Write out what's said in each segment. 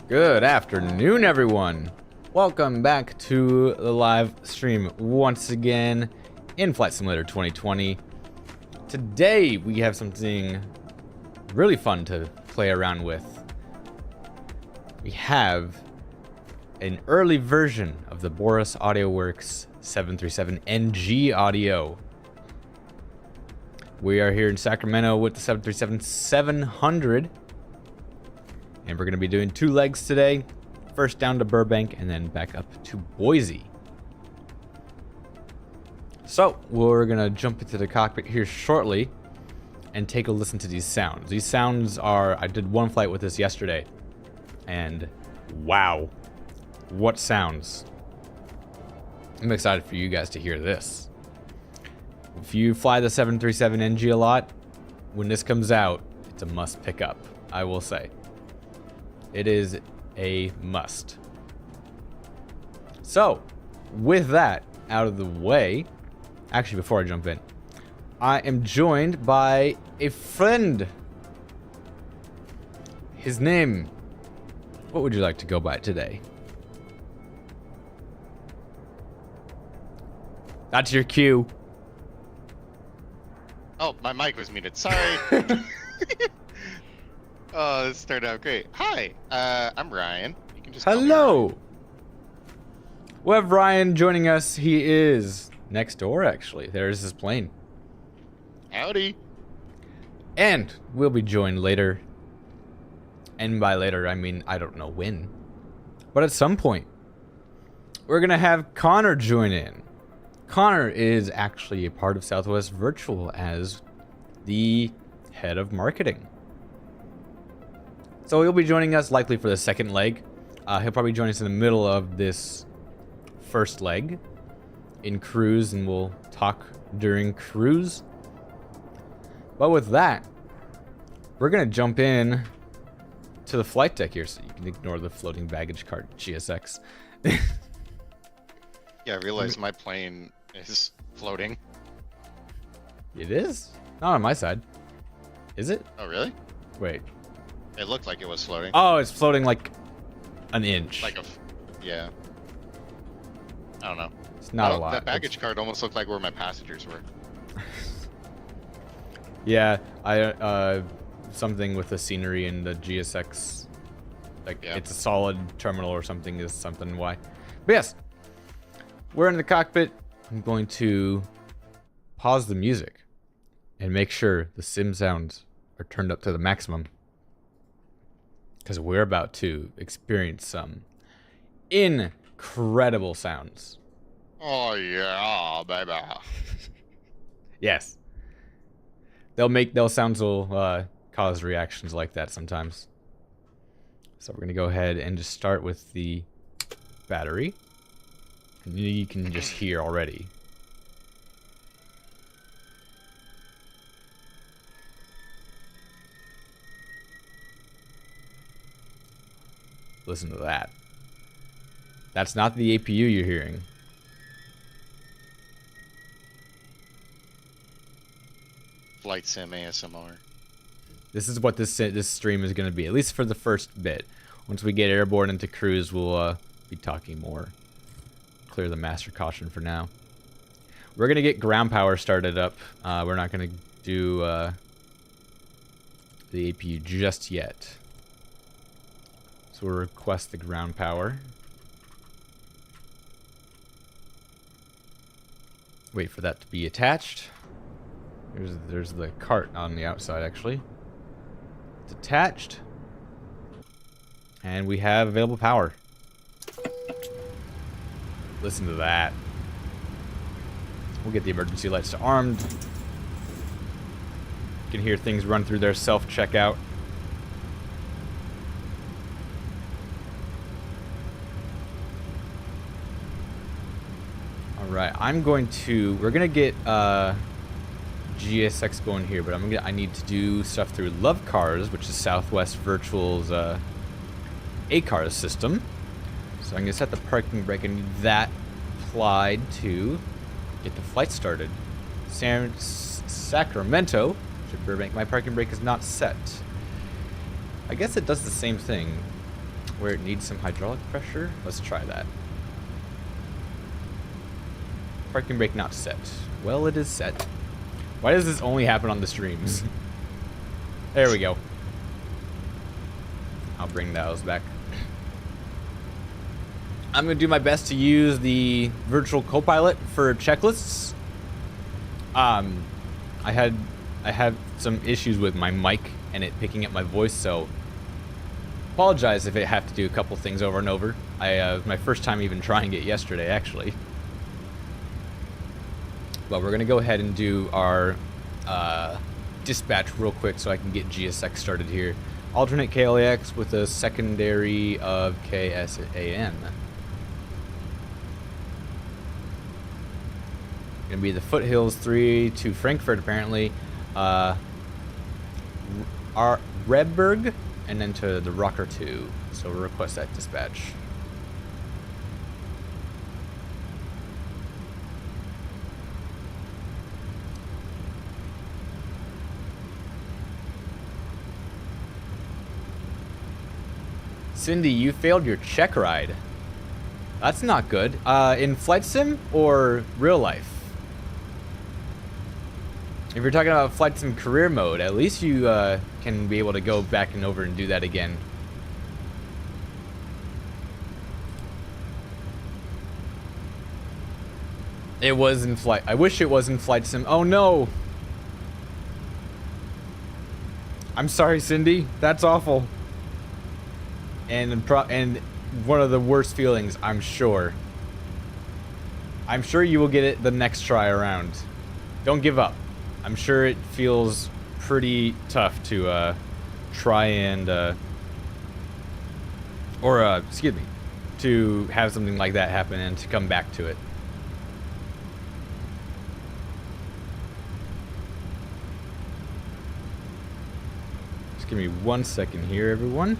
Good afternoon, everyone. Welcome back to the live stream once again in Flight Simulator 2020. Today we have something really fun to play around with. We have an early version of the Boris AudioWorks 737NG audio. We are here in Sacramento with the 737-700. And we're going to be doing 2 legs today. First down to Burbank and then back up to Boise. So, we're going to jump into the cockpit here shortly and take a listen to these sounds. These sounds are, I did one flight with this yesterday. And wow, what sounds. I'm excited for you guys to hear this. If you fly the 737NG a lot, when this comes out, it's a must pick up, I will say. It is a must. So, with that out of the way, actually before I jump in, I am joined by a friend. His name, what would you like to go by today? That's your cue. Oh, my mic was muted. Sorry. Oh, this turned out great. Hi, I'm Ryan. You can just call me Hello. Ryan. We have Ryan joining us. He is next door, actually. There's his plane. Howdy. And we'll be joined later. And by later, I mean, I don't know when. But at some point, we're going to have Connor join in. Connor is actually a part of Southwest Virtual as the head of marketing. So he'll be joining us likely for the second leg. He'll probably join us in the middle of this first leg in cruise, and we'll talk during cruise. But with that, we're going to jump in to the flight deck here so you can ignore the floating baggage cart GSX. Yeah, I realized my plane is floating. It is? Not on my side. Is it? Oh, really? Wait. It looked like it was floating. Oh, it's floating like an inch. Like yeah. I don't know. It's not a lot. That baggage cart almost looked like where my passengers were. Yeah, I something with the scenery and the GSX, like Yeah. it's a solid terminal or something is something why. But yes, we're in the cockpit. I'm going to pause the music and make sure the sim sounds are turned up to the maximum, because we're about to experience some incredible sounds. Oh yeah, baby. Yes. Those sounds will cause reactions like that sometimes. So we're gonna go ahead and just start with the battery. And you can just hear already. Listen to that. That's not the APU you're hearing. Flight Sim ASMR. This is what this stream is going to be, at least for the first bit. Once we get airborne into cruise, we'll be talking more. Clear the master caution for now. We're going to get ground power started up. We're not going to do the APU just yet. So we'll request the ground power. Wait for that to be attached. There's the cart on the outside, actually. It's attached. And we have available power. Listen to that. We'll get the emergency lights to armed. You can hear things run through their self-checkout. Alright, we're gonna get GSX going here, but I need to do stuff through Love Cars, which is Southwest Virtual's ACARS system. So I'm gonna set the parking brake and need that applied to get the flight started. Sacramento to Burbank. My parking brake is not set. I guess it does the same thing. where it needs some hydraulic pressure. Let's try that. Parking brake not set. Well, it is set. Why does this only happen on the streams? There we go. I'll bring those back. I'm going to do my best to use the virtual co-pilot for checklists. I have some issues with my mic and it picking up my voice, so apologize if I have to do a couple things over and over. It was my first time even trying it yesterday, actually. But we're going to go ahead and do our dispatch real quick so I can get GSX started here. Alternate KLAX with a secondary of KSAM. Gonna be the Foothills 3 to Frankfurt apparently. Redberg and then to the Rocker 2. So we'll request that dispatch. Cindy, you failed your check ride. That's not good. In flight sim or real life? If you're talking about flight sim career mode, at least you can be able to go back and over and do that again. It was in flight. I wish it was in flight sim. Oh no! I'm sorry, Cindy. That's awful. And one of the worst feelings, I'm sure. I'm sure you will get it the next try around. Don't give up. I'm sure it feels pretty tough to try and excuse me, to have something like that happen and to come back to it. Just give me 1 second here, everyone.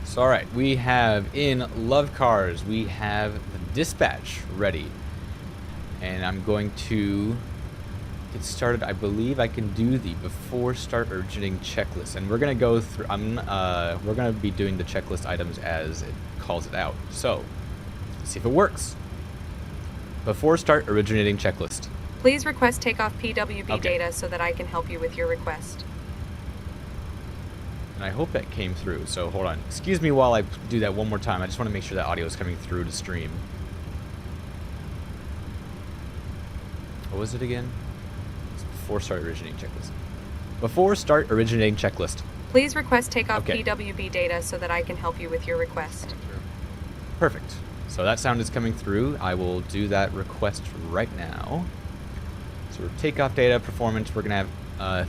So, all right, we have in Love Cars, we have the dispatch ready. And I'm going to get started. I believe I can do the before start originating checklist. And we're going to go through, we're going to be doing the checklist items as it calls it out. So, let's see if it works. Before start originating checklist. Please request takeoff PWB Okay. data so that I can help you with your request. And I hope that came through, so hold on. Excuse me while I do that one more time. I just want to make sure that audio is coming through to stream. What was it again? It's before start originating checklist. Before start originating checklist. Please request takeoff Okay. PWB data so that I can help you with your request. Perfect. So that sound is coming through. I will do that request right now. So we're takeoff data, performance, we're going to have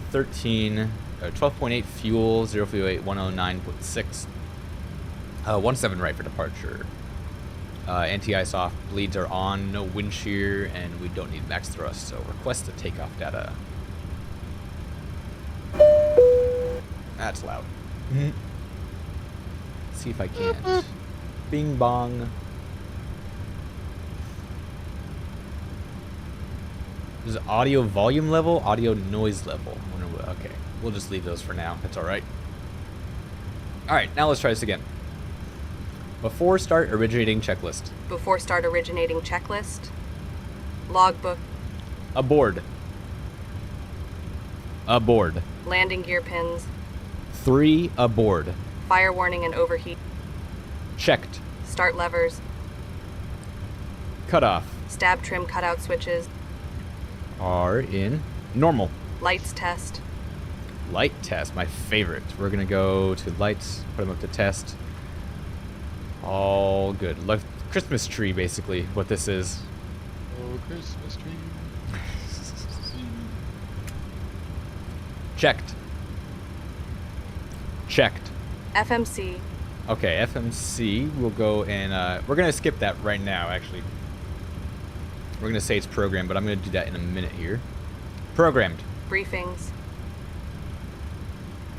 12.8 fuel, 0 fuel 8, 109.6. 17 right for departure. Anti-ice off, bleeds are on, no wind shear, and we don't need max thrust, so request the takeoff data. That's loud. See if I can't. Bing bong. There's audio volume level, audio noise level. I wonder what, okay, we'll just leave those for now. That's all right. All right, now let's try this again. Before start originating checklist. Before start originating checklist. Logbook. Aboard. Aboard. Landing gear pins. 3 aboard. Fire warning and overheat. Checked. Start levers. Cutoff. Stab trim cutout switches. Are in normal. Lights test. Light test, my favorite. We're gonna go to lights, put them up to test. All good. Like Christmas tree, basically, what this is. Oh, Christmas tree. Checked. Checked. FMC. Okay, FMC, we'll go and, we're gonna skip that right now, actually. We're gonna say it's programmed, but I'm gonna do that in a minute here. Programmed. Briefings.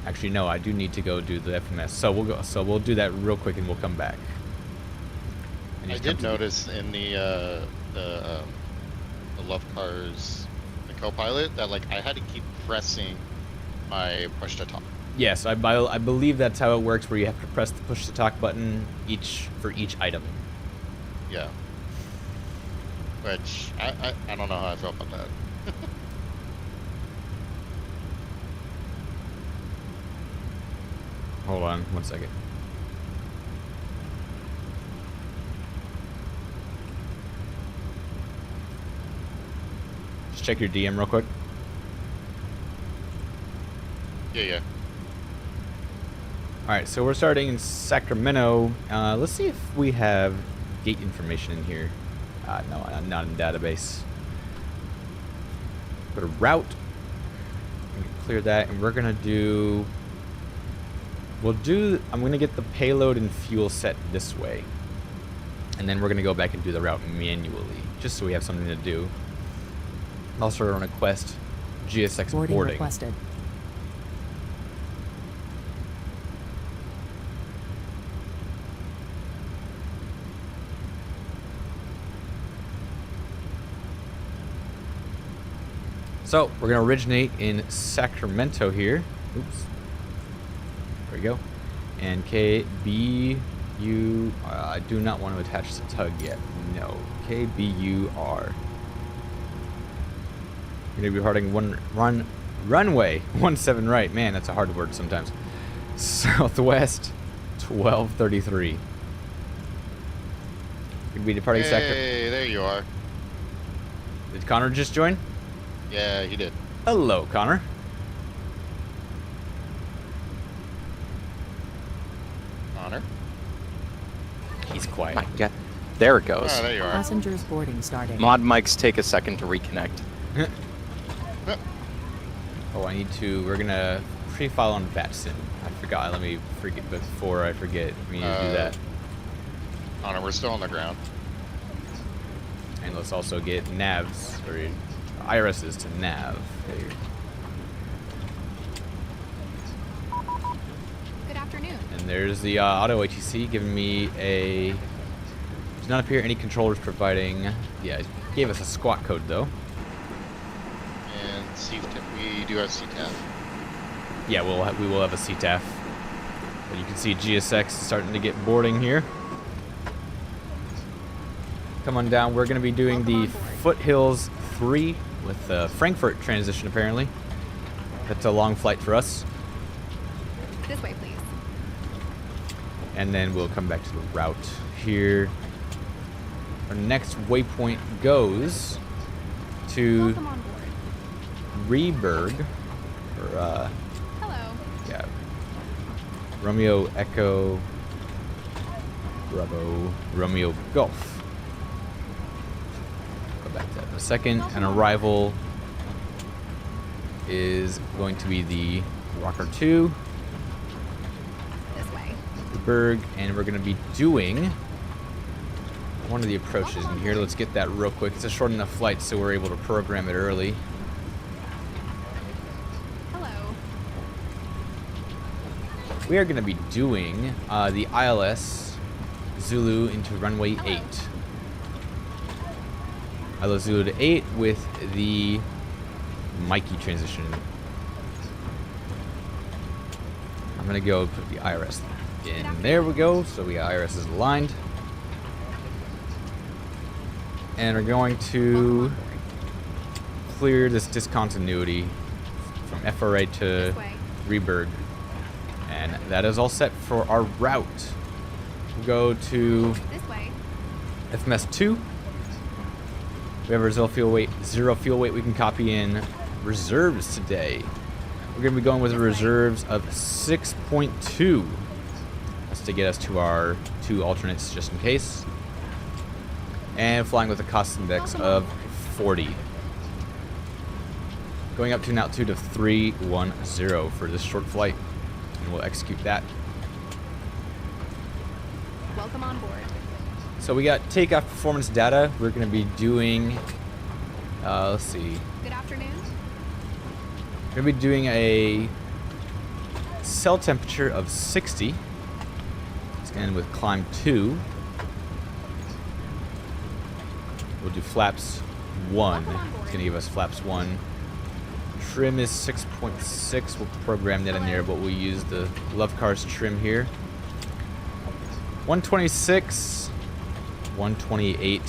Actually, no, I do need to go do the FMS. So we'll do that real quick and we'll come back. And I just come did to the- notice in the Love Cars co-pilot that like I had to keep pressing my push to talk. Yes, I believe that's how it works, where you have to press the push to talk button for each item. Yeah. Which I don't know how I felt about that. Hold on 1 second. Just check your DM real quick. Yeah. Alright, so we're starting in Sacramento. Let's see if we have gate information in here. No, not in database. Put a route. Clear that, and we're gonna do... I'm gonna get the payload and fuel set this way. And then we're gonna go back and do the route manually, just so we have something to do. Also, we're on a quest, GSX boarding. Requested. So, we're going to originate in Sacramento here. Oops. There we go. And KBUR. I do not want to attach the tug yet. No. KBUR. We're going to be hearting runway 17 right. Man, that's a hard word sometimes. Southwest 1233. Going to be departing Sacramento. Hey, there you are. Did Connor just join? Yeah, he did. Hello, Connor. Connor? He's quiet. My God. There it goes. Oh, there you are. Passengers boarding starting. Mod mics take a second to reconnect. Oh, we're gonna pre-file on VATSIM. I forgot, let me forget before I forget. We need to do that. Connor, we're still on the ground. And let's also get navs, or irises to nav. There. Good afternoon. And there's the auto ATC giving me a... Does not appear any controllers providing... Yeah, it gave us a squawk code though. And we do have CTAF. Yeah, we will have a CTAF. But you can see GSX starting to get boarding here. Come on down. We're going to be doing the Foothills 3 with the Frankfurt transition, apparently. That's a long flight for us. This way, please. And then we'll come back to the route here. Our next waypoint goes to Welcome on board. Rehberg. Or, Hello. yeah. Romeo Echo Bravo Romeo Golf. Back to that in a second. An arrival is going to be the Rocker 2, This way. Berg, and we're going to be doing one of the approaches in here. Let's get that real quick. It's a short enough flight, so we're able to program it early. Hello. We are going to be doing the ILS Zulu into runway 8. ILS Zulu to 8 with the Mikey transition. I'm going to go put the IRS in. There we go. So we got IRS is aligned. And we're going to clear this discontinuity from FRA to This way. Rehberg. And that is all set for our route. We'll go to This way. FMS 2. We have our zero fuel weight. We can copy in reserves today. We're going to be going with the reserves of 6.2. That's to get us to our 2 alternates just in case. And flying with a cost index of 40. Going up to an altitude of 310 for this short flight. And we'll execute that. Welcome on board. So we got takeoff performance data. We're going to be doing, let's see. Good afternoon. We're going to be doing a cell temperature of 60. Let's end with climb 2. We'll do flaps 1. It's going to give us flaps 1. Trim is 6.6. We'll program that in there, but we'll use the Love Cars trim here. 126, 128,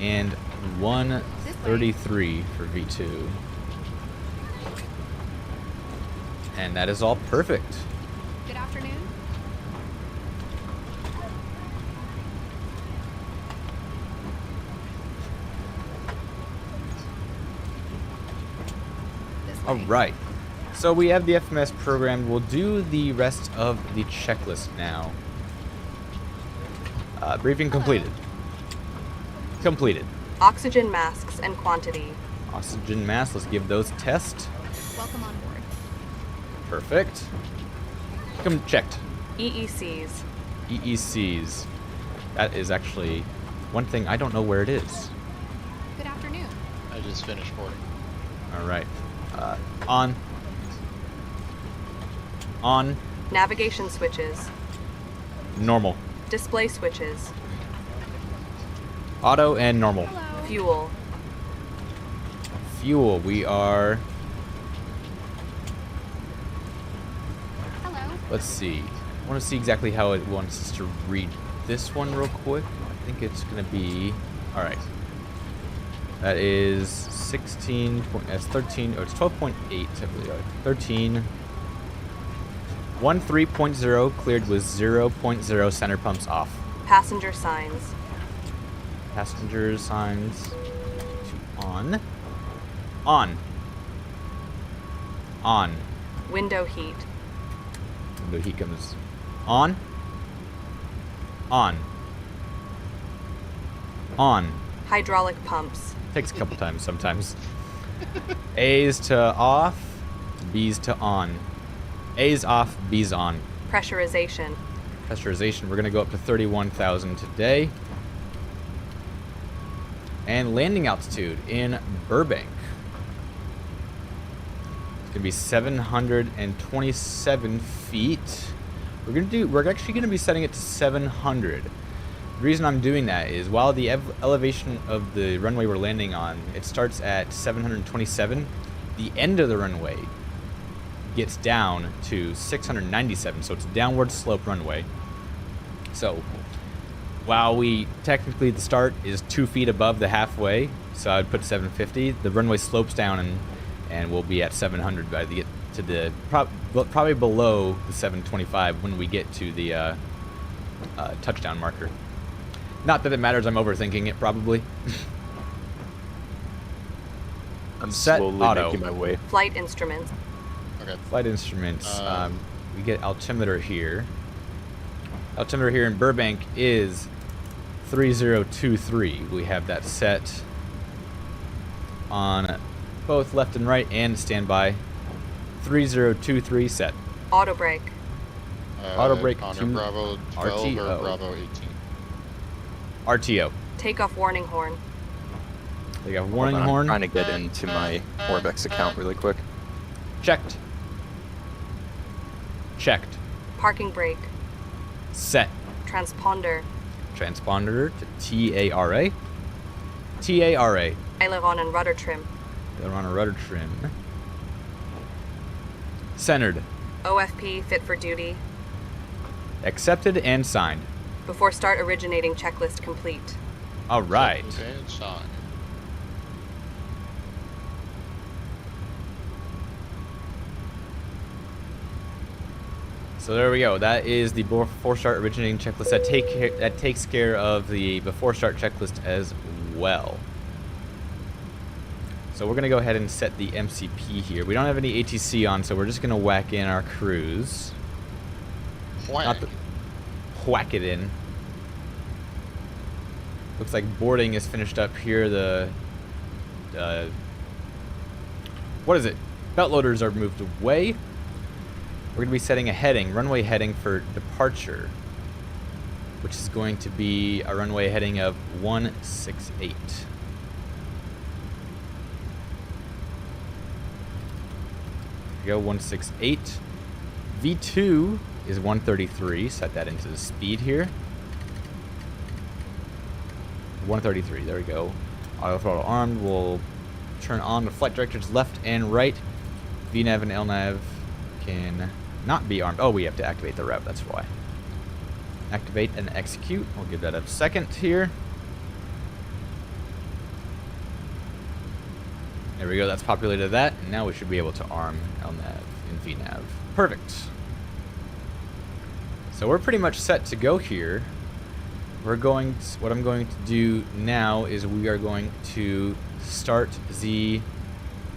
and 133 for V2. And that is all perfect. Good afternoon. This way. All right. So we have the FMS programmed. We'll do the rest of the checklist now. Briefing completed. Completed. Oxygen masks and quantity. Oxygen mask. Let's give those a test. Welcome on board. Perfect. Come checked. EECs. EECs. That is actually one thing I don't know where it is. Good afternoon. I just finished boarding. All right. On. On. Navigation switches. Normal. Display switches. Auto and normal. Hello. Fuel. Fuel. We are. Hello. Let's see. I want to see exactly how it wants us to read this one real quick. I think it's going to be... Alright. That is 16... That's 13... Oh, it's 12.8, I believe. 13... 13.0 cleared with 0.0 center pumps off. Passenger signs. Passenger signs to on. On. On. Window heat. Window heat comes on. On. On. Hydraulic pumps. Takes a couple times sometimes. A's to off, B's to on. A's off, B's on. Pressurization. Pressurization, we're going to go up to 31,000 today. And landing altitude in Burbank. It's going to be 727 feet. We're actually going to be setting it to 700. The reason I'm doing that is while the elevation of the runway we're landing on, it starts at 727, the end of the runway gets down to 697, so it's a downward slope runway. So while we technically the start is 2 feet above the halfway, so I'd put 750, the runway slopes down and we'll be at 700 by the get to the probably below the 725 when we get to the touchdown marker. Not that it matters, I'm overthinking it probably. I'm Set slowly auto. making my way. Flight instruments. Okay. Flight instruments. We get altimeter here. Altimeter here in Burbank is 3023. We have that set on both left and right and standby. 3023 set. Auto brake. Auto brake Honor to Bravo 12 RTO. or Bravo 18. RTO. Takeoff warning horn. They got warning Hold on, horn. I'm trying to get into my Orbex account really quick. Checked. Checked. Parking brake. Set. Transponder. Transponder to TARA. TARA. Aileron and rudder trim. They're on a rudder trim. Centered. OFP fit for duty. Accepted and signed. Before start originating checklist complete. All right. Okay, it's fine. So there we go. That is the before start originating checklist. That takes care of the before start checklist as well. So we're gonna go ahead and set the MCP here. We don't have any ATC on, so we're just gonna whack in our cruise. Whack. Whack it in. Looks like boarding is finished up here. The what is it? Belt loaders are moved away. We're going to be setting a heading, runway heading for departure, which is going to be a runway heading of 168. Here we go, 168. V2 is 133. Set that into the speed here. 133, there we go. Auto throttle armed. We'll turn on the flight directors left and right. VNAV and LNAV can not be armed. Oh, we have to activate the route. That's why. Activate and execute. We'll give that a second here. There we go. That's populated that. And now we should be able to arm LNAV and VNAV. Perfect. So we're pretty much set to go here. What I'm going to do now is we are going to start the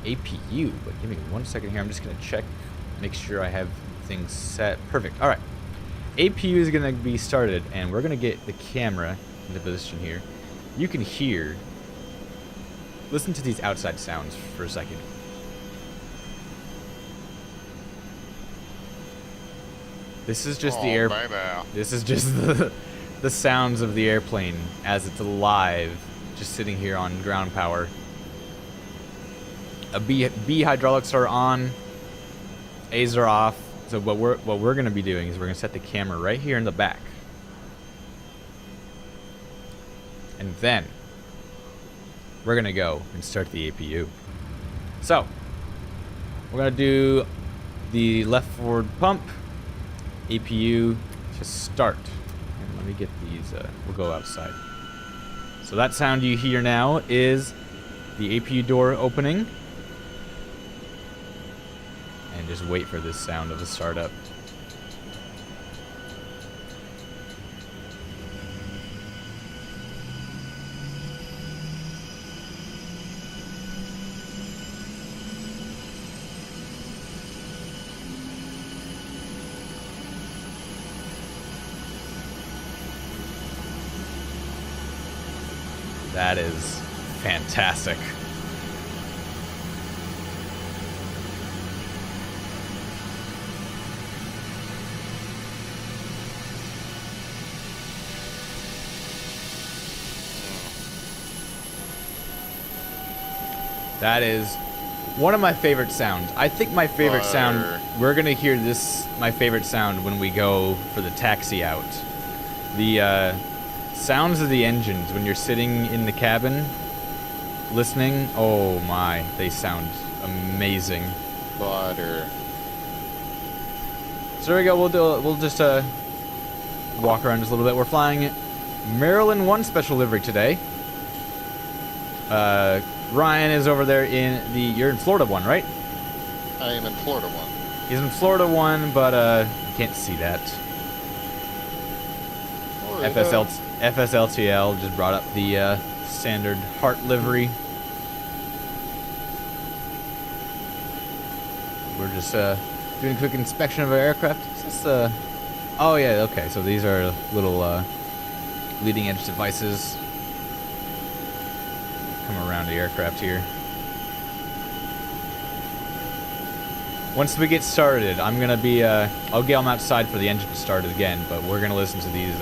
APU. But give me 1 second here. I'm just going to check, make sure I have things set. Perfect. All right. APU is going to be started, and we're going to get the camera into position here. You can hear. Listen to these outside sounds for a second. This is just the air. Baby. This is just the sounds of the airplane as it's alive, just sitting here on ground power. B hydraulics are on. A's are off. So what we're gonna be doing is we're gonna set the camera right here in the back, and then we're gonna go and start the APU. So we're gonna do the left forward pump. APU to start. And let me get these, we'll go outside. So that sound you hear now is the APU door opening. And just wait for this sound of a startup. That is fantastic. That is one of my favorite sounds. I think my favorite sound, we're going to hear this, my favorite sound when we go for the taxi out. The sounds of the engines when you're sitting in the cabin listening, oh my, they sound amazing. Butter. So there we go. We'll just walk around just a little bit. We're flying Maryland 1 special livery today. Ryan is over there you're in Florida 1, right? I am in Florida 1. He's in Florida 1, but you can't see that. FSLTL just brought up the standard Heart livery. We're just doing a quick inspection of our aircraft. Is this, oh yeah, okay. So these are little leading edge devices. Come around the aircraft here. Once we get started, I'm gonna be I'll get them outside for the engine to start again, but we're gonna listen to these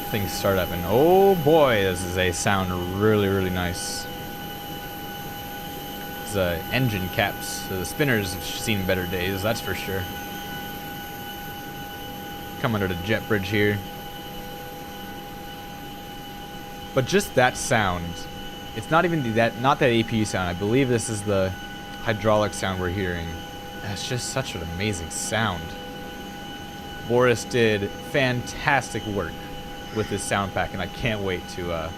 things start up, and oh boy, this is a sound really nice. The engine caps, the spinners have seen better days, that's for sure. Come under the jet bridge here. But just that sound, it's not even not that APU sound. I believe this is the hydraulic sound we're hearing. That's just such an amazing sound. Boris did fantastic work with this sound pack, and I can't wait to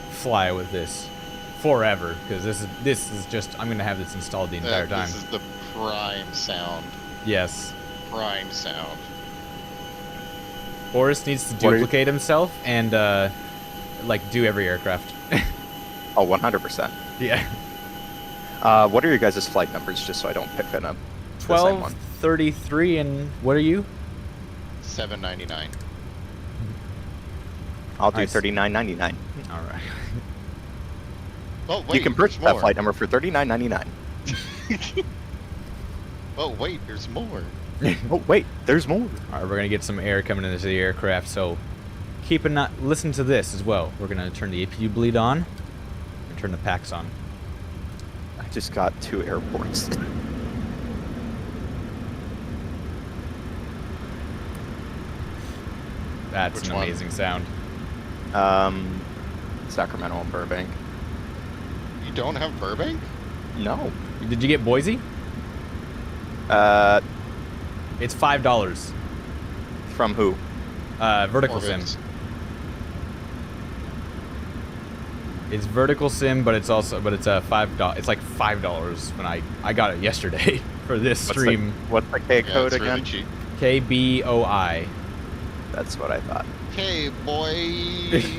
fly with this forever, because this is just, I'm gonna have this installed the entire time. This is the prime sound. Yes. Prime sound. Boris needs to duplicate himself and like do every aircraft. Oh, 100%. Yeah. What are your guys' flight numbers, just so I don't pick them up? 1233, and what are you? 799. I'll do Nice. 39.99. All right. Oh wait, You can purchase there's that more. flight number for $39.99. Oh wait, there's more. Oh wait, there's more. All right, we're gonna get some air coming into the aircraft, so listen to this as well. We're gonna turn the APU bleed on and turn the packs on. I just got 2 airports. That's Which an one? amazing sound. Sacramento and Burbank. You don't have Burbank? No. Did you get Boise? It's $5. From who? Vertical sim. Orbits. It's vertical sim, but it's also it's a $5. It's like $5 when I got it yesterday for this stream. What's the K Yeah, code it's really again? cheap. KBOI. That's what I thought. Hey, boy.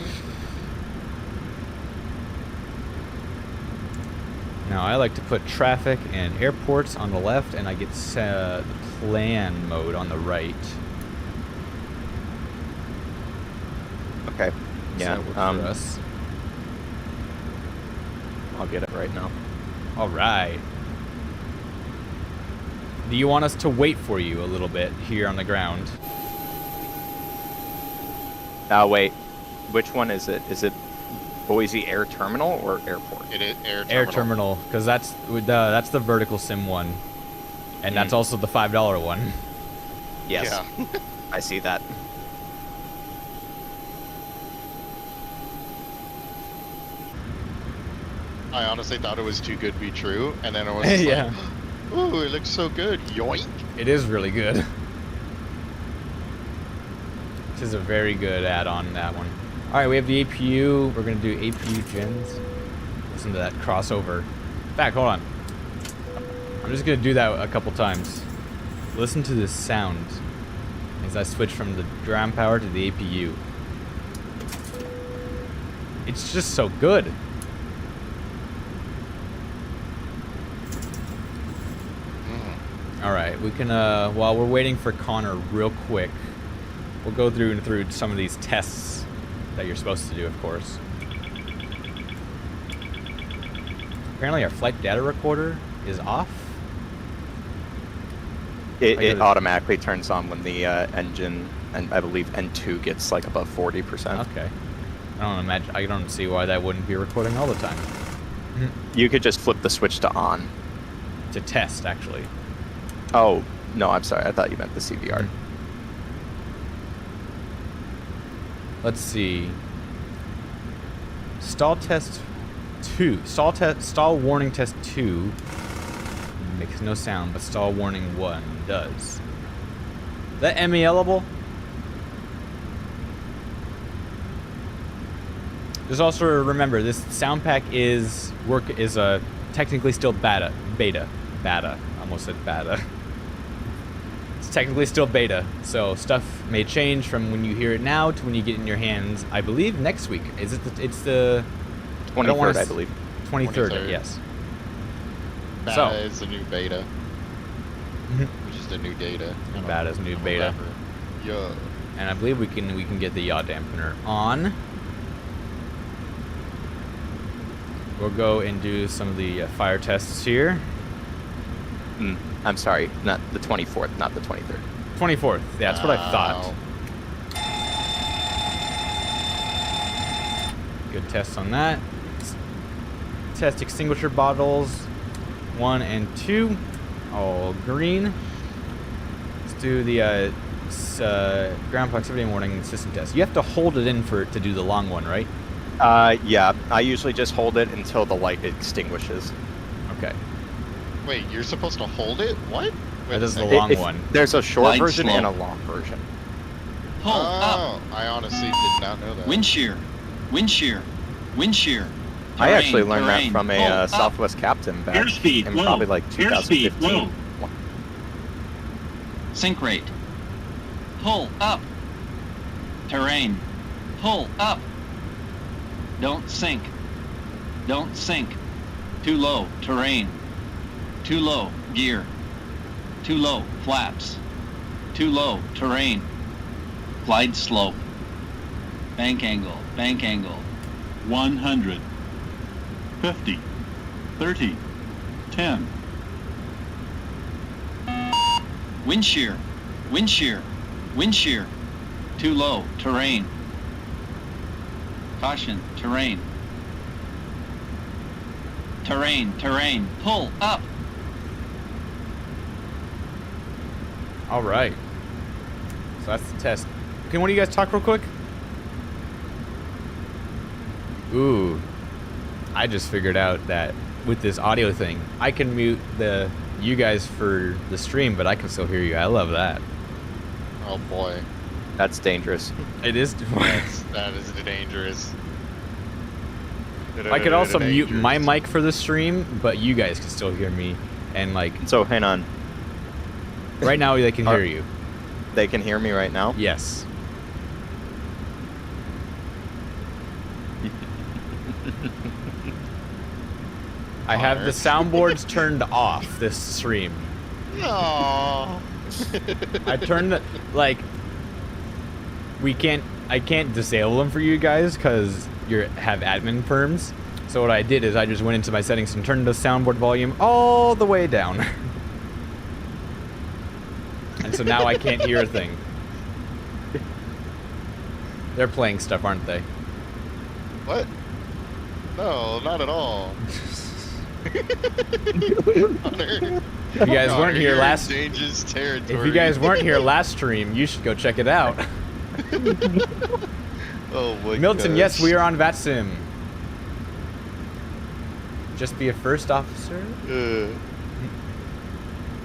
Now I like to put traffic and airports on the left, and I get the plan mode on the right. Okay. Yeah. So that works for us. I'll get it right now. All right. Do you want us to wait for you a little bit here on the ground? Wait. Which one is it? Is it Boise Air Terminal or Airport? It is air terminal. Air terminal, because that's the vertical sim one, and that's also the $5 one. Yes. Yeah. I see that. I honestly thought it was too good to be true, and then I was just Yeah. like, ooh, it looks so good. Yoink. It is really good. This is a very good add-on, that one. All right, we have the APU. We're going to do APU gens. Listen to that crossover. In fact, hold on. I'm just going to do that a couple times. Listen to this sound as I switch from the ground power to the APU. It's just so good. All right, we can, while we're waiting for Connor real quick, we'll go through some of these tests that you're supposed to do, of course. Apparently our flight data recorder is off. It automatically turns on when the engine, and I believe N2 gets like above 40%. Okay. I don't see why that wouldn't be recording all the time. You could just flip the switch to on. To test, actually. Oh, no, I'm sorry. I thought you meant the CVR. Let's see. Stall test 2. Stall warning test 2 makes no sound, but stall warning 1 does. Is that ME-able? Just also remember, this sound pack is technically still beta. Almost said beta. It's technically still beta, so stuff may change from when you hear it now to when you get it in your hands. I believe next week. Is it? It's the 23rd, I believe. 23rd. Yes. Beta is the new beta. Which is the new data. Beta is new beta. Yeah. And I believe we can get the yaw dampener on. We'll go and do some of the fire tests here. I'm sorry, not the 24th, not the 23rd. 24th. Yeah, that's what I thought. Good tests on that. Test extinguisher bottles 1 and 2, all green. Let's do the ground proximity warning system test. You have to hold it in to do the long one, right? Yeah, I usually just hold it until the light extinguishes. Okay. Wait, you're supposed to hold it? What? That is the Wait, long one. There's a short Light version slow. and a long version. Hold up. Oh, I honestly did not know that. Wind shear. Wind shear. Wind shear. I Terrain, actually learned terrain. that from Hold a up. Southwest captain back Airspeed, in low. probably like Airspeed, 2015. low. Sink rate. Pull up. Terrain. Pull up. Don't sink. Don't sink. Too low. Terrain. Too low. Gear. Too low. Flaps. Too low. Terrain. Glide slope. Bank angle. Bank angle. 100, 50, 30, 10. Wind shear. Wind shear. Wind shear. Too low. Terrain. Caution. Terrain. Terrain. Terrain. Pull up. All right. So that's the test. Can one of you guys talk real quick? Ooh. I just figured out that with this audio thing, I can mute the you guys for the stream, but I can still hear you. I love that. Oh boy, That's dangerous. It is. that is dangerous. I could also mute my mic for the stream, but you guys can still hear me. And like So hang on. right now, they can hear you. They can hear me right now? Yes. I have the soundboards turned off this stream. No. I turned the, like, I can't disable them for you guys because you have admin perms. So what I did is I just went into my settings and turned the soundboard volume all the way down. And so now I can't hear a thing. They're playing stuff, aren't they? What? No, not at all. If you guys weren't here last Dangerous territory. If you guys weren't here last stream, you should go check it out. Oh my Milton, gosh. yes, we are on VATSIM. Just be a first officer?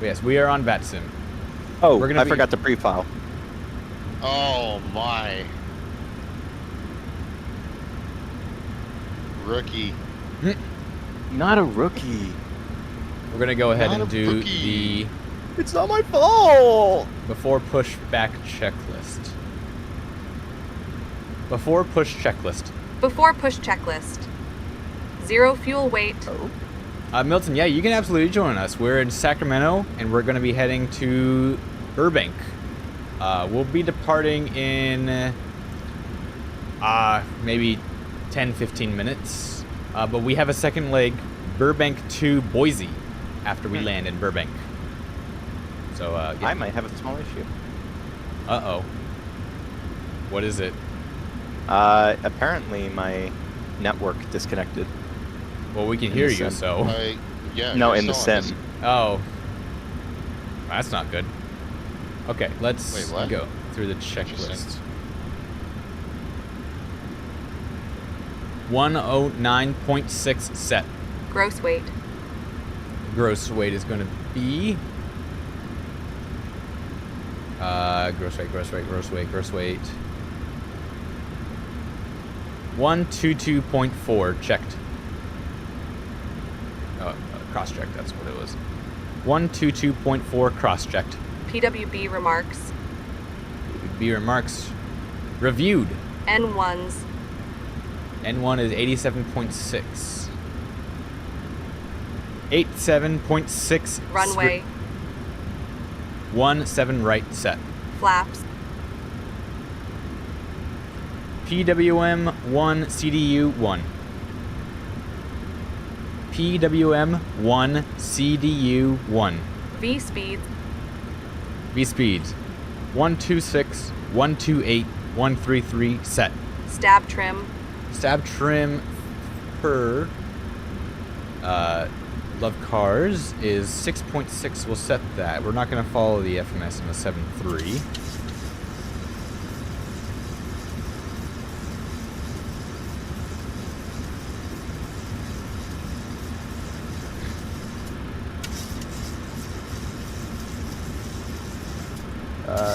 Yes, we are on VATSIM. Oh, We're gonna I be- forgot to pre-file. Oh my. Rookie. Not a rookie. We're gonna go ahead Not and a do rookie. It's not my fault. the before pushback checklist. Before push checklist. Before push checklist. 0 fuel weight. Milton, yeah, you can absolutely join us. We're in Sacramento, and we're going to be heading to Burbank. We'll be departing in maybe 10, 15 minutes. But we have a second leg, Burbank to Boise, after we land in Burbank. So, yeah. I might have a small issue. Uh-oh. What is it? Apparently my network disconnected. Well, we can In hear the you, sim. so... Yeah. No, you're in the still on sim. Oh. That's not good. Okay, let's Wait, what? go through the Interesting. checklist. 109.6 set. Gross weight. Gross weight is going to be... gross weight. 122.4 checked. Oh, cross-checked, that's what it was. 122.4 cross-checked. PWB remarks. B remarks reviewed. N1s. N1 is 87.6. 87.6. Runway. 17 right set. Flaps. PWM 1 CDU 1. PWM 1 CDU 1. V speeds. V speeds 126, 128, 133 set. Stab trim. Stab trim per Love Cars is 6.6. We'll set that. We're not going to follow the FMS in the 7.3.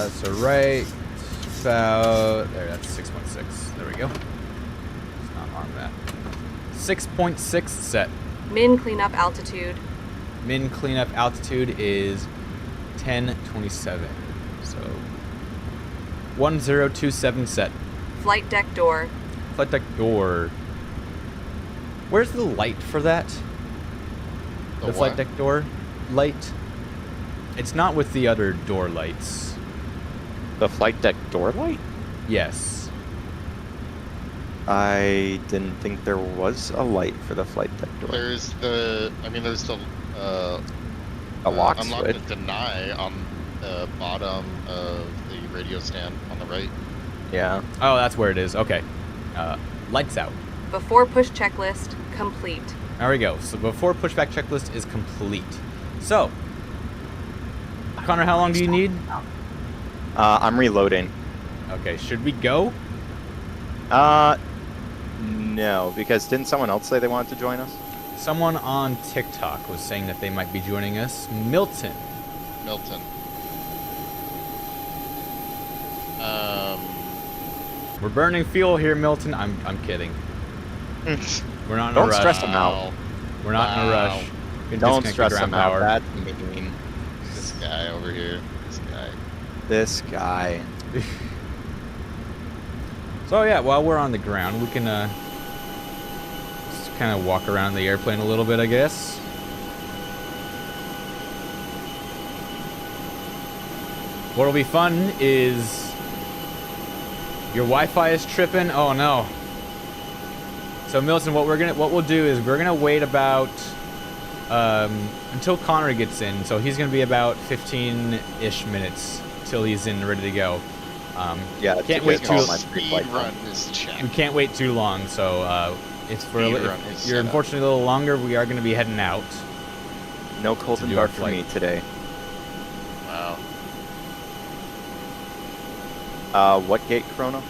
So right about there, that's 6.6. There we go. Let's not arm that. 6.6 set. Min cleanup altitude. Min cleanup altitude is 1027. So 1027 set. Flight deck door. Flight deck door. Where's the light for that? The flight what? deck door light. It's not with the other door lights. The flight deck door light? Yes. I didn't think there was a light for the flight deck door. There's the. I mean, there's the. A lock I'm not switch. going to deny on the bottom of the radio stand on the right. Yeah. Oh, that's where it is. Okay. Lights out. Before push checklist. Complete. There we go. So before pushback checklist is complete. So, Connor, how long do you need? I'm reloading. Okay, should we go? No, because didn't someone else say they wanted to join us? Someone on TikTok was saying that they might be joining us. Milton. Milton. We're burning fuel here, Milton. I'm kidding. We're not in a Don't rush. stress them out. We're not in a rush. We can Don't disconnect stress the ground them out. power. That's mean. This guy over here. This guy. This guy. So yeah, while we're on the ground, we can just kind of walk around the airplane a little bit, I guess. What'll be fun is your Wi-Fi is tripping. Oh no. So Milton, what we'll do is we're gonna wait about until Connor gets in. So he's gonna be about 15-ish minutes till he's in, ready to go. Yeah, can't wait too. Speed run is checked. We can't wait too long. So it's for Speed if run is you're set up. unfortunately a little longer. We are gonna be heading out. No cold To and do our dark for me flight. today. Wow. What gate, Chrono?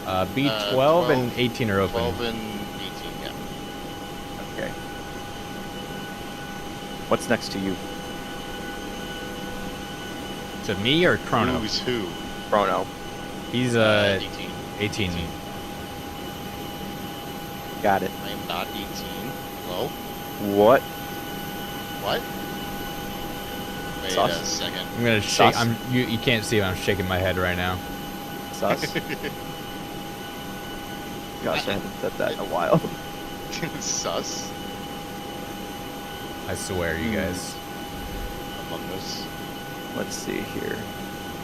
B12 12 and 18 are open. 12 and 18, yeah. Okay. What's next to you? To me or Chrono? Who's who? Chrono. He's 18. 18. Got it. I am not 18. Hello? What? What? Wait Sus. a second. I'm gonna shake. Sus. You can't see, but I'm shaking my head right now. Sus? Gosh, I haven't said that in a while. Sus. I swear, you guys. Among Us. Let's see here.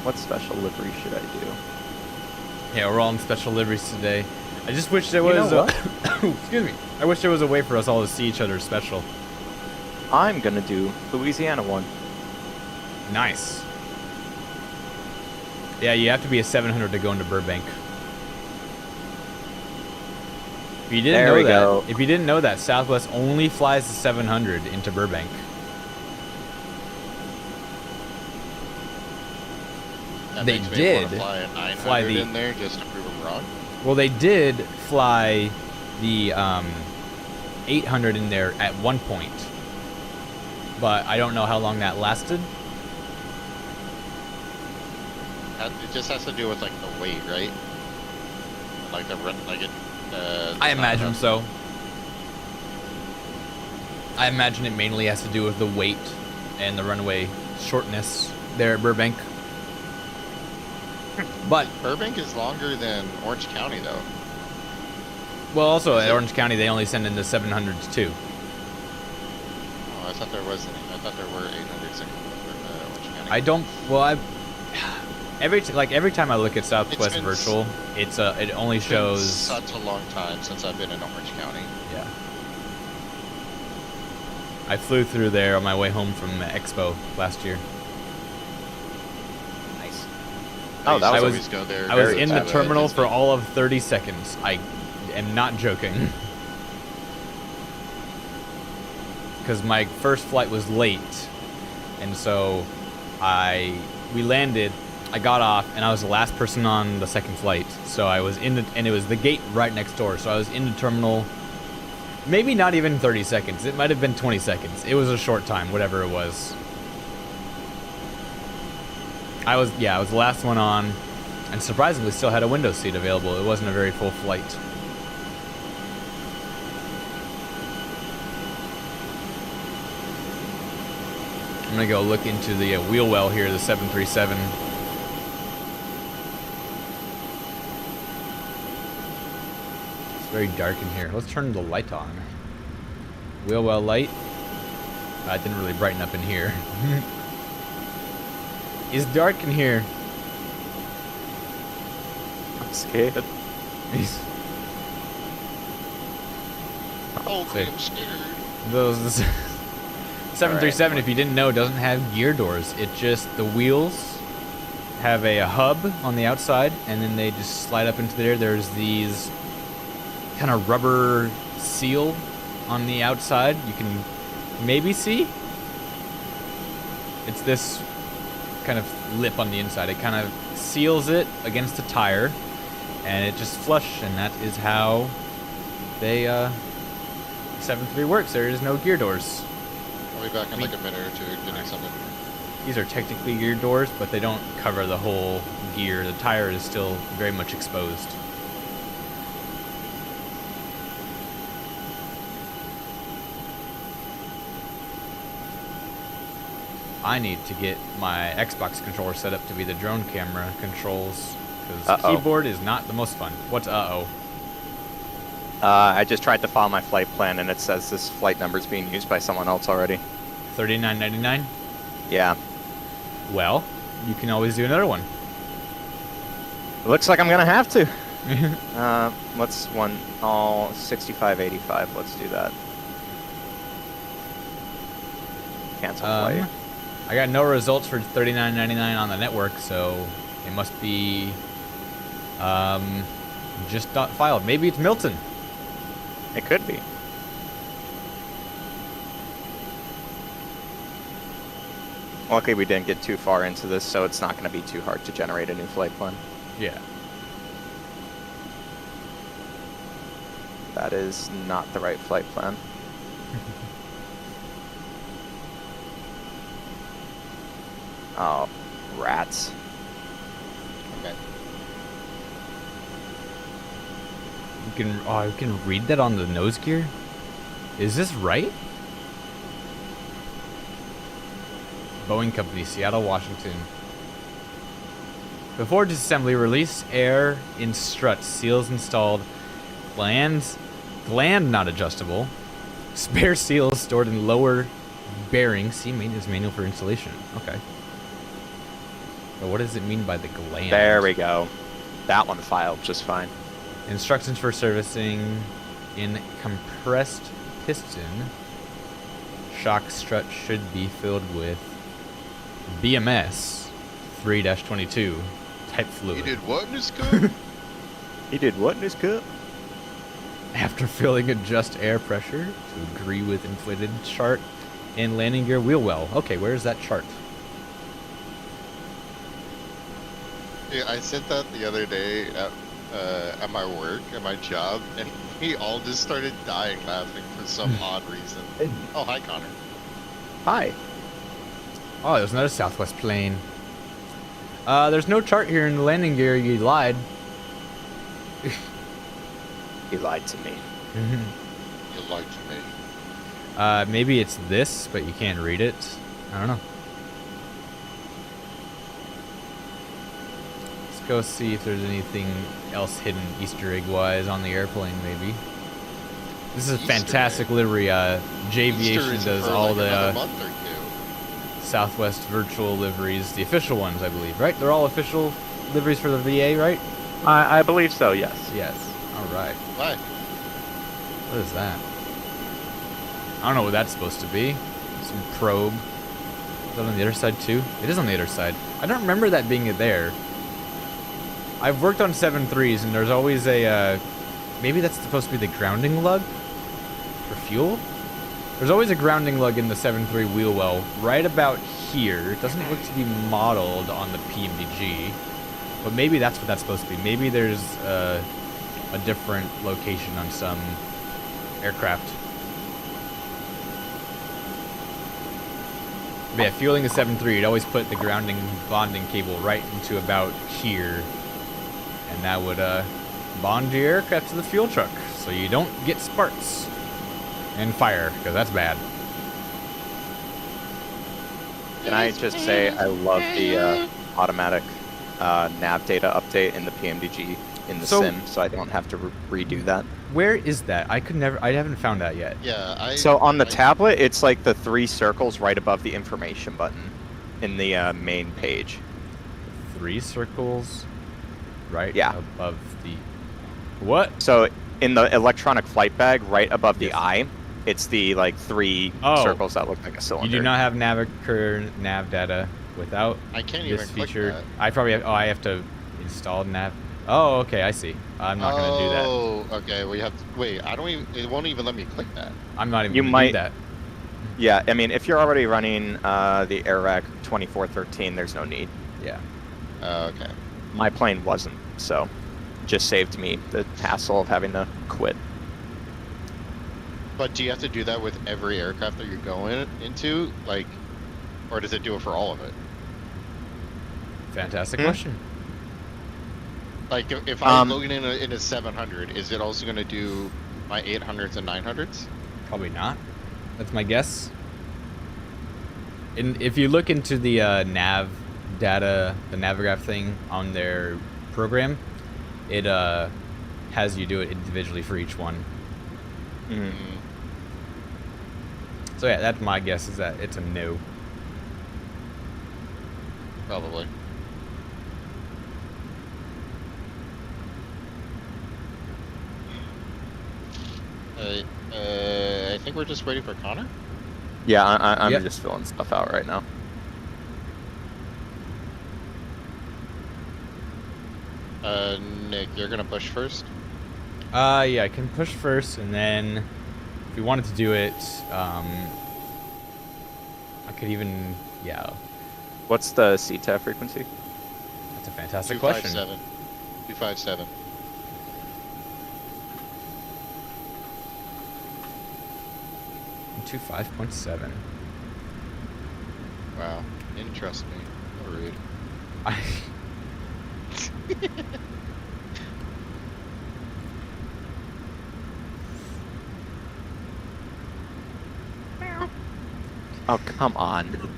What special livery should I do? Yeah, we're all in special liveries today. I just wish there You was. know Excuse me. I wish there was a way for us all to see each other special. I'm gonna do Louisiana one. Nice. Yeah, you have to be a 700 to go into Burbank. If you didn't There know we that, go. if you didn't know that, Southwest only flies the 700 into Burbank. That They makes me wanna did fly a 900 fly the- in there just to prove them wrong. Well, they did fly the 800 in there at one point, but I don't know how long that lasted. It just has to do with like the weight, right? Like the run, like it. I imagine so. I imagine it mainly has to do with the weight and the runway shortness there at Burbank. But, Burbank is longer than Orange County, though. well, also at Orange County, they only send in the 700s too. Oh, I thought there was any. I thought there were 800s in Orange County. I don't, well, every time I look at Southwest been Virtual, it only It's been shows, such a long time since I've been in Orange County. yeah. I flew through there on my way home from Expo last year. Nice. I Oh, that used to was- always go there. I was very in the to terminal for Disney. all of 30 seconds. I am not joking. Because my first flight was late. And so we landed, I got off, and I was the last person on the second flight. So I was and it was the gate right next door. So I was in the terminal, maybe not even 30 seconds. It might have been 20 seconds. It was a short time, whatever it was. I was the last one on, and surprisingly still had a window seat available. It wasn't a very full flight. I'm gonna go look into the wheel well here, the 737. It's very dark in here. Let's turn the light on. Wheel well light. It didn't really brighten up in here. It's dark in here. I'm scared. Oh, Say- I'm scared. Those 737, if you didn't know, doesn't have gear doors. It just, the wheels have a hub on the outside, and then they just slide up into there. There's these kind of rubber seal on the outside. You can maybe see. It's this kind of lip on the inside. It kind of seals it against the tire, and it just flush, and that is how they 7.3 works. There is no gear doors. I'll be back in like a minute or two getting something. These are technically gear doors, but they don't cover the whole gear. The tire is still very much exposed. I need to get my Xbox controller set up to be the drone camera controls, because the keyboard is not the most fun. What's uh-oh? I just tried to follow my flight plan, and it says this flight number is being used by someone else already. $39.99? Yeah. Well, you can always do another one. It looks like I'm gonna have to. Let's all 65.85. Let's do that. Cancel flight. I got no results for $39.99 on the network, so it must be just not filed. Maybe it's Milton. It could be. Luckily, we didn't get too far into this, so it's not going to be too hard to generate a new flight plan. Yeah. That is not the right flight plan. Oh, rats. Okay. You can read that on the nose gear? Is this right? Boeing Company, Seattle, Washington. Before disassembly release, air in strut, seals installed, gland not adjustable, spare seals stored in lower bearing. See maintenance manual for installation. Okay. But what does it mean by the gland? There we go. That one filed just fine. Instructions for servicing in compressed piston. Shock strut should be filled with BMS 3-22 type fluid. He did what in his cup? He did what in his cup? After filling, adjust air pressure to agree with inflated chart and landing gear wheel well. Okay, where's that chart? Yeah, I sent that the other day at my work, at my job, and we all just started dying laughing for some odd reason. Oh, hi, Connor. Hi. Oh, there's another Southwest plane. There's no chart here in the landing gear. You lied. He lied to me. You lied to me. Maybe it's this, but you can't read it. I don't know. Let's go see if there's anything else hidden Easter egg wise on the airplane, maybe. This is a Easter fantastic egg. livery. Easter J-Aviation is does for all like another the month or two. Southwest virtual liveries, the official ones, I believe, right? They're all official liveries for the VA, right? I believe so, yes. Yes. All right. Bye. What is that? I don't know what that's supposed to be. Some probe. Is that on the other side too? It is on the other side. I don't remember that being there. I've worked on 7.3s and there's always a, maybe that's supposed to be the grounding lug for fuel? There's always a grounding lug in the 7.3 wheel well right about here. It doesn't look to be modeled on the PMDG, but maybe that's what that's supposed to be. Maybe there's a different location on some aircraft. But yeah, fueling the 7.3, you'd always put the grounding bonding cable right into about here, and that would bond your aircraft to the fuel truck, so you don't get sparks and fire, because that's bad. Can I just say I love the automatic nav data update in the PMDG in the sim, so I don't have to redo that. Where is that? I haven't found that yet. Yeah, So on the tablet, it's like the 3 circles right above the information button in the main page. 3 circles right Yeah. above the... What? So in the electronic flight bag, right above the eye, it's the like 3 circles that look like a cylinder. You do not have nav data without I can't this even click feature. that. I probably have, I have to install nav. Oh, okay, I see. I'm not gonna do that. Oh, okay. We have to wait. I don't even. It won't even let me click that. I'm not even You gonna might- do that. Yeah, I mean, if you're already running the AirRack 2413, there's no need. Yeah. Okay. My plane wasn't, so just saved me the hassle of having to quit. But do you have to do that with every aircraft that you're going into, like, or does it do it for all of it? Fantastic question. Like, if I'm loading in a 700, is it also going to do my 800s and 900s? Probably not. That's my guess. And if you look into the nav data, the Navigraph thing on their program, it has you do it individually for each one. Mm. So yeah, that's my guess, is that it's a no. Probably. I think we're just waiting for Connor. Yeah, I'm Yep. just filling stuff out right now. Nick, you're gonna push first. Yeah, I can push first, and then if we wanted to do it, I could even, yeah. What's the CTAF frequency? That's a fantastic question. 257. 257. To 5.7. Wow. Didn't trust me. How rude. I Oh, come on.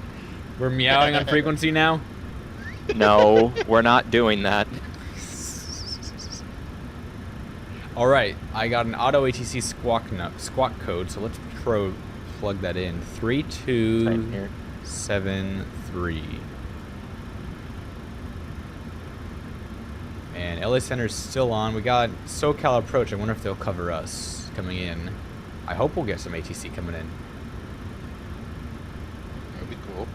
We're meowing on frequency now. No, we're not doing that. All right, I got an auto ATC squawk code, so let's plug that in. Same here. 3273. And LA Center's still on. We got SoCal approach. I wonder if they'll cover us coming in. I hope we'll get some ATC coming in. That'd be cool.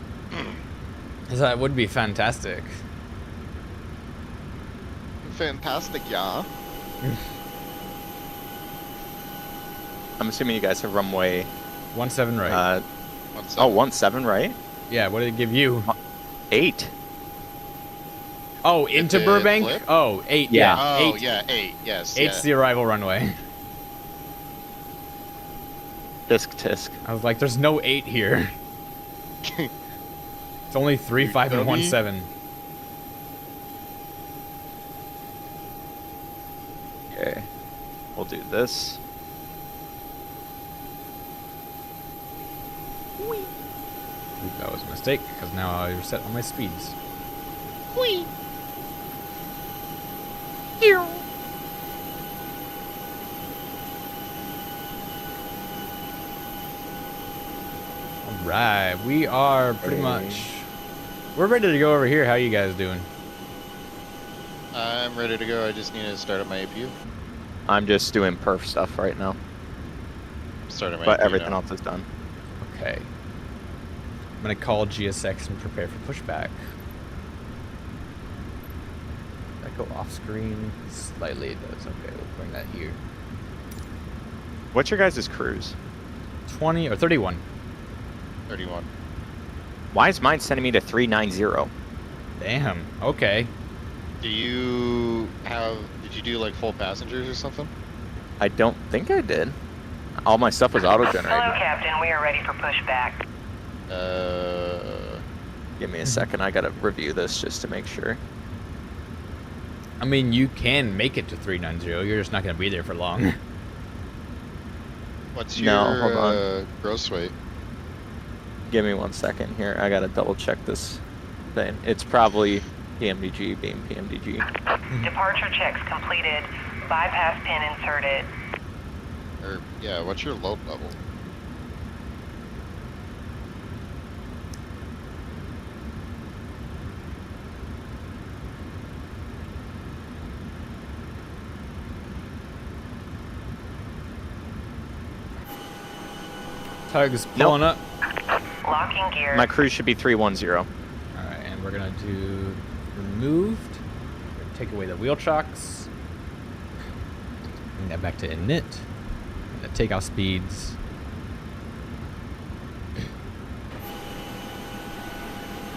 That would be fantastic. Fantastic, yeah. I'm assuming you guys have runway 17 right. 17 right? Yeah, what did it give you? 8. Oh, into it Burbank? flip? Oh, 8, Yeah. yeah. Oh, 8. yeah, 8. Yes. 8's the arrival runway. Tisk. I was like, there's no 8 here. It's only 3, 5, and 1, 7. Okay. We'll do this. Oop, that was a mistake, because now I reset on my speeds. Alright, we are pretty much... We're ready to go over here. How you guys doing? I'm ready to go. I just need to start up my APU. I'm just doing perf stuff right now, Start up my but APU everything now. else is done. Okay. I'm gonna call GSX and prepare for pushback. Did that go off screen? Slightly it does. Okay, we'll bring that here. What's your guys' cruise? 20 or 31. 31. Why is mine sending me to 390? Damn. Okay. Did you do like full passengers or something? I don't think I did. All my stuff was auto-generated. Hello, Captain. We are ready for pushback. Give me a second. I gotta review this just to make sure. I mean, you can make it to 390. You're just not gonna be there for long. What's your No, hold on. gross weight? Give me 1 second here. I gotta double check this thing. It's probably PMDG being PMDG. Departure checks completed. Bypass pin inserted. Or yeah, what's your load level? Tug's pulling up. Locking gear. My cruise should be 310. All right, and we're gonna do removed. Take away the wheel chocks. Bring that back to init. The takeoff speeds.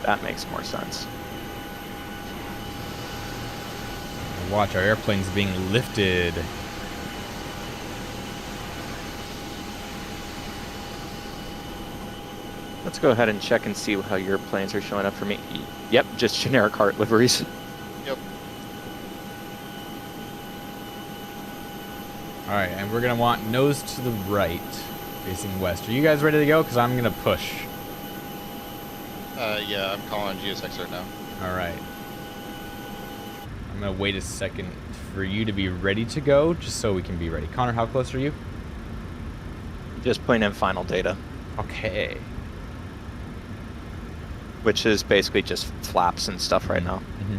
That makes more sense. Watch, our airplane's being lifted. Let's go ahead and check and see how your planes are showing up for me. Yep, just generic heart liveries. Yep. Alright, and we're going to want nose to the right, facing west. Are you guys ready to go? Because I'm going to push. Yeah, I'm calling GSX right now. Alright. I'm going to wait a second for you to be ready to go, just so we can be ready. Connor, how close are you? Just putting in final data, Okay. which is basically just flaps and stuff right now. Mm-hmm.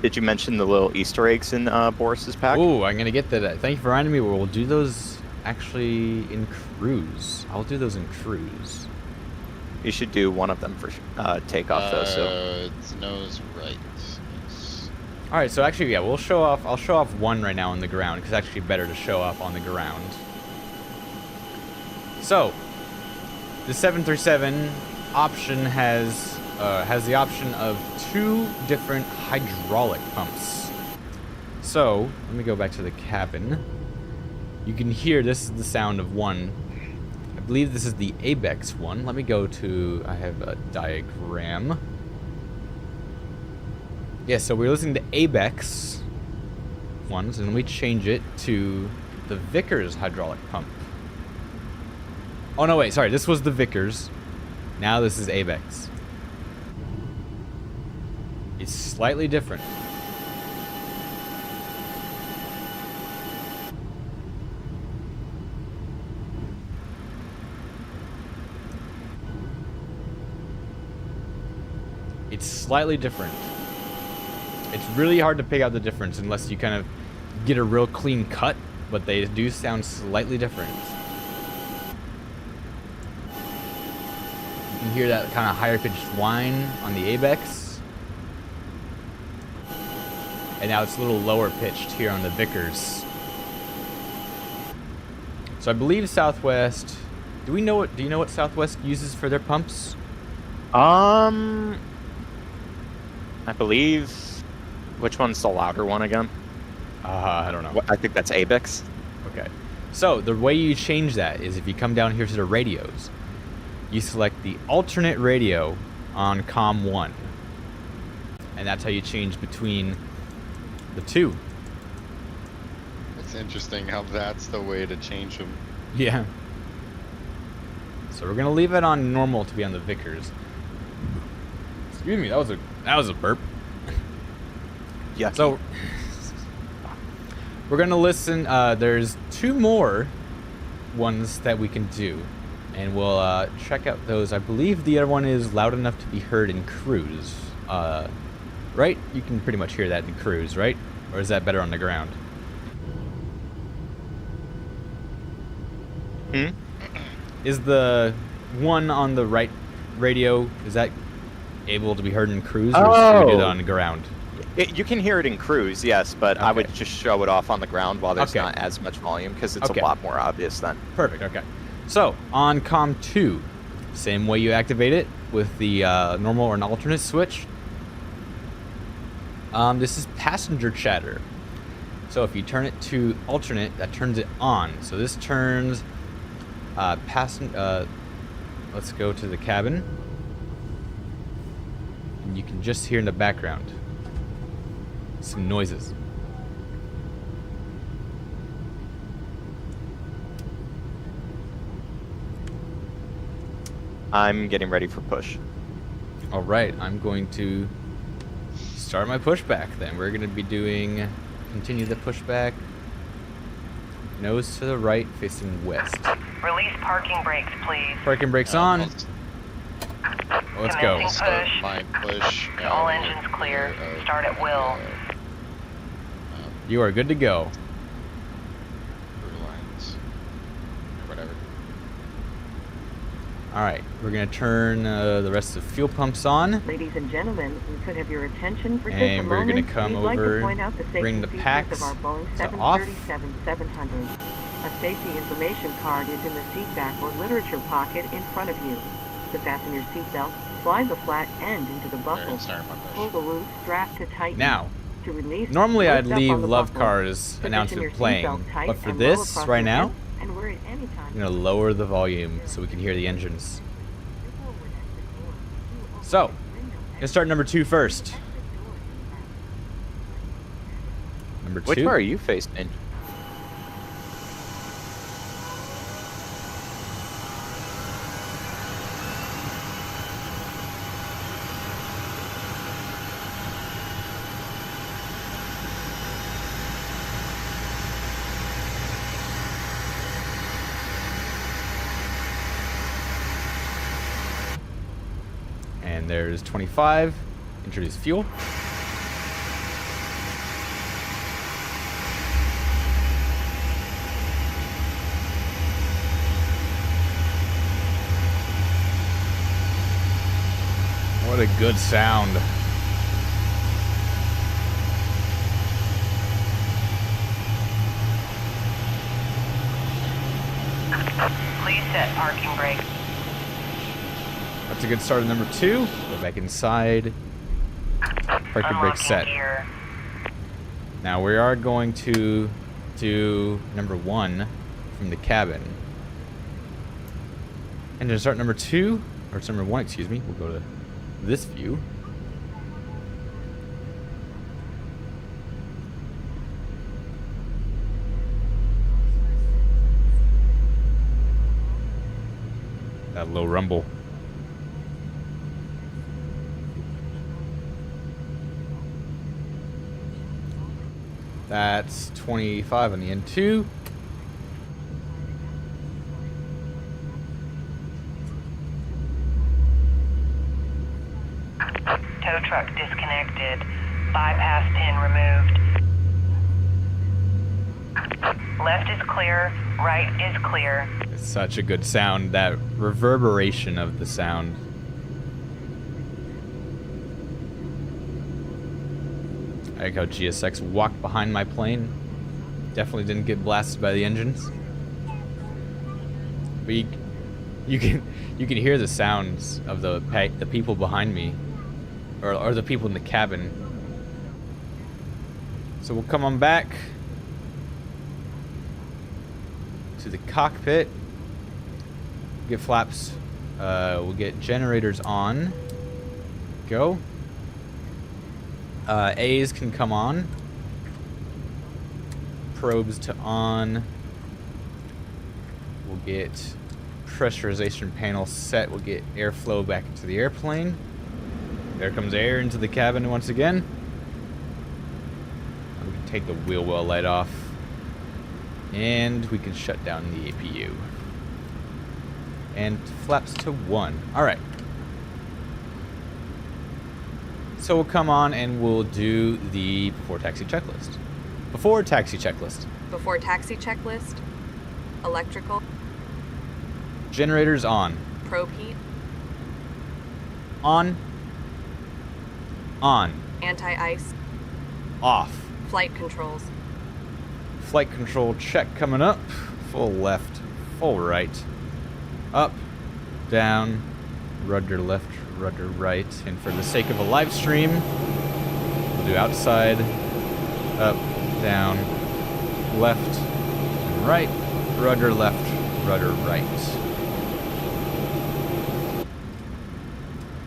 Did you mention the little Easter eggs in Boris's pack? Ooh, I'm going to get that. Thank you for reminding me. We'll do those actually in cruise. I'll do those in cruise. You should do one of them for takeoff, though. So It's nose right. Yes. Alright, so actually, yeah, I'll show off one right now on the ground, because it's actually better to show off on the ground. So, the 737 option has the option of 2 different hydraulic pumps. So, let me go back to the cabin. You can hear, this is the sound of one. I believe this is the ABEX one. Let me go to, I have a diagram. Yeah, so we're listening to ABEX ones, and then we change it to the Vickers hydraulic pump. Oh no, wait, sorry, this was the Vickers. Now this is ABEX. It's slightly different. It's slightly different. It's really hard to pick out the difference unless you kind of get a real clean cut, but they do sound slightly different. You can hear that kind of higher pitched whine on the ABEX. And now it's a little lower pitched here on the Vickers. So I believe Southwest, do you know what Southwest uses for their pumps? I believe, which one's the louder one again? I don't know. I think that's ABEX. Okay. So the way you change that is if you come down here to the radios, you select the alternate radio on COM 1. And that's how you change between the two. It's interesting how that's the way to change them. Yeah. So we're gonna leave it on normal to be on the Vickers. Excuse me, that was a burp. Yeah. So we're gonna listen. There's 2 more ones that we can do, and we'll check out those. I believe the other one is loud enough to be heard in cruise. Right? You can pretty much hear that in cruise, right? Or is that better on the ground? Hmm? Is the one on the right radio, is that able to be heard in cruise, or should we do that on the ground? You can hear it in cruise, yes, but I would just show it off on the ground while there's not as much volume, because it's a lot more obvious then. Perfect, okay. So, on COM 2, same way you activate it with the normal or an alternate switch. This is passenger chatter. So if you turn it to alternate, that turns it on. So this turns let's go to the cabin. And you can just hear in the background some noises. I'm getting ready for push. All right, I'm going to start my pushback then. We're going to be doing, continue the pushback, nose to the right, facing west. Release parking brakes, please. Parking brakes on. Let's go. Commencing Start push. my push. All engines clear. Start at will. You are good to go. Lines. Whatever. All right, we're going to turn the rest of the fuel pumps on. Ladies and gentlemen, we could have your attention for just And a we're moment. gonna come We'd like over, to point out the safety bring the features packs of our Boeing to off. 737-700. A safety information card is in the seat back or literature pocket in front of you. To fasten your seatbelt, slide the flat end into the buckle. Start my push. Pull the loose strap to tighten. Now, to release, Normally I'd lift up leave on the love buckle. cars Position announcement your playing, seatbelt tight but for and low this across right your now, head and wear it anytime. I'm gonna lower the volume so we can hear the engines. So, let's start number 2 first. Number 2. Which way are you facing? And there's 25. Introduce fuel. What a good sound. Please set parking brake. That's a good start of number 2. Go back inside. Parking brake Unlocking set. gear. Now we are going to do number 1 from the cabin. And to start number 2, or it's number 1, excuse me, we'll go to this view. That low rumble. That's 25 on the N2. Tow truck disconnected. Bypass pin removed. Left is clear. Right is clear. It's such a good sound, that reverberation of the sound. I like how GSX walked behind my plane. Definitely didn't get blasted by the engines. But you can hear the sounds of the people behind me, or the people in the cabin. So we'll come on back to the cockpit. Get flaps. We'll get generators on. Go. A's can come on. Probes to on. We'll get pressurization panel set. We'll get airflow back into the airplane. There comes air into the cabin once again. We can take the wheel well light off. And we can shut down the APU. And flaps to 1. Alright. So we'll come on and we'll do the before taxi checklist. Before taxi checklist. Before taxi checklist. Electrical. Generators on. Probe heat. On. On. Anti-ice. Off. Flight controls. Flight control check coming up. Full left. Full right. Up. Down. Rudder left. Rudder right. And for the sake of a live stream, we'll do outside. Up. Down. Left. And right. Rudder left. Rudder right.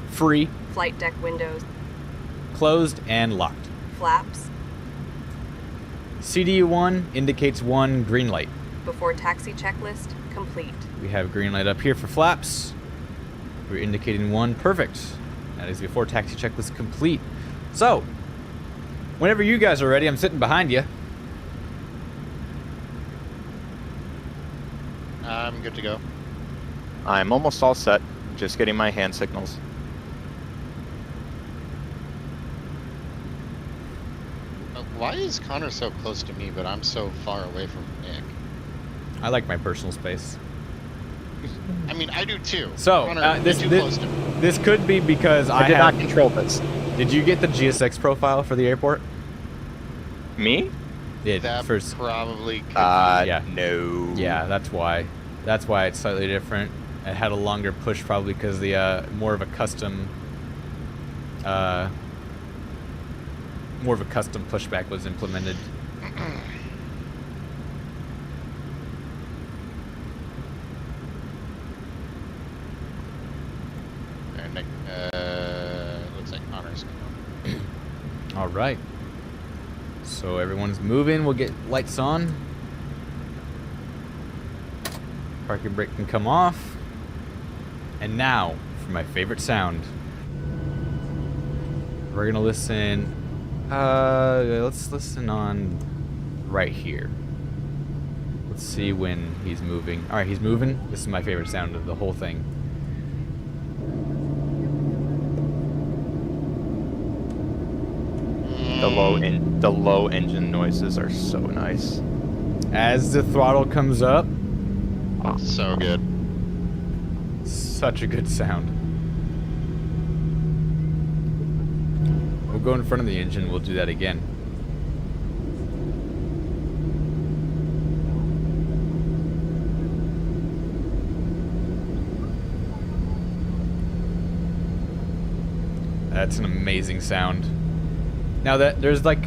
Free. Flight deck windows. Closed and locked. Flaps. CDU1 indicates 1 green light. Before taxi checklist complete. We have green light up here for flaps. We're indicating 1. Perfect. That is before taxi checklist complete. So, whenever you guys are ready, I'm sitting behind you. I'm good to go. I'm almost all set. Just getting my hand signals. Why is Connor so close to me, but I'm so far away from Nick? I like my personal space. I mean, I do too. So, Connor, you're too close to me. this could be because I did have... not control this. Did you get the GSX profile for the airport? Me? Did That first. probably could Yeah. No. Yeah, that's why. That's why it's slightly different. It had a longer push probably because the more of a custom more of a custom pushback was implemented. Looks like Connor's coming. All right. So everyone's moving. We'll get lights on. Parking brake can come off. And now for my favorite sound. We're gonna listen. Let's listen on right here. Let's see when he's moving. All right, he's moving. This is my favorite sound of the whole thing. The low engine noises are so nice. As the throttle comes up, Oh, so good. such a good sound. We'll go in front of the engine. We'll do that again. That's an amazing sound. Now that there's like,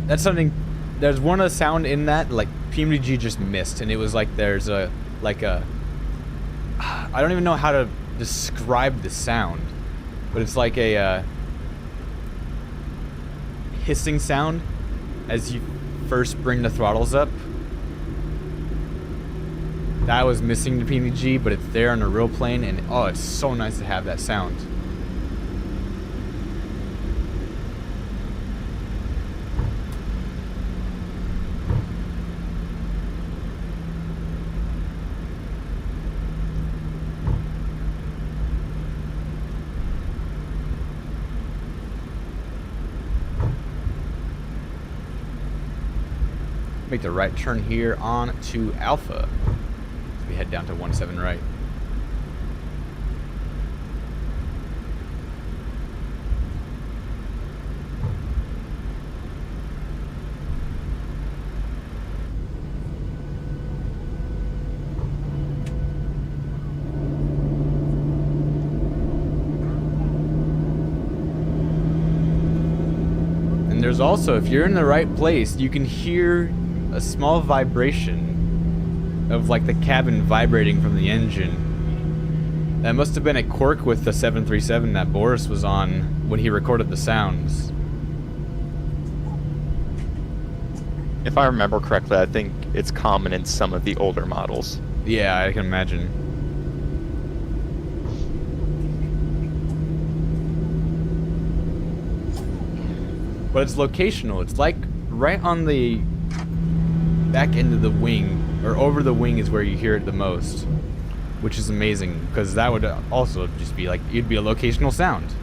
that's something, there's one sound in that like PMDG just missed, and it was like there's a, I don't even know how to describe the sound, but it's like a hissing sound as you first bring the throttles up. That was missing the PMDG, but it's there on a real plane, and oh, it's so nice to have that sound. Make the right turn here on to Alpha. So we head down to 17 right. And there's also, if you're in the right place, you can hear a small vibration of like the cabin vibrating from the engine. That must have been a quirk with the 737 that Boris was on when he recorded the sounds. If I remember correctly, I think it's common in some of the older models. Yeah, I can imagine. But it's locational. It's like right on the back end of the wing, or over the wing is where you hear it the most, which is amazing, because that would also just be like, it'd be a locational sound.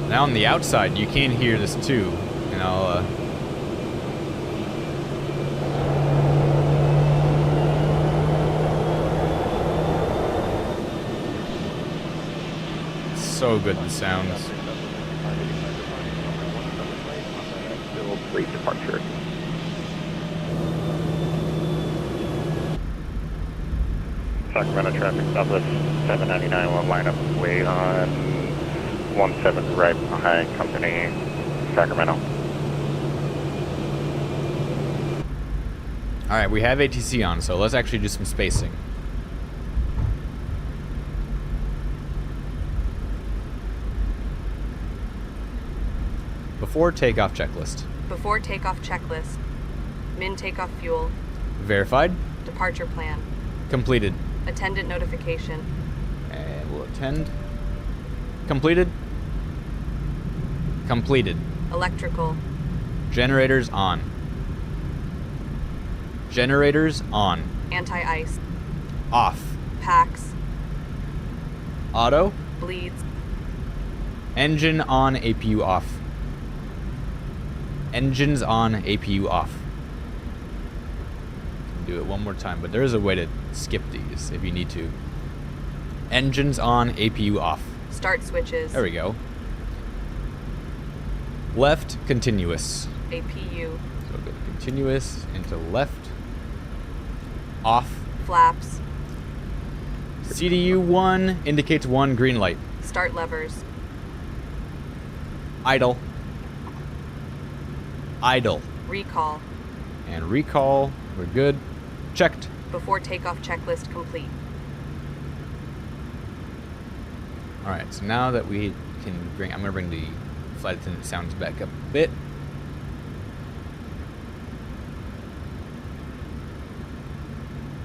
Now on the outside, you can hear this too, and I'll so good, the sounds. Late departure. Sacramento traffic, Southwest 799 will line up way on 17 right behind company Sacramento. Alright, we have ATC on, so let's actually do some spacing. Before takeoff checklist. Before takeoff checklist. Min takeoff fuel. Verified. Departure plan. Completed. Attendant notification. And we'll attend. Completed. Completed. Electrical. Generators on. Generators on. Anti-ice. Off. Packs. Auto. Bleeds. Engine on, APU off. Engines on, APU off. Do it one more time, but there is a way to skip these if you need to. Engines on, APU off. Start switches. There we go. Left, continuous. APU. So go to continuous, into left. Off. Flaps. CDU 1 indicates 1, green light. Start levers. Idle. Idle. Recall. And recall. We're good. Checked. Before takeoff checklist complete. Alright, so now that we can bring... I'm going to bring the flight attendant sounds back up a bit.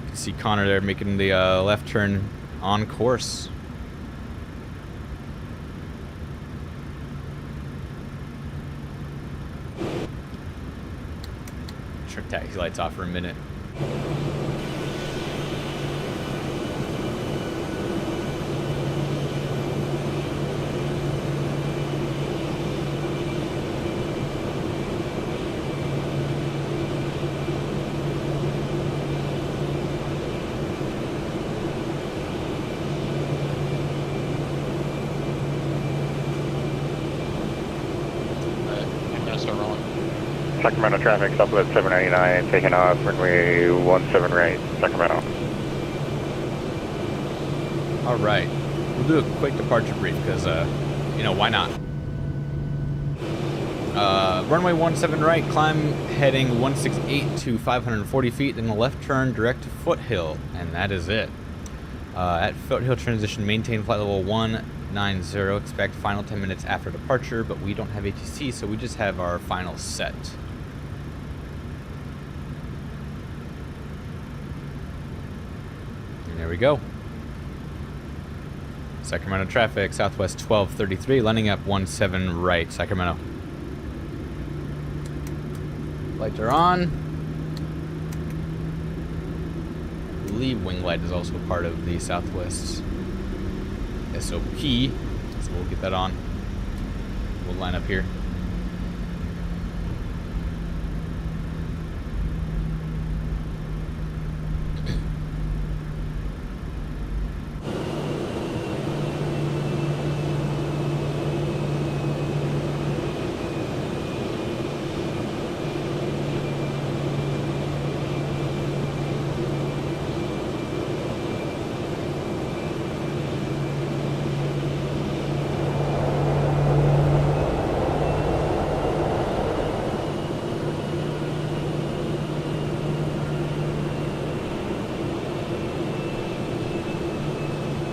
You can see Connor there making the left turn on course. Turn taxi lights off for a minute. Sacramento traffic, Southwest 799, taking off, runway 17 right, Sacramento. Alright, we'll do a quick departure brief because, you know, why not? Runway 17 right, climb heading 168 to 540 feet, then a left turn direct to Foothill, and that is it. At Foothill transition, maintain flight level 190, expect final 10 minutes after departure, but we don't have ATC, so we just have our final set. And there we go. Sacramento traffic, Southwest 1233, landing up 17 right, Sacramento. Lights are on. I believe wing light is also part of the Southwest SOP, so we'll get that on. We'll line up here.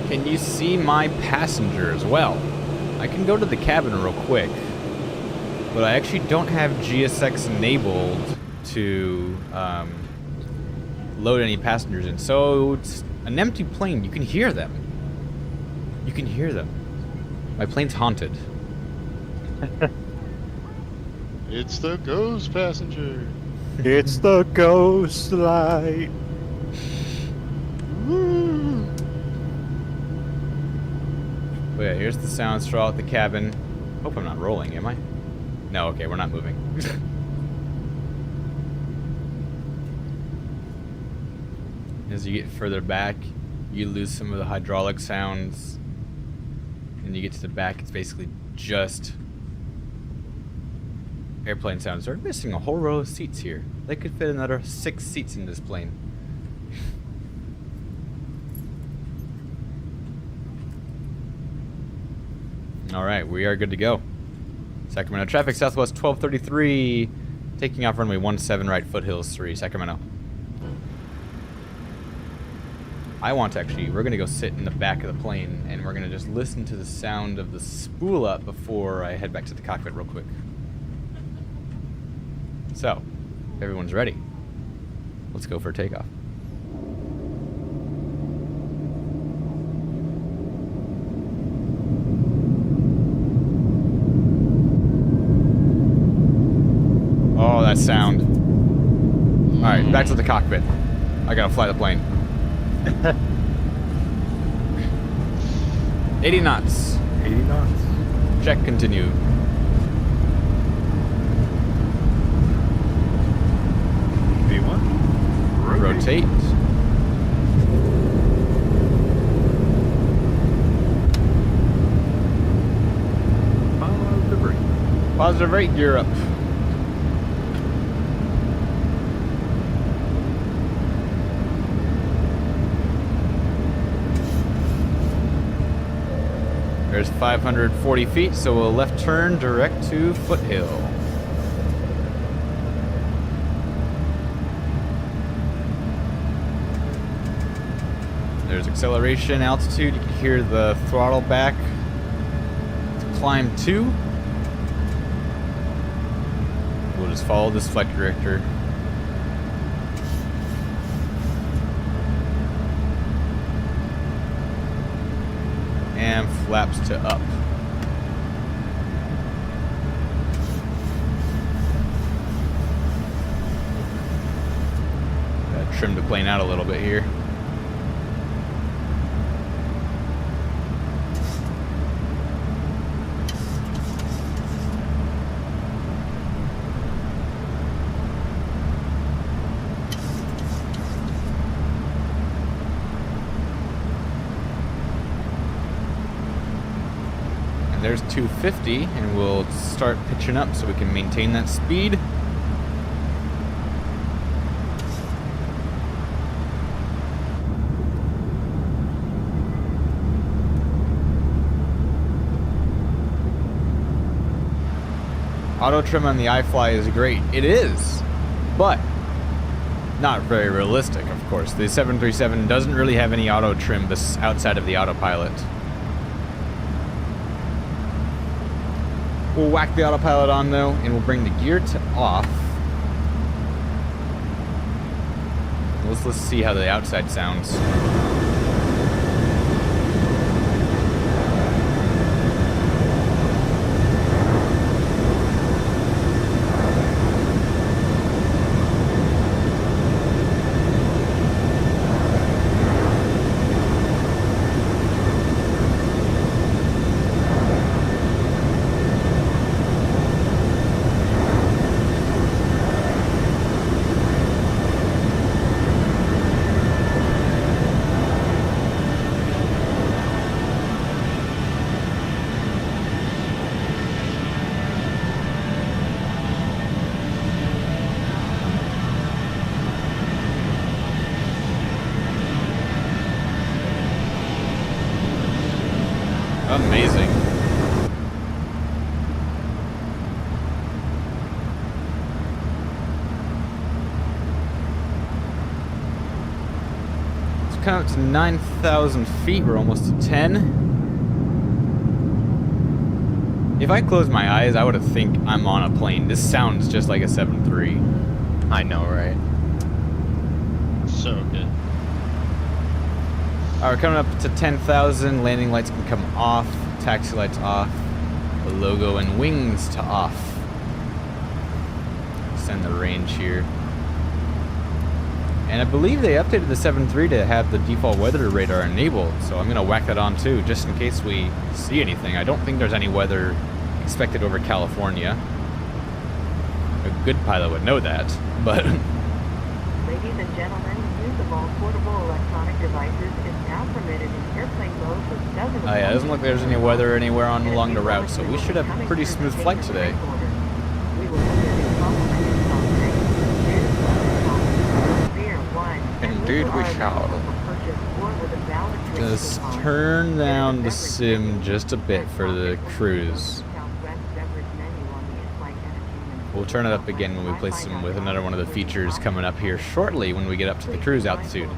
Can you see my passenger as well? I can go to the cabin real quick, but I actually don't have GSX enabled to load any passengers in. So it's an empty plane. You can hear them. You can hear them. My plane's haunted. It's the ghost passenger. It's the ghost light. Woo. But yeah, here's the sounds throughout the cabin. Hope I'm not rolling, am I? No, okay, we're not moving. As you get further back, you lose some of the hydraulic sounds. And you get to the back, it's basically just airplane sounds. They're missing a whole row of seats here. They could fit another 6 seats in this plane. Alright, we are good to go. Sacramento traffic, Southwest 1233, taking off runway 17 right, Foothills 3, Sacramento. I want to actually, we're going to go sit in the back of the plane, and we're going to just listen to the sound of the spool up before I head back to the cockpit real quick. So, if everyone's ready, let's go for takeoff. Oh, that sound. Alright, back to the cockpit. I gotta fly the plane. 80 knots. 80 knots. Check, continue. V1. Rotate. Positive rate. Positive rate, gear up. There's 540 feet, so we'll left turn direct to Foothill. There's acceleration, altitude. You can hear the throttle back. To climb 2. We'll just follow this flight director. And flaps to up. Gotta trim the plane out a little bit here. There's 250, and we'll start pitching up so we can maintain that speed. Auto trim on the iFly is great. It is, but not very realistic, of course. The 737 doesn't really have any auto trim outside of the autopilot. We'll whack the autopilot on though, and we'll bring the gear to off. Let's see how the outside sounds. Amazing. Let's come up to 9,000 feet. We're almost to 10. If I close my eyes, I would have think I'm on a plane. This sounds just like a 7.3. I know, right? So good. Alright, we're coming up to 10,000. Landing lights can come off. Taxi lights off. The logo and wings to off. Extend the range here. And I believe they updated the 7.3 to have the default weather radar enabled, so I'm going to whack that on too, just in case we see anything. I don't think there's any weather expected over California. A good pilot would know that, but... Ladies and gentlemen, use of all portable electronic devices is now permitted in airplane mode with dozens of... Oh yeah, it doesn't look like there's any weather anywhere along the route, so we should have a pretty smooth flight today. We will Indeed we shall. Just turn down the sim just a bit for the cruise. We'll turn it up again when we place them with another one of the features coming up here shortly when we get up to the cruise altitude.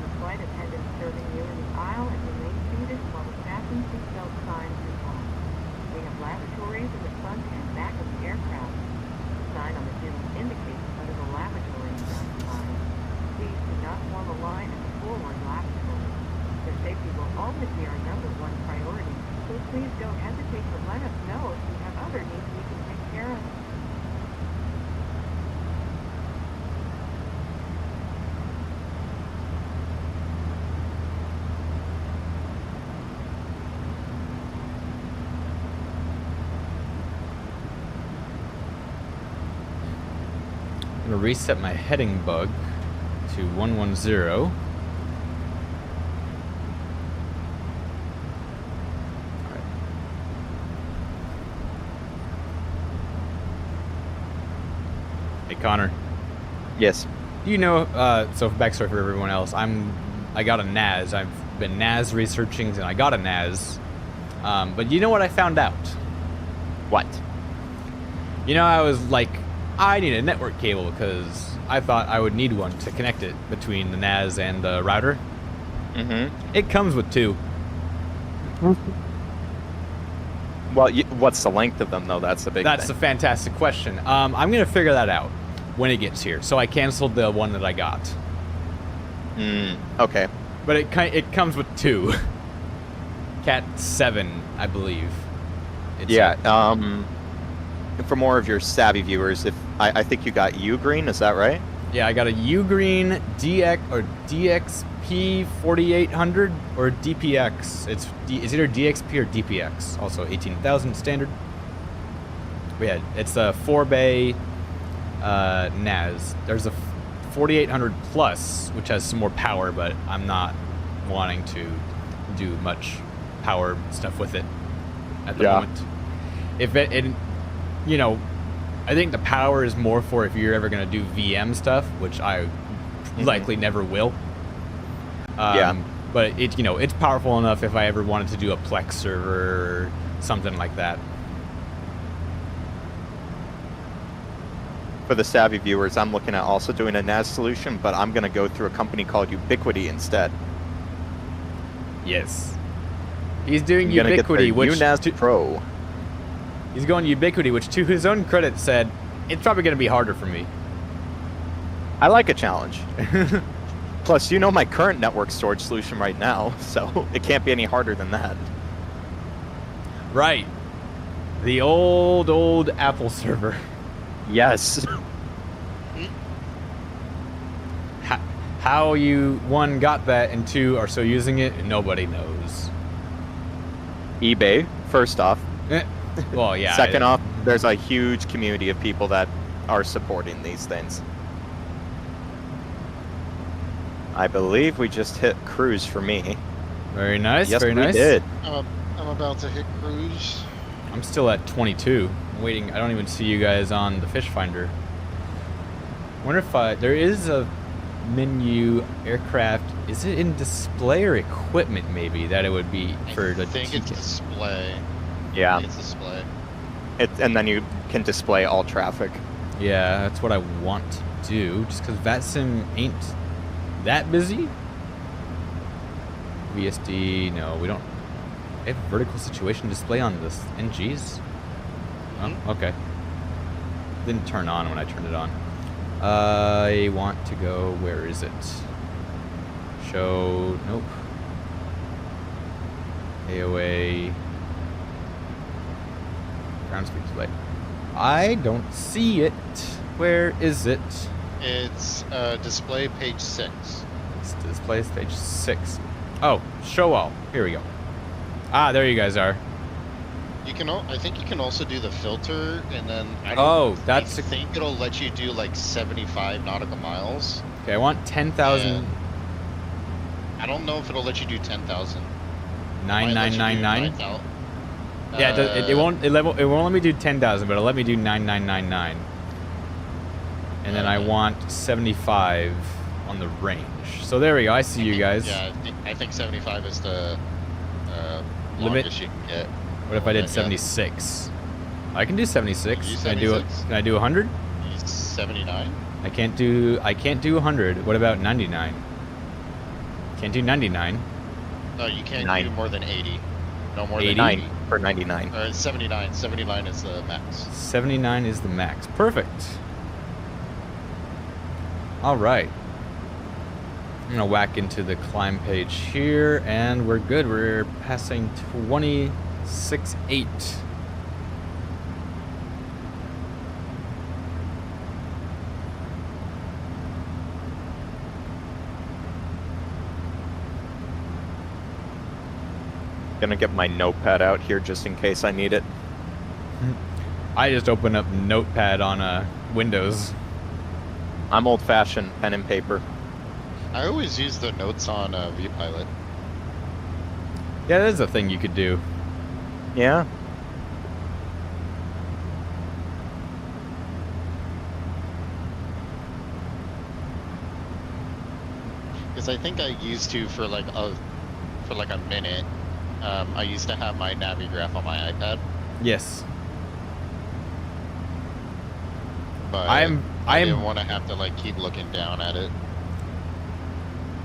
I'm going to reset my heading bug to 110. Hey Connor. Yes. Do you know, so backstory for everyone else, I got a NAS. I've been NAS researching and I got a NAS. But you know what I found out? What? You know, I was like, I need a network cable because I thought I would need one to connect it between the NAS and the router. Mm-hmm. It comes with 2. Well, what's the length of them, though? That's the big That's thing. a fantastic question. I'm going to figure that out when it gets here. So I canceled the one that I got. Okay. But it comes with 2. Cat 7, I believe. For more of your savvy viewers, if I think you got U-Green, is that right? Yeah, I got a U-Green DX or DXP 4800 or DPX. It's either DXP or DPX. Also 18,000 standard. But yeah, it's a 4-bay NAS. There's a 4800 Plus, which has some more power, but I'm not wanting to do much power stuff with it at the moment. If you know, I think the power is more for if you're ever going to do VM stuff, which I likely never will. But it's powerful enough if I ever wanted to do a Plex server or something like that. For the savvy viewers, I'm looking at also doing a NAS solution, but I'm going to go through a company called Ubiquiti instead. Yes. He's doing You're Ubiquiti, which UNAS Pro. He's going Ubiquiti, which to his own credit said, it's probably going to be harder for me. I like a challenge. Plus, you know my current network storage solution right now, so it can't be any harder than that. Right. The old Apple server. Yes. How you, 1, got that, and 2, are still using it, nobody knows. eBay, first off. Well, yeah. Second off, there's a huge community of people that are supporting these things. I believe we just hit cruise for me. Very nice, yes, very nice. we did. I'm about to hit cruise. I'm still at 22. I'm waiting. I don't even see you guys on the fish finder. I wonder if there is a menu aircraft. Is it in display or equipment maybe that it would be for the I think it's display. Yeah. It's display. And then you can display all traffic. Yeah, that's what I want to do. Just because VATSIM ain't that busy. VSD, no, we don't. I have vertical situation display on this NGs. Oh, okay. Didn't turn on when I turned it on. I want to go. Where is it? Show. Nope. AOA. Ground speed display. I don't see it. Where is it? It's display page 6. It's display page 6. Oh, show all. Here we go. Ah, there you guys are. You can. I think you can also do the filter, and then I think it'll let you do like 75 nautical miles. Okay, I want 10,000. I don't know if it'll let you do 10,000. 9999. Yeah, it won't. It won't let me do 10,000, but it'll let me do 9999. And then I want 75 on the range. So there we go. I see you guys. Yeah, I think 75 is the limit longest you can get. What if I did 76? I can do 76. Can I do it? Can I do 100? 79. I can't do 100. What about 99? Can't do 99. No, you can't do more than 80. No more 80? than 80. For 99. 79. 79 is the max. 79 is the max. Perfect. All right. I'm gonna whack into the climb page here, and we're good. We're passing 26.8. Gonna get my notepad out here just in case I need it. I just opened up Notepad on Windows. I'm old-fashioned, pen and paper. I always use the notes on VPilot. Yeah, that is a thing you could do. Yeah. Because I think I used to for like a minute, I used to have my Navigraph on my iPad, Yes. but I I didn't am want to have to like keep looking down at it.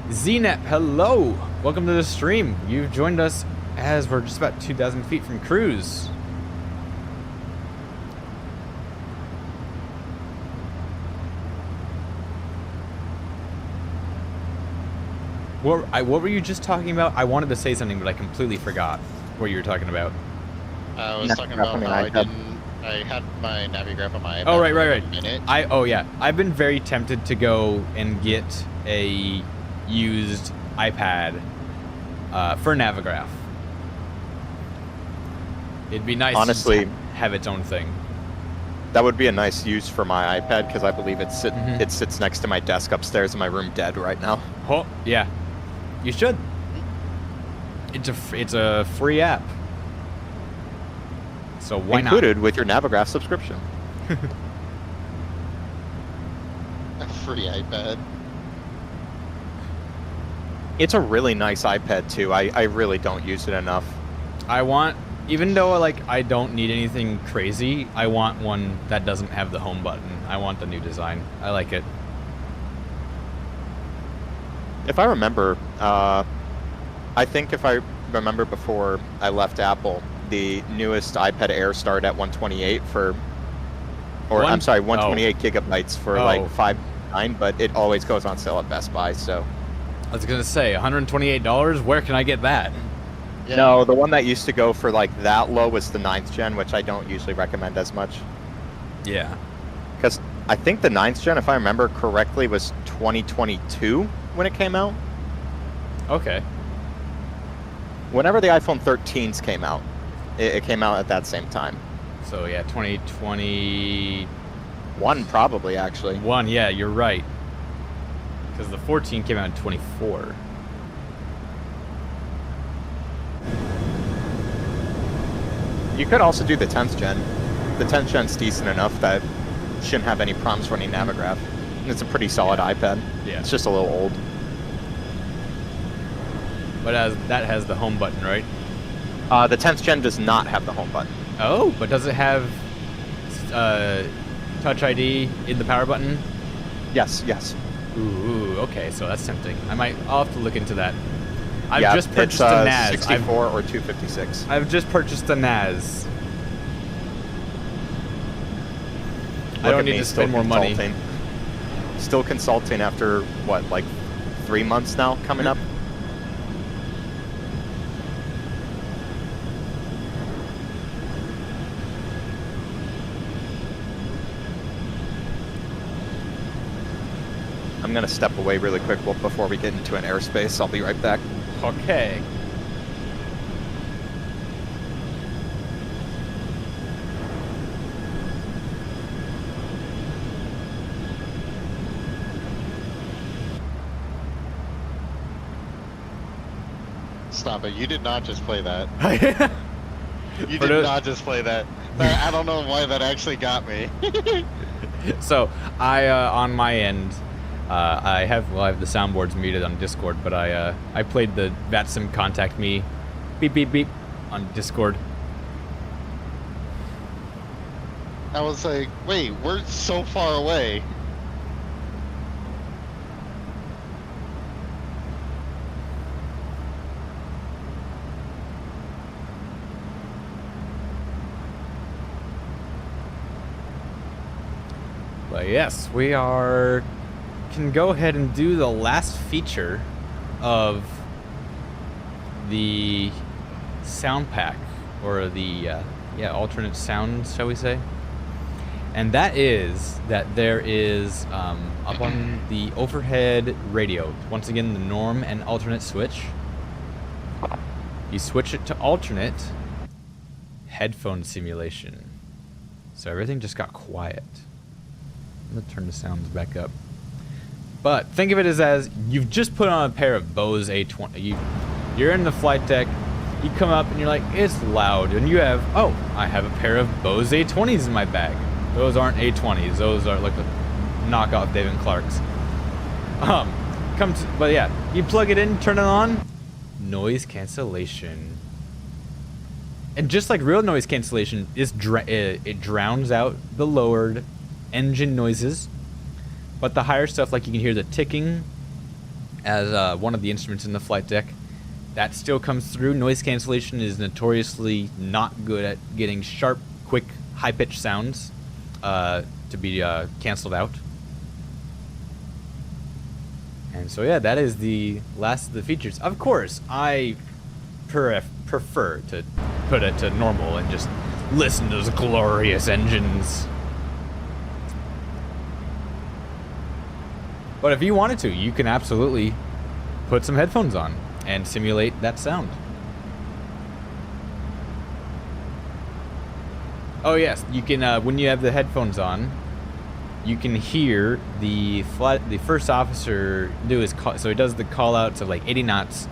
ZNEP, hello! Welcome to the stream. You've joined us as we're just about 2,000 feet from cruise. What were you just talking about? I wanted to say something, but I completely forgot what you were talking about. I was talking about how I had my Navigraph on my iPad. Oh, right. for a minute. Oh, yeah. I've been very tempted to go and get a used iPad for Navigraph. It'd be nice Honestly, to have its own thing. That would be a nice use for my iPad because I believe it sits next to my desk upstairs in my room dead right now. Oh, yeah. You should. It's a free app. So why Included with your Navigraph subscription. A free iPad. It's a really nice iPad too. I really don't use it enough. Even though like I don't need anything crazy, I want one that doesn't have the home button. I want the new design. I like it. If I remember, I think if I remember before I left Apple, the newest iPad Air started at 128 128 gigabytes for like $5.99, but it always goes on sale at Best Buy. So I was gonna say $128. Where can I get that? Yeah. No, the one that used to go for like that low was the 9th gen, which I don't usually recommend as much. Yeah. Because I think the 9th gen, if I remember correctly, was 2022 when it came out. Okay. Whenever the iPhone 13s came out, it came out at that same time. So yeah, 2021 probably actually. Yeah, you're right. Because the 14 came out in 24. You could also do the 10th gen. The 10th gen's decent enough that shouldn't have any problems running Navigraph. It's a pretty solid iPad. Yeah. It's just a little old. But that has the home button, right? The 10th gen does not have the home button. Oh, but does it have Touch ID in the power button? Yes. Ooh, okay, so that's tempting. I'll have to look into that. I've Yeah, just purchased it's, a NAS. 64 or 256. I've just purchased a NAS. I don't need to spend more money. Still consulting after, what, like 3 months now coming up? I'm going to step away really quick before we get into an airspace. I'll be right back. Okay. Stop it. You did not just play that. You did not just play that. I don't know why that actually got me. So, on my end, I have the soundboards muted on Discord, but I played the VATSIM contact me beep beep beep on Discord. I was like, wait, we're so far away. But yes, we can go ahead and do the last feature of the sound pack, or the alternate sounds, shall we say? And that is that there is up on the overhead radio, once again the norm and alternate switch. You switch it to alternate, headphone simulation. So everything just got quiet. I'm gonna turn the sounds back up. But think of it as you've just put on a pair of Bose A20. You're in the flight deck, you come up and you're like, it's loud, and I have a pair of Bose A20s in my bag. Those aren't A20s, those are like the knockoff David Clark's. But yeah, you plug it in, turn it on, noise cancellation. And just like real noise cancellation, it drowns out the lowered engine noises. But the higher stuff, like you can hear the ticking as one of the instruments in the flight deck, that still comes through. Noise cancellation is notoriously not good at getting sharp, quick, high-pitched sounds to be canceled out. And so yeah, that is the last of the features. Of course, I prefer to put it to normal and just listen to those glorious engines. But if you wanted to, you can absolutely put some headphones on and simulate that sound. Oh yes, you can, when you have the headphones on, you can hear the first officer do his call, so he does the call outs of like 80 knots,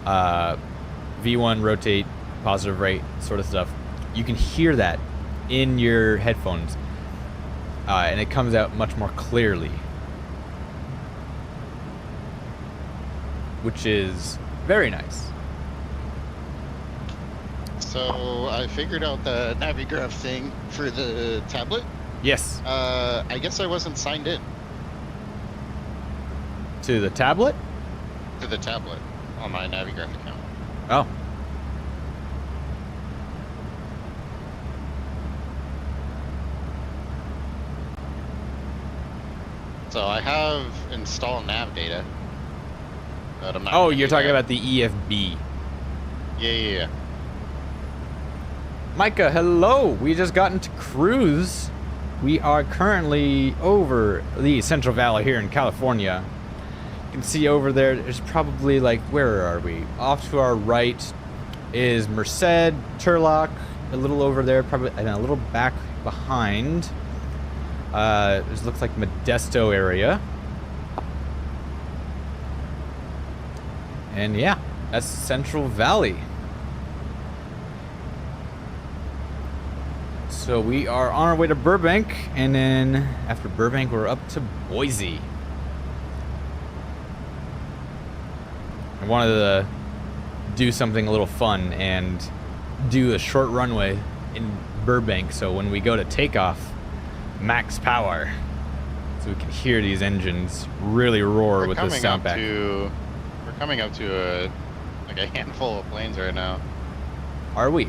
V1 rotate, positive right, sort of stuff. You can hear that in your headphones, and it comes out much more clearly, which is very nice. So I figured out the Navigraph thing for the tablet. Yes. I guess I wasn't signed in. To the tablet? To the tablet on my Navigraph account. Oh. So I have installed nav data. But I'm not Oh, you're talking about the EFB. Yeah. Micah, hello. We just got into cruise. We are currently over the Central Valley here in California. You can see over there's probably like, where are we? Off to our right is Merced, Turlock, a little over there, probably, and a little back behind. It looks like Modesto area. And yeah, that's Central Valley. So we are on our way to Burbank, and then after Burbank, we're up to Boise. I wanted to do something a little fun and do a short runway in Burbank, so when we go to takeoff, max power, so we can hear these engines really roar with the sound back. We're coming up to a handful of planes right now. Are we?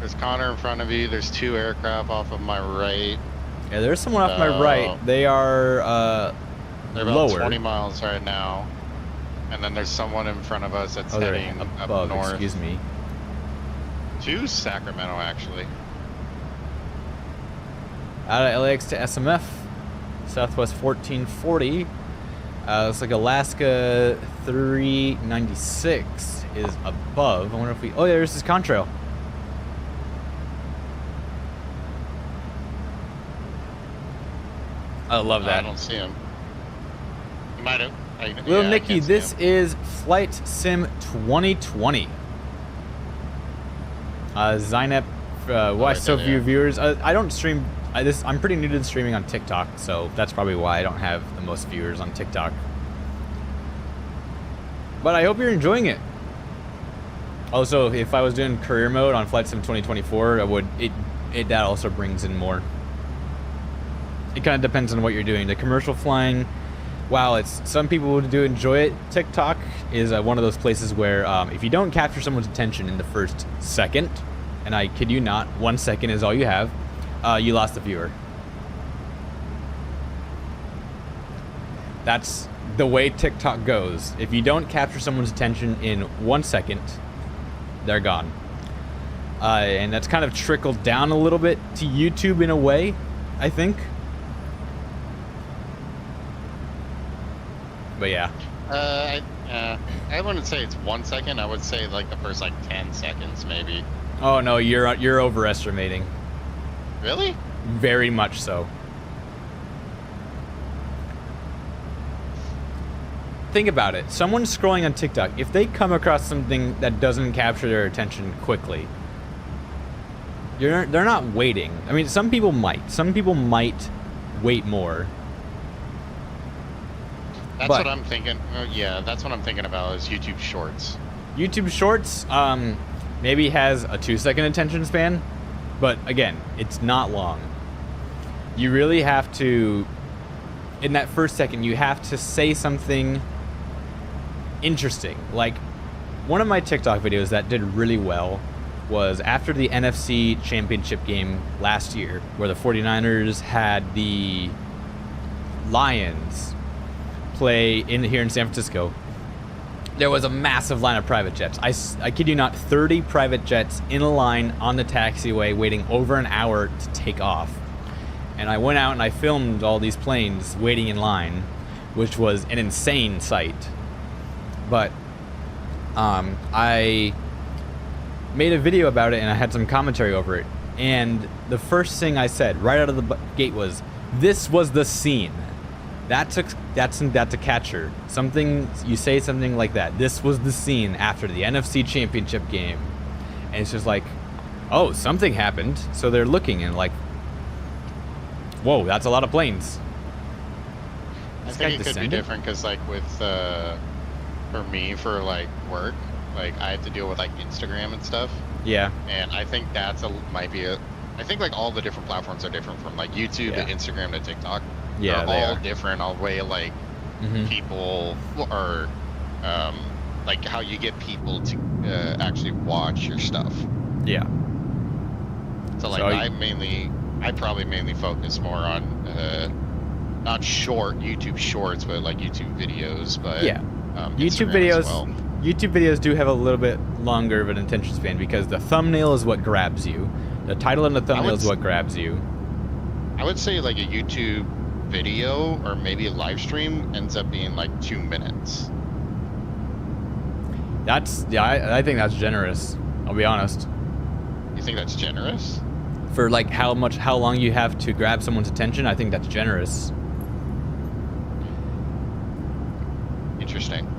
There's Connor in front of you. There's 2 aircraft off of my right. Yeah, there's someone off my right. They are they're about lower. 20 miles right now. And then there's someone in front of us that's heading above, up north. Excuse me. To Sacramento, actually. Out of LAX to SMF, Southwest 1440. Looks like Alaska 396 is above. I wonder if we... Oh, yeah, there's this contrail. I love that. I don't see him. You might have. Little Nicky, this is Flight Sim 2020. Zinep, why so few viewers? I don't stream. I'm pretty new to the streaming on TikTok, so that's probably why I don't have the most viewers on TikTok. But I hope you're enjoying it. Also, if I was doing career mode on Flight Sim 2024, I would. That also brings in more. It kind of depends on what you're doing. The commercial flying, while it's some people do enjoy it, TikTok is one of those places where if you don't capture someone's attention in the first second, and I kid you not, 1 second is all you have, you lost the viewer. That's the way TikTok goes. If you don't capture someone's attention in 1 second, they're gone. And that's kind of trickled down a little bit to YouTube in a way, I think. But yeah. I wouldn't say it's 1 second. I would say like the first 10 seconds maybe. Oh no, you're overestimating. Really? Very much so. Think about it. Someone scrolling on TikTok, if they come across something that doesn't capture their attention quickly, they're not waiting. I mean, some people might. Some people might wait more. That's what I'm thinking. Yeah, that's what I'm thinking about is YouTube Shorts. YouTube Shorts, maybe has a 2-second attention span, but again, it's not long. You really have to, in that first second, you have to say something interesting. Like, one of my TikTok videos that did really well was after the NFC Championship game last year, where the 49ers had the Lions play here in San Francisco. There was a massive line of private jets. I kid you not, 30 private jets in a line on the taxiway waiting over an hour to take off. And I went out and I filmed all these planes waiting in line, which was an insane sight. But I made a video about it and I had some commentary over it. And the first thing I said right out of the gate was, "This was the scene." That's a catcher. Something, you say something like that. This was the scene after the NFC Championship game. And it's just like, oh, something happened. So they're looking and like, whoa, that's a lot of planes. I think it could be different because, like, with for me, for like work, like I have to deal with like Instagram and stuff. Yeah. And I think that's might be a. I think like all the different platforms are different, from like YouTube to Instagram to TikTok. Yeah, they're all different. All way like people or like how you get people to actually watch your stuff. Yeah. So like I probably mainly focus more on not YouTube shorts, but like YouTube videos. But yeah, YouTube Instagram videos. as well. YouTube videos do have a little bit longer of an attention span because the thumbnail is what grabs you. The title and the thumbnail is what grabs you. I would say like a YouTube video or maybe a live stream ends up being like 2 minutes. I think that's generous. I'll be honest. You think that's generous? For like how long you have to grab someone's attention, I think that's generous. Interesting.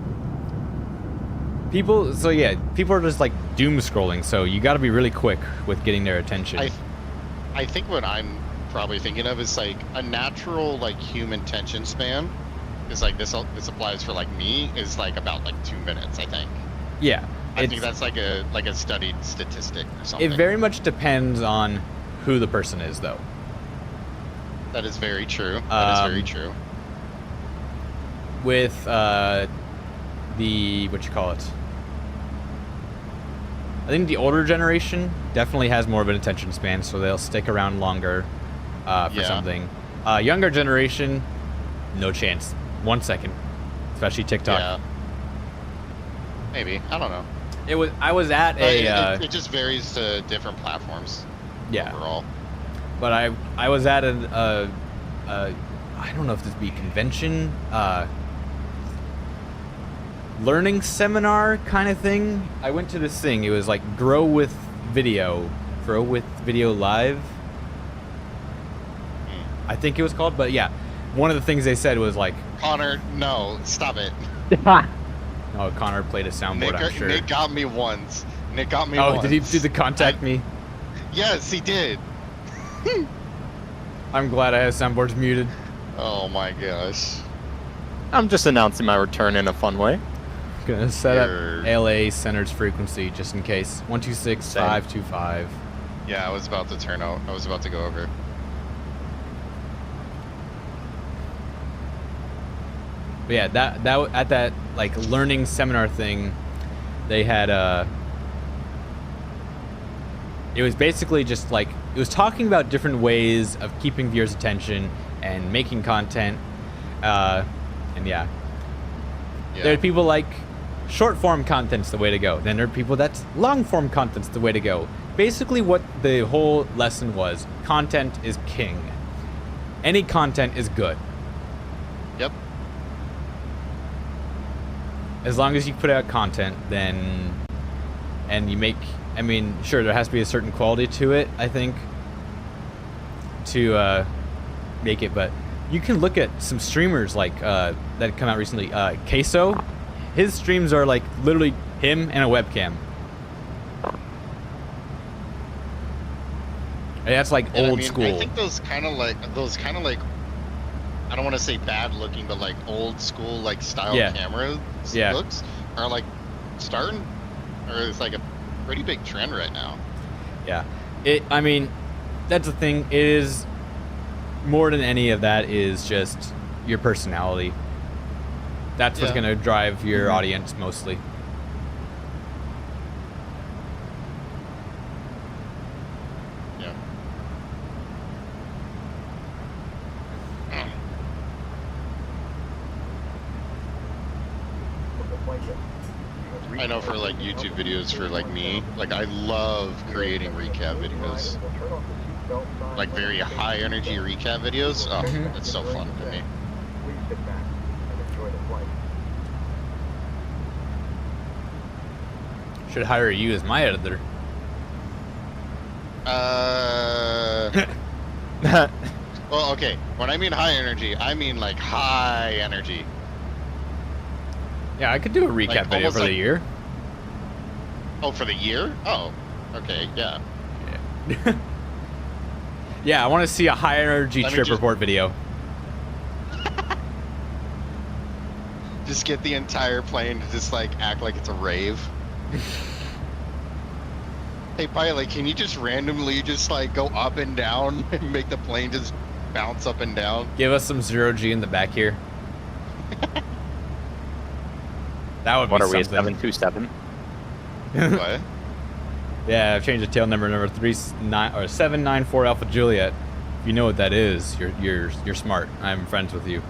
People are just like doom scrolling, so you got to be really quick with getting their attention. I think what I'm probably thinking of is like a natural like human attention span is like this applies for like me is like about like 2 minutes, I think. Yeah. I think that's like a studied statistic or something. It very much depends on who the person is, though. That is very true. That is very true. With the I think the older generation definitely has more of an attention span, so they'll stick around longer for something. Younger generation, no chance. 1 second, especially TikTok. Yeah. Maybe, I don't know. I was at it just varies to different platforms. Yeah. Overall. But I was at I don't know if this would be convention, learning seminar kind of thing. I went to this thing. It was like Grow with Video Live. I think it was called, but yeah. One of the things they said was like, Connor, no, stop it. Oh, Connor played a soundboard, I'm sure. Nick got me once. Oh, did he do the contact me? Yes, he did. I'm glad I have soundboards muted. Oh my gosh. I'm just announcing my return in a fun way. Gonna set up LA center's frequency just in case. 126.525. Yeah, I was about to turn out. I was about to go over. But yeah, that at that like learning seminar thing, they had it was basically just like it was talking about different ways of keeping viewers' attention and making content, and yeah. There are people like short form content's the way to go. Then there are people that's long form content's the way to go. Basically, what the whole lesson was: content is king. Any content is good. Yep. As long as you put out content, then, and you make, I mean, sure, there has to be a certain quality to it, I think, to make it, but you can look at some streamers like that come out recently. Queso, his streams are like literally him and a webcam. And that's like old school. I think those kind of like I don't want to say bad looking, but like old school like style cameras looks are like starting, or it's like pretty big trend right now. Yeah. I mean, that's the thing. It is more than any of that is just your personality. That's what's going to drive your audience mostly. Yeah. I know for like YouTube videos for like me, like I love creating recap videos. Like very high energy recap videos. Oh, that's so fun to me. Should hire you as my editor. Well, okay. When I mean high energy, I mean like high energy. Yeah, I could do a recap Like, video for the year. Oh, for the year? Oh, okay, yeah. Yeah, I want to see a high energy Let me trip just- report video. Just get the entire plane to just like act like it's a rave. Hey pilot, can you just randomly just like go up and down and make the plane just bounce up and down? Give us some 0G in the back here. That would What be are we, something. 727? What? Yeah, I've changed the tail number 794 Alpha Juliet. If you know what that is, you're smart. I'm friends with you.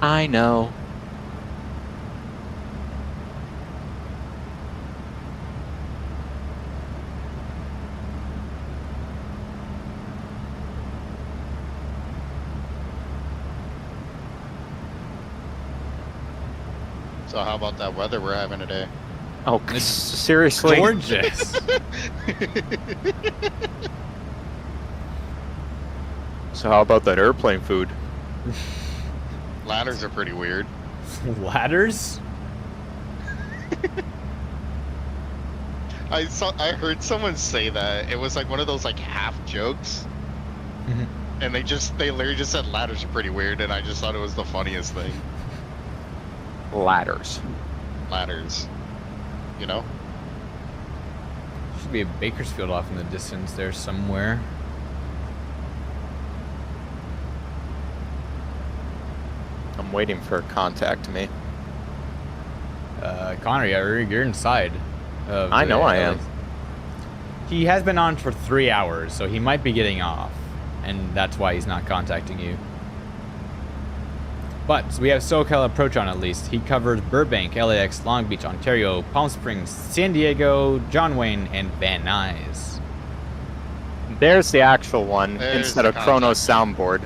I know. So how about that weather we're having today? Oh, seriously? Gorgeous. So how about that airplane food? Ladders are pretty weird. Ladders? I heard someone say that. It was like one of those like half jokes. And they literally just said ladders are pretty weird, and I just thought it was the funniest thing. Ladders. Ladders. You know? Should be a Bakersfield off in the distance there somewhere. I'm waiting for a contact me. Connor, you're inside. I know I am. He has been on for 3 hours, so he might be getting off, and that's why he's not contacting you. But so we have SoCal Approach on at least. He covers Burbank, LAX, Long Beach, Ontario, Palm Springs, San Diego, John Wayne, and Van Nuys. There's the actual one There's instead the of Chrono's soundboard.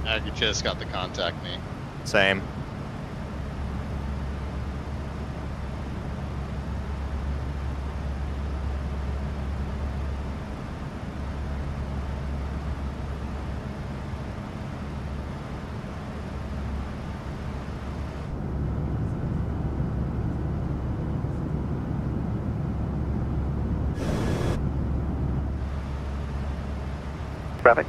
I just got the contact me. Same. Traffic.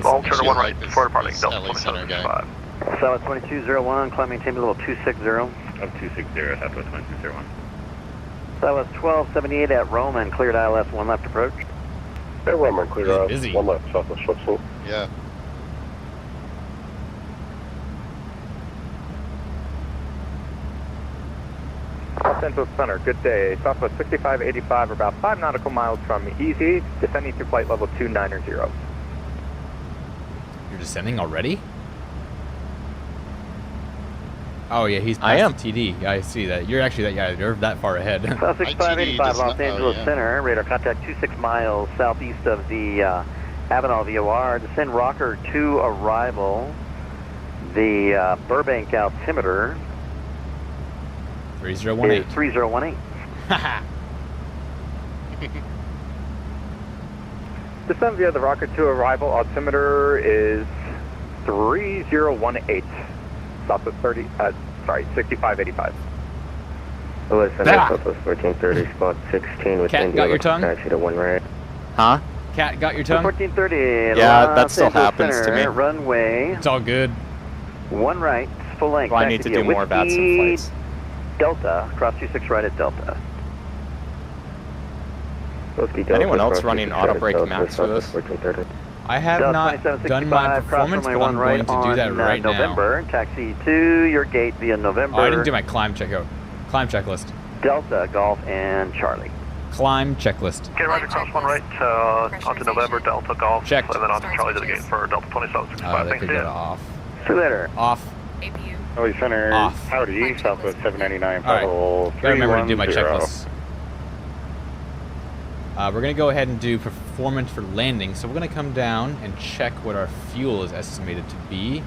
All turn 1 right before departing. Delta LA Center guy. 27. Southwest 2201, climb maintain level 260. Of 260, Southwest 2201. Southwest 1278 at Roman, cleared ILS 1 left approach. Hey, Roman, cleared He's ILS busy. 1 left, Southwest 14. Yeah. Central Center, good day. Southwest 6585, about 5 nautical miles from Easy, descending to flight level 290. You're descending already? Oh yeah, he's past I am. the TD. I see that. You're actually you're that far ahead. South 6585, ITD Los does not- Angeles oh, yeah. Center, radar contact 26 miles southeast of the Avenal VOR, descend rocker to arrival, the Burbank altimeter 3018. is 3018. Descend via the rocket to arrival, altimeter is 3018. Southwest 6585. Listen, Ah. Southwest 1430, spot 16 with Cat, India. got your tongue? Taxi to 1 right. Huh? Cat, got your tongue? 1430. Yeah, Los that still Angeles happens to Center, me. Runway It's all good. 1 right, full length. Do I taxi need to via do more Batson Whiskey flights? Delta, cross 26 right at Delta. Anyone else running auto brake max for this? I have not done my performance, but I'm going to do that right November, now. taxi to your gate via November. Oh, I didn't do my climb checklist. Delta, Golf, and Charlie. Climb checklist. Get right across one right onto November, Delta, Golf, checked. and then onto Charlie to the gate for Delta 2765. Oh, they could get off. See you later. Off. APU. Charlie Center, Off. Howdy, Southwest 799, All right. level Gotta remember to do my 310. checklist. We're going to go ahead and do performance for landing. So we're going to come down and check what our fuel is estimated to be.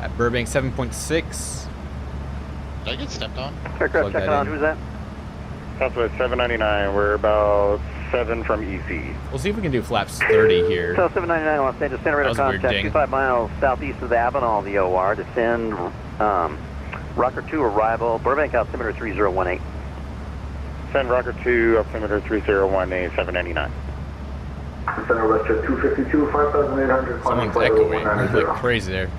At Burbank 7.6. Did I get stepped on? Aircraft checking on, who's that? Southwest 799, we're about 7 from EC. We'll see if we can do flaps 30 here. South 799, Los Angeles Center, radar That was a weird contact, ding. 25 miles southeast of the Avenal, the OR. Descend, Rocker 2 arrival, Burbank altimeter 3018. Send Rocker 2, altimeter 3018, 799. Center Western 252, 5,800. Someone's echoing like crazy there.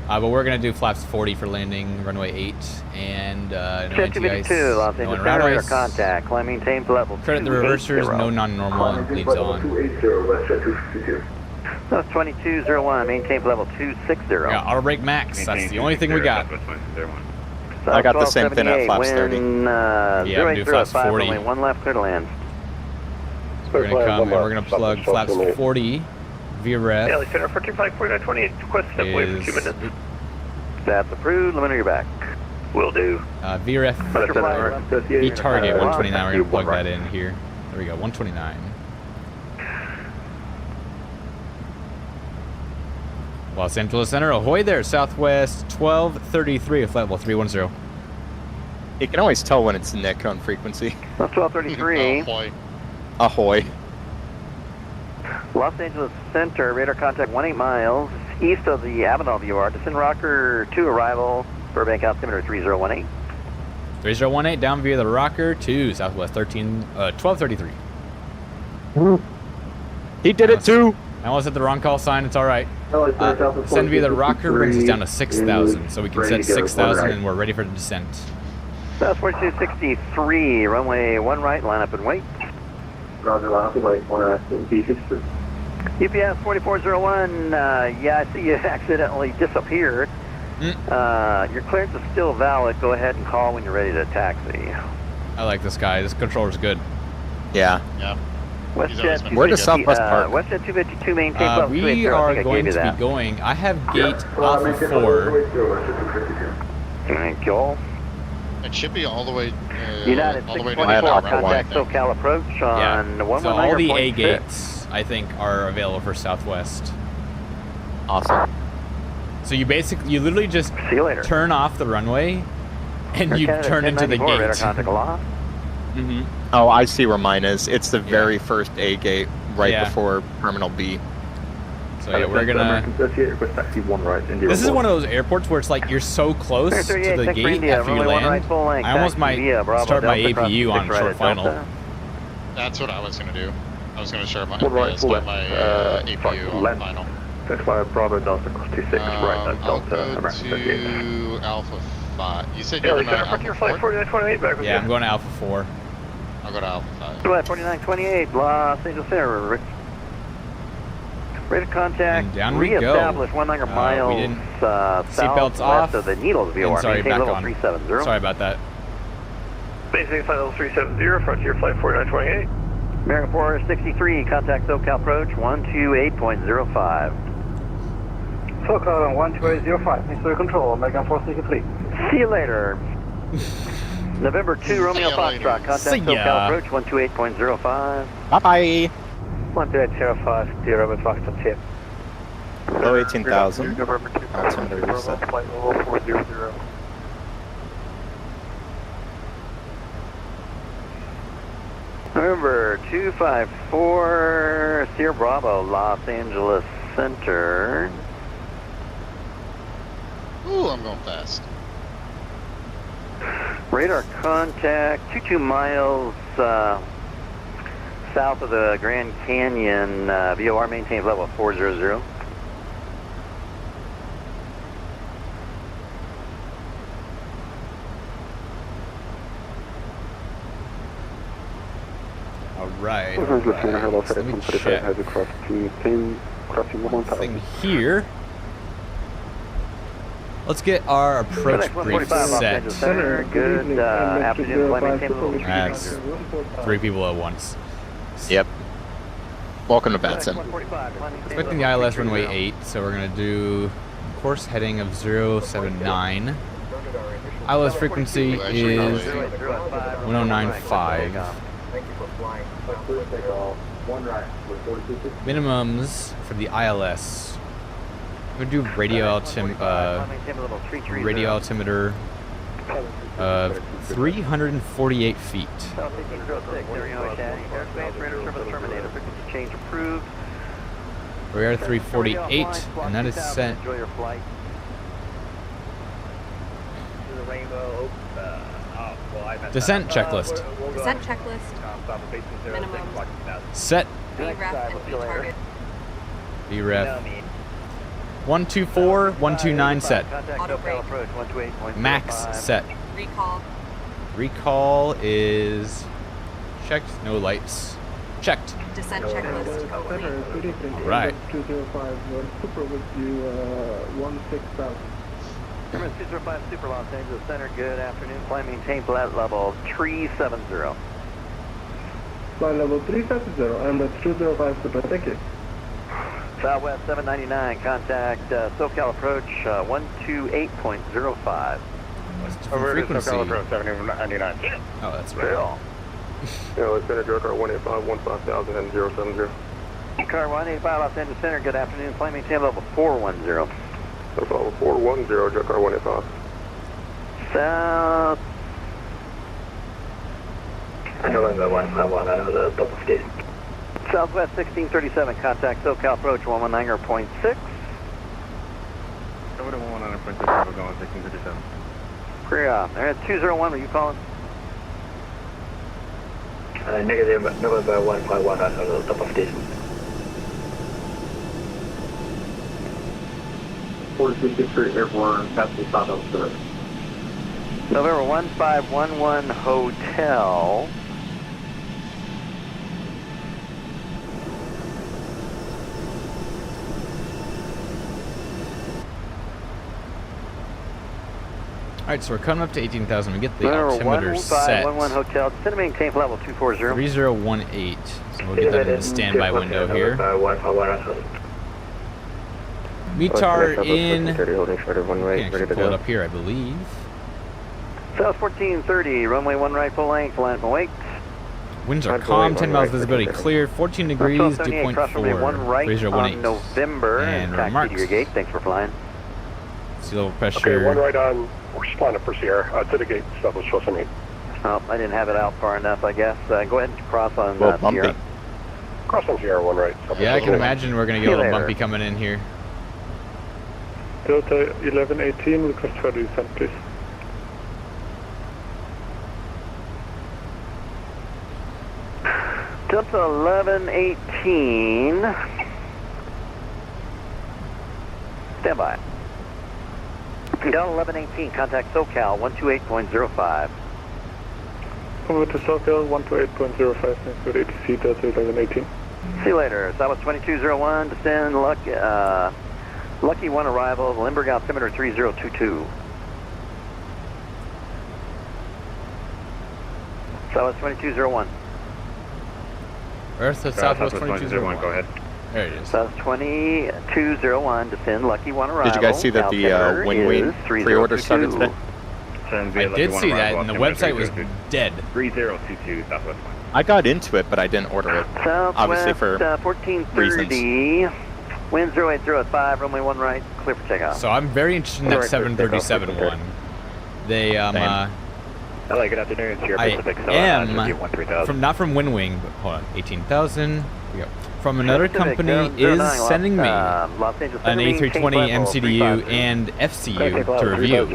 But we're going to do flaps 40 for landing, runway 8, and no Jet 252, Los no Angeles Center, radar runways. contact. Climb maintains level Credit the 280. reversers, no non-normal, and leads on. 280, Western 252. That's 2201, maintain level 260. Yeah, auto brake max, that's the only thing we got. I got the same thing at flaps 30. Yeah, I'm gonna do flaps 40. Only one left, clear to land. We're going to come and we're going to plug flaps 40 via ref. Yeah, Center for 254928, request step away for 2 minutes. That's approved, let me know you're back. Will do. VRF V target 129, we're going to plug that in here. There we go, 129. Los Angeles Center, ahoy there, Southwest 1233, flight level 310. You can always tell when it's Nick on frequency. That's 1233. Ahoy. Ahoy. Los Angeles Center, radar contact 18 miles east of the Avenal VOR. Descend Rocker 2 arrival, Burbank altimeter 3018. 3018 down via the Rocker to Southwest 1233. He did it too. I almost hit the wrong call sign, it's alright. Send via the Rocker brings us down to 6,000, so we can set 6,000 and we're ready for the descent. That's 4263, runway 1 right, line up and wait. Roger, line up and wait, B63. UPS 4401, yeah, I see you accidentally disappeared. Your clearance is still valid. Go ahead and call when you're ready to taxi. I like this guy. This controller's good. Yeah. Yeah. WestJet Where does Southwest park? WestJet 252 maintain level We 280. are I think I going gave to you be that. going. I have gate Alpha 4. Thank you all. It should be all the way. United all the way to 624, the contact right. SoCal approach on Yeah. 119.6. So all the A gates, I think, are available for Southwest. Awesome. So you literally just See you later. turn off the runway, and you turn into the Radar gate. contact aloft. Mm-hmm. Oh, I see where mine is. It's the very first A gate right Yeah. before Terminal B. So yeah, we're gonna. This is one of those airports where it's like you're so close to the gate after you land. I almost might start my APU on short final. That's what I was gonna do. I was gonna start my APU on final. That's why Bravo Delta cross 26 right at I'll Delta go around 58. to Alpha 5. You said Yeah, you're going to Center for Alpha 4? 4928, back with Yeah, you. I'm going to Alpha 4. I'll go to Alpha 5. 4928, Los Angeles Center. Radar contact And down we go. reestablished 100 miles Seatbelts southwest off. of the Needles And VOR. sorry, Maintain back level on. 370. Sorry about that. Maintain flight level 370, Frontier flight 4928. American 463, contact SoCal approach 128.05. SoCal 12805, Mr. Control, American 463. See you later. November 2, Romeo See ya Foxtrot, contact See ya. SoCal approach 128.05. Bye-bye. 12805, dear Robert Foxtrot here. Low 18,000. November 2, Altimeter reset. flight level 400. November 254, Sierra Bravo, Los Angeles Center. Ooh, I'm going fast. Radar contact 22 miles south of the Grand Canyon. VOR maintains level 400. Right. Hello, Let me 145 check. has across to King, crossing 1,000. Thing here. Let's get our approach brief set. Good afternoon, Fleming. That's 3 people at once. Yep. Welcome to Batson. Expecting the ILS runway 8, so we're going to do course heading of 079. ILS frequency is 1095. Minimums for the ILS. We're going to do radio altimeter of 348 feet. We are 348, and that is set. Descent checklist. Descent checklist. Minimum. Set. VREF and V-target. VREF. 124, 129 set. Auto brake. Max set. Recall. Recall is checked. No lights. Checked. Descent checklist complete. All right. 205 Super with you 16,000. 205 Super Los Angeles Center, good afternoon. Flight maintain flight level 370. Flight level 370, I'm at 205 Super, thank you. Southwest 799, contact SoCal approach 128.05. Frequency. SoCal approach 799. Oh, that's right. Yeah, it's Center, Car 185, 15,000 and 070. Car 185 Los Angeles Center, good afternoon. Flight maintain level 410. That's level 410, Jet Car 185. South. I know I'm at 151, I know the double skate. Southwest 1637, contact SoCal approach 119.6. Over to 100.6, we're going 1637. They're at 201, were you calling? Negative, November 151, I know the double skate. 4663 Airborne, that's the stop on the November 1511 Hotel. Alright, so we're coming up to 18,000. We get the November altimeter set. 1511 Hotel. Descend and maintain level 240. 3018. So we'll get that in the standby window here. METAR in. Can't pull it up here, I believe. South 1430, runway 1 right, full length, line and wait. Winds are calm, 10 miles visibility clear, 14 degrees, 2.4. 3018. November. And taxi remarks. to your gate. Thanks for flying. Sea level pressure. Okay, 1 right on. We're just flying up for Sierra to the gate. Southwest 1278. Oh, I didn't have it out far enough, I guess. Go ahead and cross on Sierra. Cross on Sierra, 1 right. Yeah, I can imagine we're going to get a little bumpy coming in here. Delta 1118, request for descent, please. Delta 1118. Stand by. Delta 1118, contact SoCal 128.05. Over to SoCal 128.05, thanks for ATC Delta 1118. See you later. Southwest 2201, descend, Lucky 1 arrival, Limburg altimeter 3022. Southwest 2201. Where's the Southwest 2201? Go ahead. There it is. Southwest 2201, descend, Lucky 1 arrival. Did you guys see that the wing pre-order started today? I did see that, and the website was dead. 3022 Southwest. I got into it, but I didn't order it. Obviously for 1430, wind 08005, runway 1 right, clear for takeoff. So I'm very interested in that 737 one. They Hello, good afternoon. It's your Pacific. I am not from Windwing, but hold on, 18,000. Here we go. From another company is sending me an A320 MCDU and FCU to review.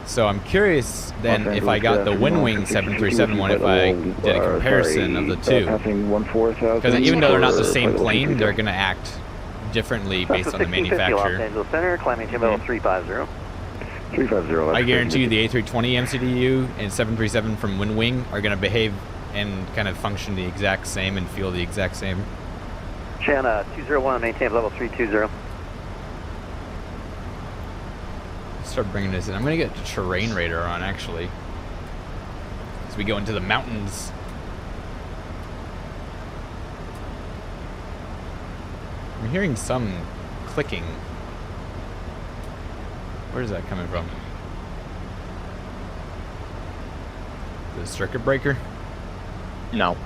So I'm curious then if I got the Windwing 737 one, if I did a comparison of the two. Because even though they're not the same plane, they're going to act differently based on the manufacturer. Los Angeles Center, climbing to level 350. 350. I guarantee you the A320 MCDU and 737 from Wind Wing are going to behave and kind of function the exact same and feel the exact same. China 201, maintain level 320. Start bringing this in. I'm going to get the terrain radar on, actually, as we go into the mountains. I'm hearing some clicking. Where is that coming from? The circuit breaker? No.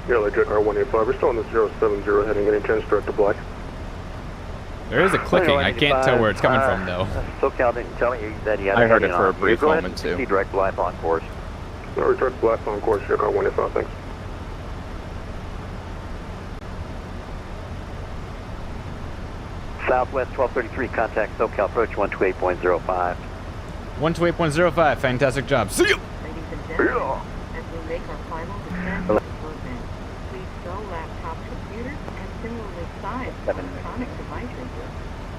Yeah, Electric R185. We're still on the 070 heading any 10 direct to black. There is a clicking. I can't tell where it's coming from, though. SoCal didn't tell me that he had I heard it for a brief moment, too. Proceed direct black on course. No, return to black on course, check R185, thanks. Southwest 1233, contact SoCal approach 128.05. 128.05, fantastic job. See you! Ladies and gentlemen, as we make our final descent to the event, please stow laptops, computers, and similarly sized electronic devices.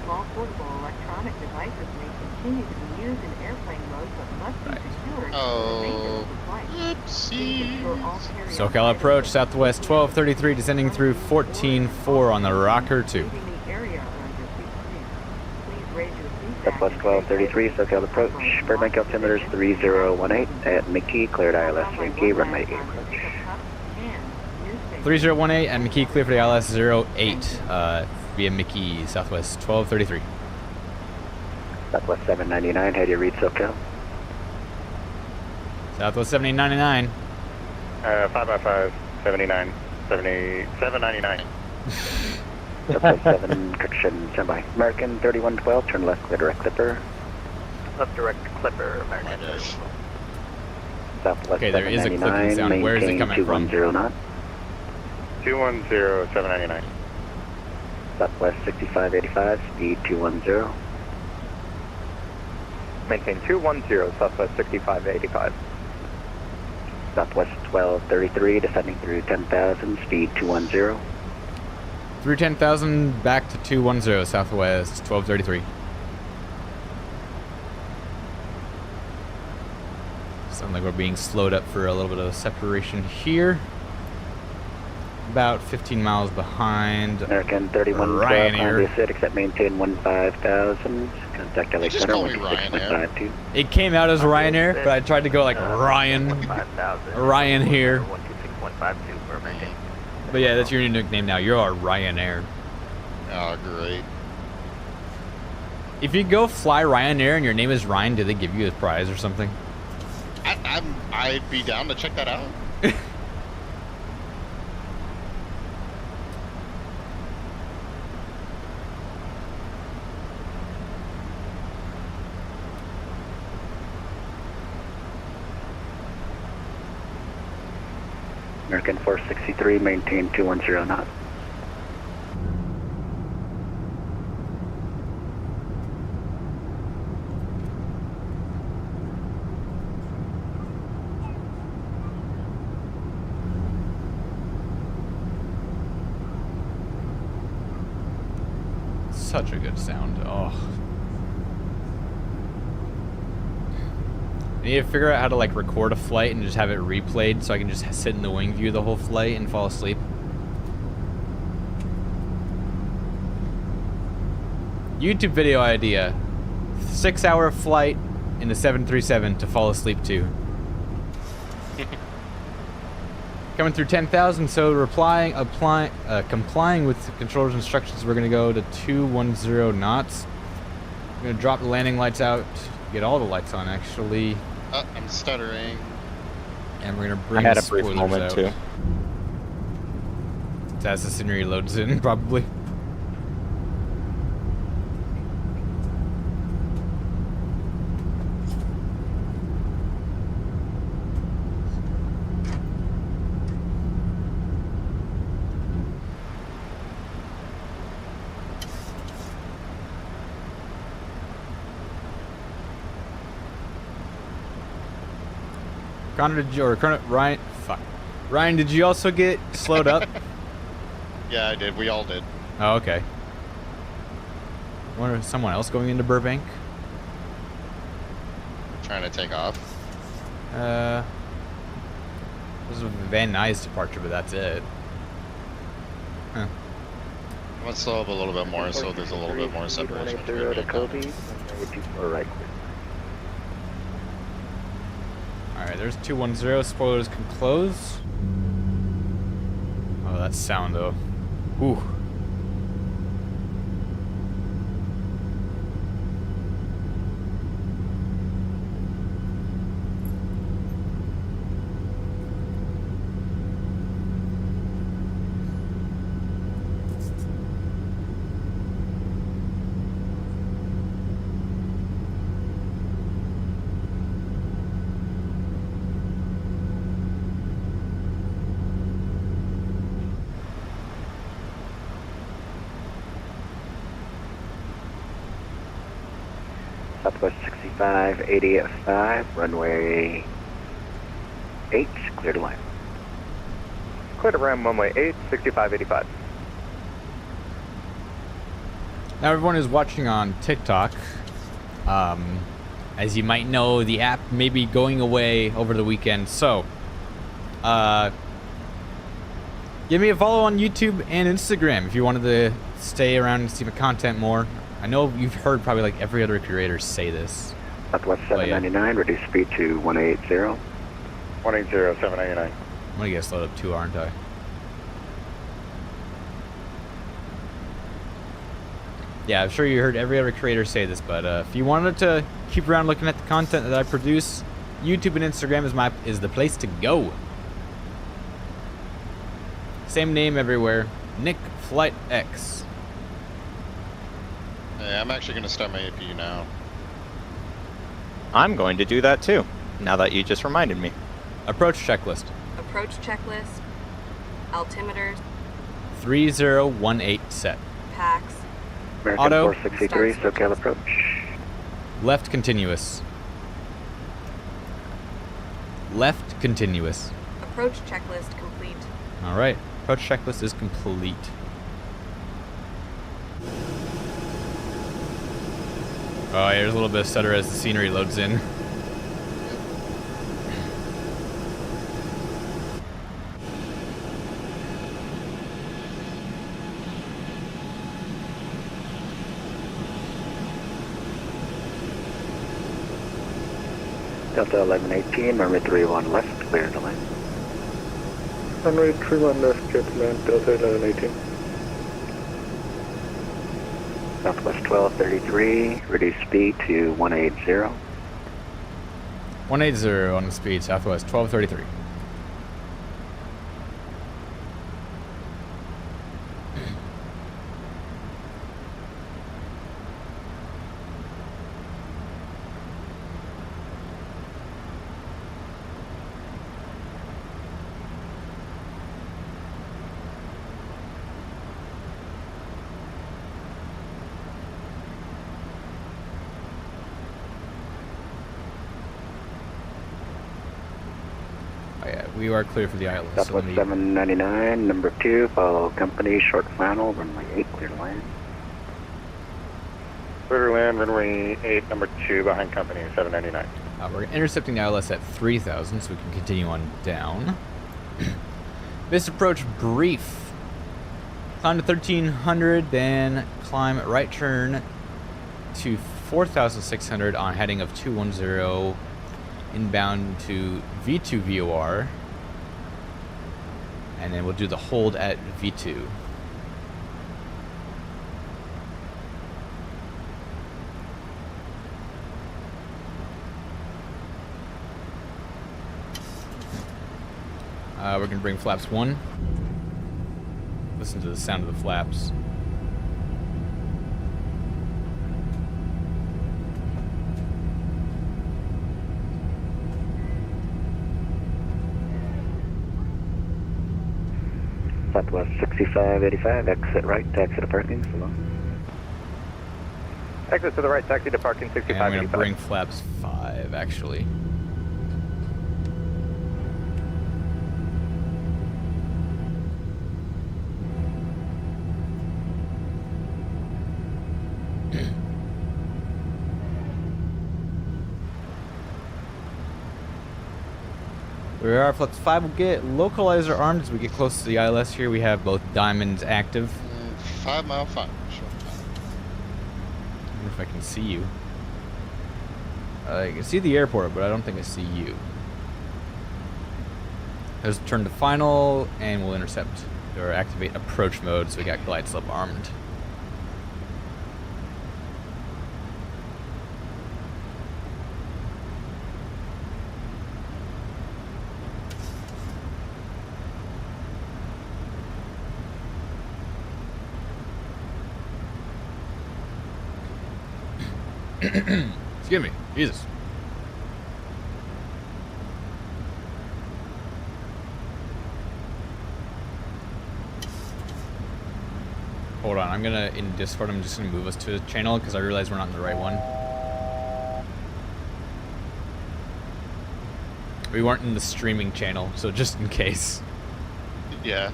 Small portable electronic devices may continue to be used in airplane mode but must be secured for the remainder of the flight. Please ensure all carry-on SoCal approach, Southwest 1233, descending through 14.4 on the Rocker 2. leaving the area around your seat clear. Please raise your seat back Southwest 1233, SoCal approach. Burbank altimeters 3018 at McKee, cleared ILS 3K, runway 8 approach. 3018 at McKee, clear for the ILS 08 via McKee, Southwest 1233. Southwest 799, how do you read SoCal? Southwest 7099. 5x5, 79, 799. Southwest 7, correction, standby. American 3112, turn left, clear direct clipper. Left direct clipper, American. Southwest Okay, there is a clicking sound. Where is it coming from? 210 knot. 210, 799. Southwest 6585, speed 210. Maintain 210, Southwest 6585. Southwest 1233, descending through 10,000, speed 210. Through 10,000, back to 210, Southwest 1233. Sounds like we're being slowed up for a little bit of separation here. About 15 miles behind American 3112, Honda City, except maintain 15,000. Contact LA Center, 126.52. It came out as Ryanair, but I tried to go like Ryan here. 126.52 for American. But yeah, that's your new nickname now. You're our Ryanair. Oh, great. If you go fly Ryanair and your name is Ryan, do they give you a prize or something? I'd be down to check that out. American 463, maintain 210 knot. Such a good sound. Oh. I need to figure out how to like record a flight and just have it replayed so I can just sit in the wing view the whole flight and fall asleep. YouTube video idea. 6-hour flight in the 737 to fall asleep to. Coming through 10,000, so complying with the controller's instructions, we're going to go to 210 knots. I'm going to drop the landing lights out, get all the lights on actually. I'm stuttering. And we're going to bring I had the a brief spoilers moment out. too. As the scenery loads in, probably. Connor, Ryan, did you also get slowed up? Yeah, I did. We all did. Oh, okay. I wonder if someone else going into Burbank? trying to take off? This is a Van Nuys departure, but that's it. Huh. Let's slow up a little bit more so there's a little bit more separation. 180 to Kobe, right. Alright, there's 210. Spoilers can close. Oh, that sound though. Ooh. Southwest 65, 80 at 5, runway 8, clear to land. Clear to land, runway 8, 65, 85. Now everyone who's watching on TikTok, as you might know, the app may be going away over the weekend, so give me a follow on YouTube and Instagram if you wanted to stay around and see my content more. I know you've heard probably like every other creator say this. Southwest 799, reduce speed to 180. 180, 799. I'm gonna get slowed up too, aren't I? Yeah, I'm sure you heard every other creator say this, but if you wanted to keep around looking at the content that I produce, YouTube and Instagram is the place to go. Same name everywhere, Nick Flight X. Hey, I'm actually going to start my APU now. I'm going to do that too, now that you just reminded me. Approach checklist. Approach checklist. Altimeters. 3018 set. Pax. American Auto. 463, SoCal approach. Left continuous. Left continuous. Approach checklist complete. All right. Approach checklist is complete. Oh, here's a little bit of stutter as the scenery loads in. Delta 1118, runway 31 left, clear to land. Runway 31 left, clear to land, Delta 1118. Southwest 1233, reduce speed to 180. 180 on the speed, Southwest 1233. We are clear for the ILS. Southwest 799, number 2, follow company, short final, runway 8, clear to land. Clear to land, runway 8, number 2, behind company, 799. We're intercepting the ILS at 3,000, so we can continue on down. This approach brief. Climb to 1,300, then climb right turn to 4,600 on heading of 210, inbound to V2 VOR. And then we'll do the hold at V2. We're going to bring flaps 1. Listen to the sound of the flaps. Southwest 6585, exit right, taxi to parking, so long. Exit to the right, taxi to parking, 6585. And I'm going to bring flaps 5, actually. we are. Flex 5 will get localizer armed as we get close to the ILS here. We have both diamonds active. 5 mile 5. Short time. I wonder if I can see you. I can see the airport, but I don't think I see you. Let's turn to final, and we'll intercept or activate approach mode, so we got glide slope armed. Excuse me, Jesus. Hold on, I'm gonna, in Discord, I'm just gonna move us to a channel because I realize we're not in the right one. We weren't in the streaming channel, so just in case. Yeah.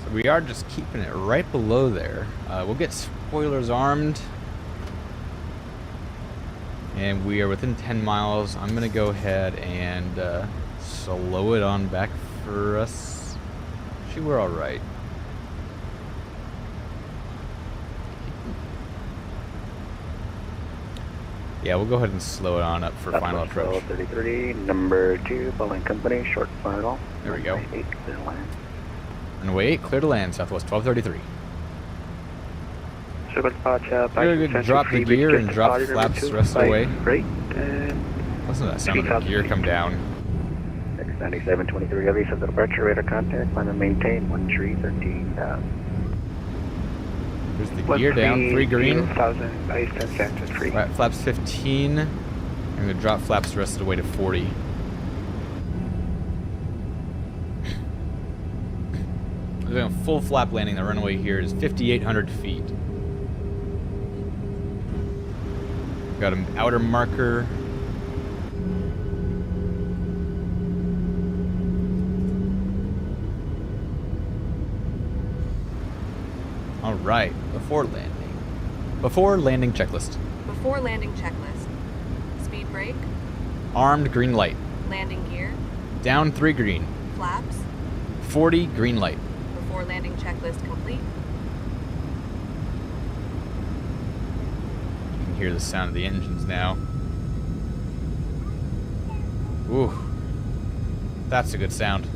So we are just keeping it right below there. We'll get spoilers armed. And we are within 10 miles. I'm going to go ahead and slow it on back for us. Actually, we're all right. Yeah, we'll go ahead and slow it on up for final approach. 33, number 2, Boeing Company, short final. There we go. Runway 8, clear to land. Runway 8, clear to land, Southwest 1233. We're going to drop the gear and drop flaps the rest of the way. Listen to that sound of the gear come down. X9723 Heavy, set the departure radar contact, climb and maintain 1313,000. There's the gear down, 3 green. 0,000, ice 10 cents, free. Right, flaps 15. I'm going to drop flaps the rest of the way to 40. We're doing a full flap landing. The runway here is 5,800 feet. Got an outer marker. All right, before landing checklist. Before landing checklist. Speed brake. Armed green light. Landing gear. Down 3 green. Flaps. 40 green light. Before landing checklist complete. You can hear the sound of the engines now. Ooh, that's a good sound.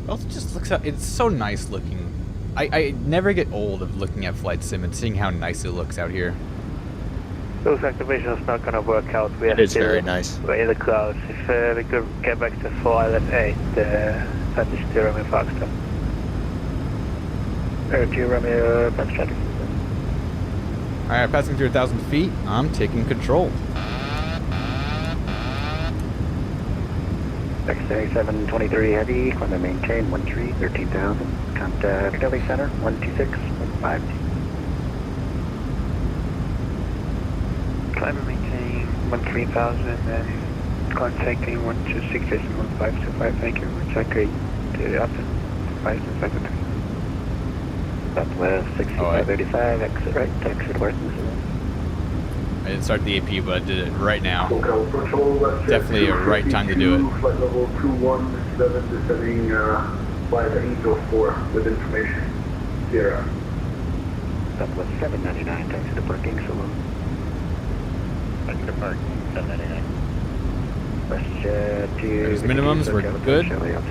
Also just looks out, it's so nice looking. I never get old of looking at Flight Sim and seeing how nice it looks out here. Those activations not gonna work out. We It is very nice. We're in the clouds. If we could get back to 4 and 8, that is still Romeo Foxtrot. Romeo Foxtrot. Alright, passing through 1,000 feet, I'm taking control. X7723 Heavy, climb and maintain 13,000. Contact Delhi Center 126.52. Climb and maintain 13,000 and contacting 126.1525. Thank you. Check rate up to 573. Southwest 6585, exit right, exit west. I didn't start the AP, but I did it right now. Definitely a right time to do it. Flight level 217, descending flight 804 with information. Sierra. Southwest 799, taxi to parking, saloon. Taxi to parking, 799. WestJet 2. There's minimums, we're good.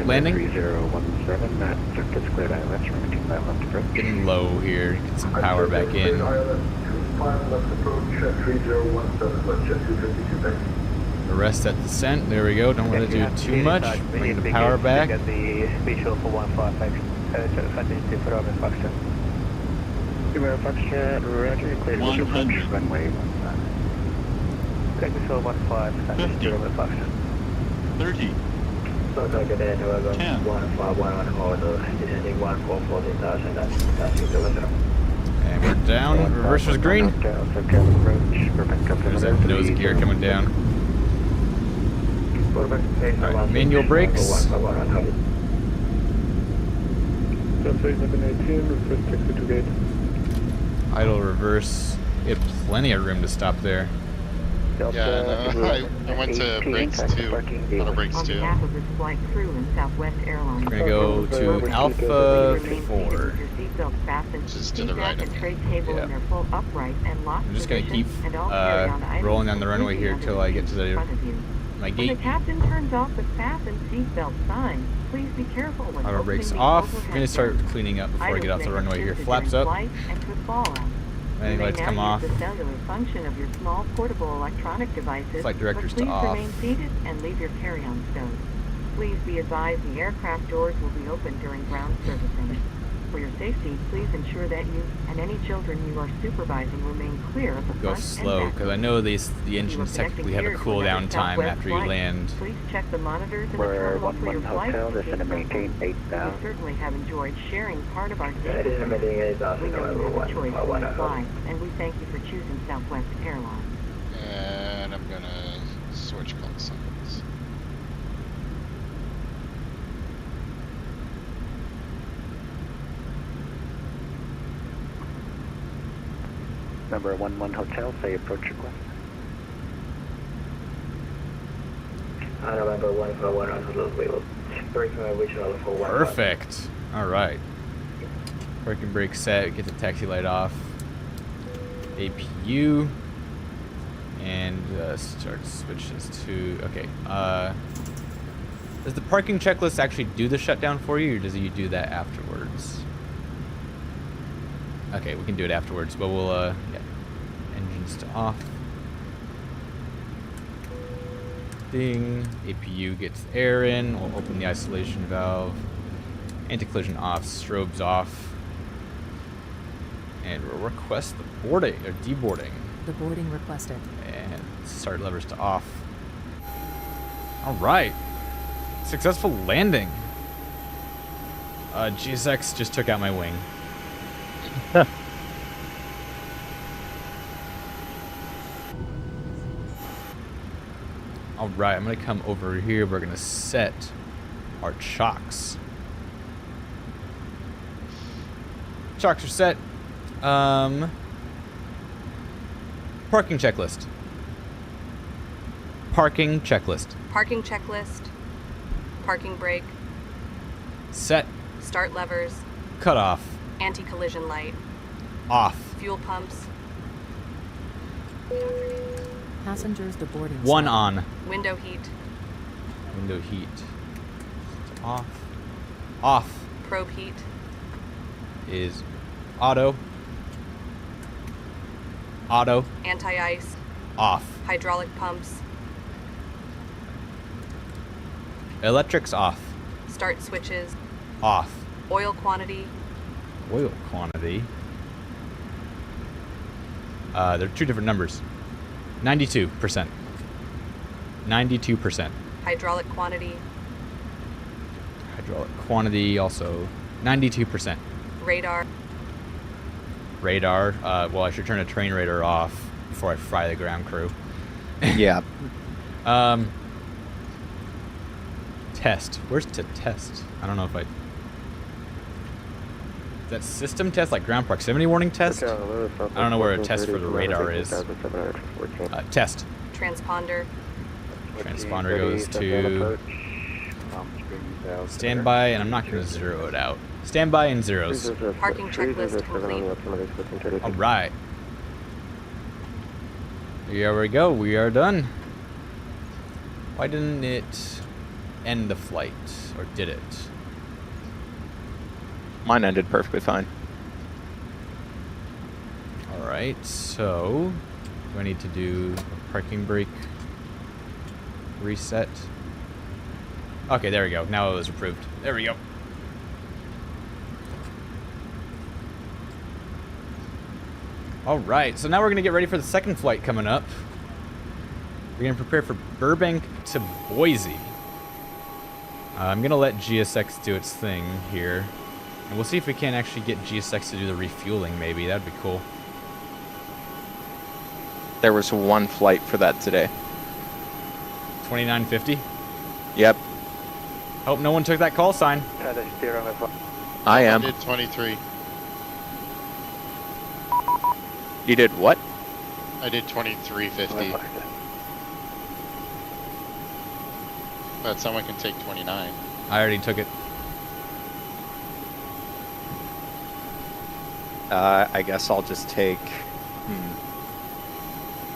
Landing. 3017, that circuit's cleared ILS, running 25 left approach. Getting low here, get some power back in. 5 left approach, 3017, WestJet 252, thank you. Arrest at descent, there we go, don't want to do too much. Bring the power back. Get the visual for 145, to put on the Foxtrot. Romeo Foxtrot, roger, cleared to approach, runway 15. Take visual 15, to Romeo Foxtrot. 30, So target air November 10, 151 on hold, descending 1440,000 and passing to Western. And we're down. Reverse was green. There's that nose gear coming down. Alright, manual brakes. Idle reverse. We had plenty of room to stop there. Yeah, no, I went to brakes too. Auto brakes On too. behalf of this flight crew and Southwest Airlines, We're gonna go to Alpha 4. Just to the right of me. Yeah. Their full upright and locked I'm just gonna keep position, and all carry-on items rolling down the runway completely here under till the I get to seat in the front of you. my When the gate. captain turns off the fasten seatbelt sign, please be careful when Auto opening brakes the off. overhead I'm gonna start bin. cleaning up before I get off the Items may runway here. consume Flaps during up. flight and could fall out. Landing You may lights now come use off. the cellular function of your small portable electronic devices, Flight directors but to please off. remain seated and leave your carry-on stowed. Please be advised the aircraft doors will be open during ground servicing. For your safety, please ensure that you and any children you are supervising remain clear of the Go front slow, and back. because I know the If you are engines technically have a connecting cool gears down with time another after you Southwest land. flight, please check the monitors in the We're terminal for your 11 flight. hotel, to descend and stay maintain comfortable. 8,000. We certainly have enjoyed sharing part of our day. That is emitting 8,000, We know you November have a choice 151 when you on fly, hold. and we thank you for choosing Southwest Airlines. And I'm gonna switch call signs. Number 11 hotel, say approach request. November 151 on hold, we will break my original for 1. Perfect. All right. Parking brake set. Get the taxi light off. APU. And start switches to. Okay. Does the parking checklist actually do the shutdown for you, or does you do that afterwards? Okay, we can do it afterwards, but we'll yeah. Engines to off. Ding. APU gets air in. We'll open the isolation valve. Anti-collision off. Strobes off. And we'll request the boarding or deboarding. The boarding requested. And start levers to off. All right. Successful landing. GSX just took out my wing. All right, I'm gonna come over here. We're gonna set our chocks. Chocks are set. Parking checklist. Parking checklist. Parking checklist. Parking brake. Set. Start levers. Cut off. Anti-collision light. Off. Fuel pumps. Passengers to boarding. One on. Window heat. Window heat. Off. Off. Probe heat. Is auto. Auto. Anti-ice. Off. Hydraulic pumps. Electrics off. Start switches. Off. Oil quantity. Oil quantity. They're two different numbers. 92%. 92%. Hydraulic quantity. Hydraulic quantity also 92%. Radar. Radar. Well, I should turn a train radar off before I fry the ground crew. Yeah. Test. Where's to test? I don't know if I... Is that system test, like ground proximity warning test? I don't know where a test for the radar is. Test. Transponder. Transponder goes to standby, and I'm not going to zero it out. Standby and zeros. Parking checklist complete. All right. Here we go. We are done. Why didn't it end the flight, or did it? Mine ended perfectly fine. All right. So, do I need to do a parking brake reset? Okay, there we go. Now it was approved. There we go. All right, so now we're gonna get ready for the second flight coming up. We're gonna prepare for Burbank to Boise. I'm gonna let GSX do its thing here. And we'll see if we can actually get GSX to do the refueling, maybe. That'd be cool. There was one flight for that today. 2950? Yep. Hope no one took that call sign. I am. I did 23. You did what? I did 2350. But someone can take 29. I already took it. I guess I'll just take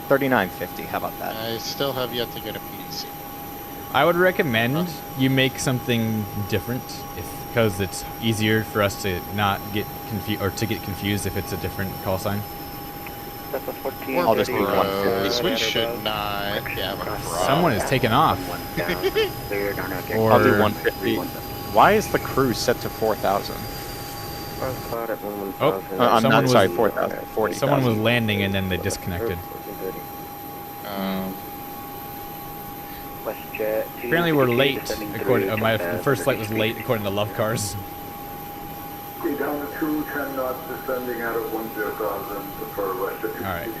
3950. How about that? I still have yet to get a PDC. I would recommend you make something different, because it's easier for us to not get confused, or to get confused if it's a different call sign. I'll just do 150. We should not have a problem. Someone is taking off. Or I'll do 150. Why is the cruise set to 4,000? Oh, I'm not sorry, 4,000. 4,000. 40,000. Someone was landing and then they disconnected. Apparently we're late. According, my first flight was late according to Love Cars. Down to 210 knots, descending out of 10,000 for West of 252. Alright.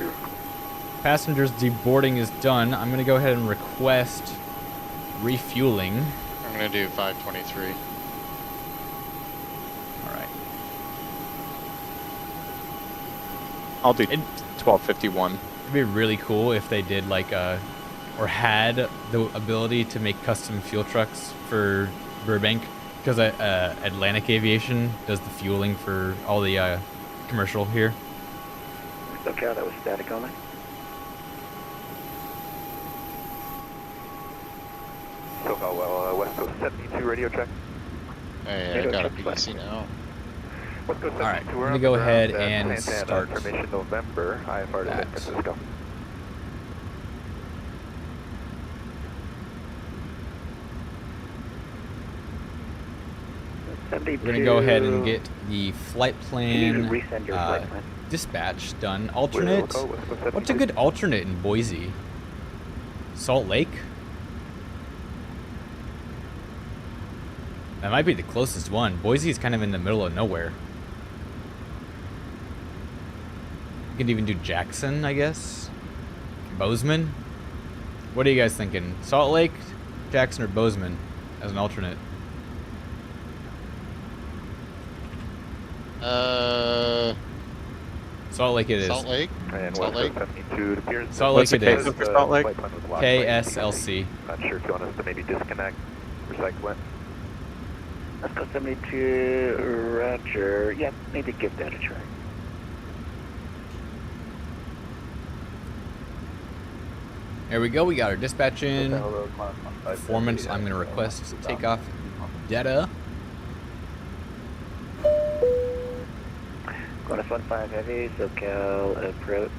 Passengers deboarding is done. I'm gonna go ahead and request refueling. I'm gonna do 523. Alright. I'll do 1251. It'd be really cool if they did like or had the ability to make custom fuel trucks for Burbank, because Atlantic Aviation does the fueling for all the commercial here. Okay, that was static only. SoCal, well, West Coast 72 radio check. Hey, I got a PDC now. West Coast 72, Alright, I'm gonna go ahead and start Information November, IFR to San Francisco. We're gonna go ahead and get the flight plan, resend your flight plan. dispatch done. Alternate. What's a good alternate in Boise? Salt Lake? That might be the closest one. Boise is kind of in the middle of nowhere. You could even do Jackson, I guess. Bozeman? What are you guys thinking? Salt Lake, Jackson, or Bozeman as an alternate? Salt Lake it is. Salt Lake? And Salt Lake? 72 appears. Salt What's Lake the it case is. for Salt Lake? KSLC. Not sure if you want us to maybe disconnect, recycle it. Let's go 72, roger. Yep, maybe give that a try. There we go, we got our dispatch in. Performance, I'm going to request takeoff data. Qantas 15 Heavy, SoCal approach,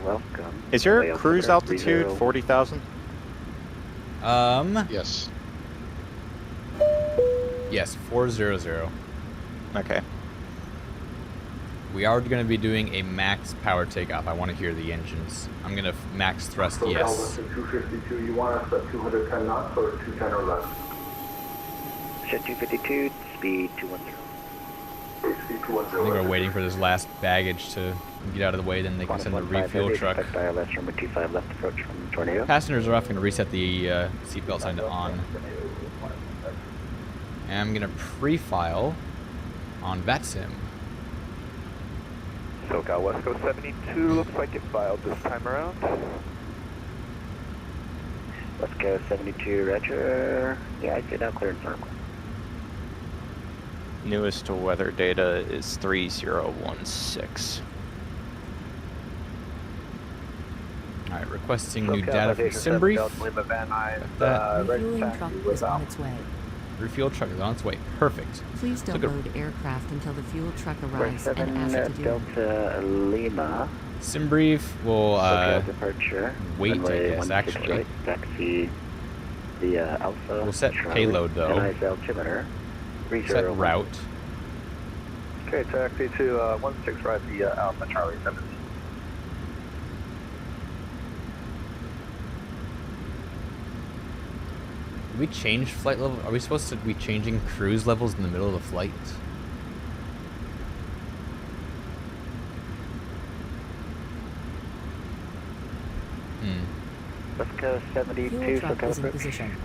welcome. Is your cruise altitude 40,000? Yes. Yes, 400. Okay. We are going to be doing a max power takeoff. I want to hear the engines. I'm going to max thrust, SoCal yes. Western 252, you want us at 210 knots or 210 or less? Shed 252, speed 210. I think we're waiting for this last baggage to get out of the way, then they can send the refuel truck. That's number 25 left approach from Tornado. Passengers are off. Going to reset the seatbelt sign to on. And I'm going to pre-file on VATSIM. SoCal West Coast 72, looks like it filed this time around. Let's go 72, roger. Yeah, I see now clear and firm. Newest weather data is 3016. Alright, requesting new data from SimBrief. Refueling truck is on its way. Refuel truck is on its way. Perfect. Please don't Look load aircraft until the fuel truck arrives and 7 ask to do it. Delta Lima. SimBrief will departure. wait, I Runway guess, 16 actually. Right, taxi the Alpha. We'll set Charlie, payload, though. Nice altimeter. Set route. Okay, taxi to 16 right, the Alpha Charlie 17. Did we change flight level? Are we supposed to be changing cruise levels in the middle of the flight? West Coast 72, Fuel truck is in Takeoff. position.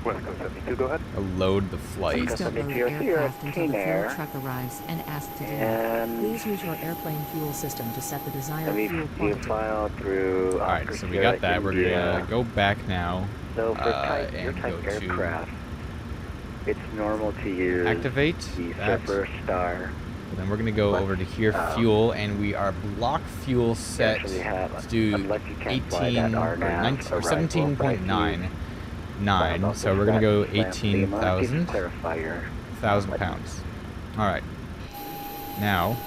West Coast 72, go ahead. Load the flight. Please don't load your aircraft until the fuel truck arrives and ask to do that. Please use your airplane fuel system to set the desired fuel quantity. File through Alright, so we got that. We're gonna go back now. So for type, your and type go aircraft, it's normal to use activate the that. Surfer Star. Then we're gonna go over to here, fuel, and we are block fuel set to do 18 or 19 or 17.99. So we're gonna go 18,000 pounds. All right. Now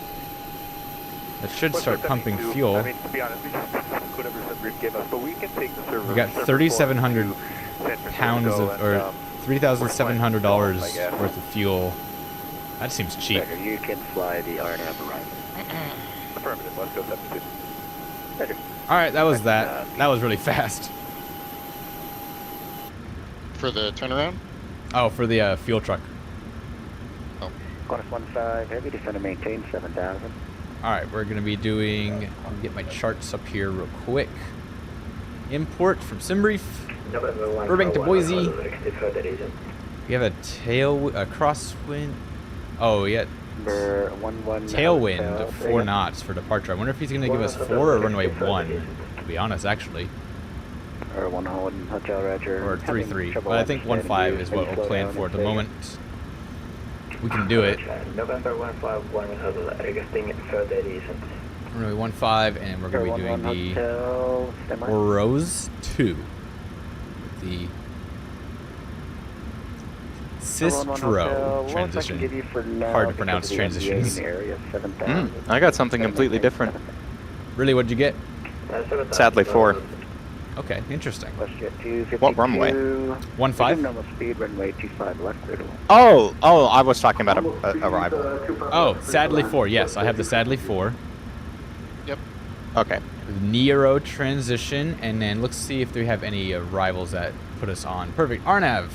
that should start pumping fuel. I mean, to be honest, we just whatever Sunbreeze gave us, but we can take the server. We got 3,700 pounds of, or $3,700 worth of fuel. That seems cheap. You can fly the RNAV arrival. Affirmative, let's go 72. All right, that was that. That was really fast. For the turnaround? Oh, for the fuel truck. Qantas 15, heavy descend and maintain 7,000. All right, we're gonna be doing. I'll get my charts up here real quick. Import from SimBrief. Burbank to Boise. We have a crosswind. Oh, yeah. Tailwind, 4 knots for departure. I wonder if he's going to give us 4 or runway 1, to be honest, actually. Or 1 hold hotel Roger. Or 3-3. But I think 1-5 is what we'll plan for at the moment. We can do it. November 151 requesting further descent. Runway 15, and we're going to be doing the Rose 2. The Sistro transition. Hard to pronounce transitions. I got something completely different. Really, what'd you get? Sadly, 4. Okay, interesting. What runway? 15? Oh, I was talking about arrival. Oh, sadly 4. Yes, I have the sadly 4. Yep. Okay. Nero transition, and then let's see if we have any arrivals that put us on. Perfect. RNAV.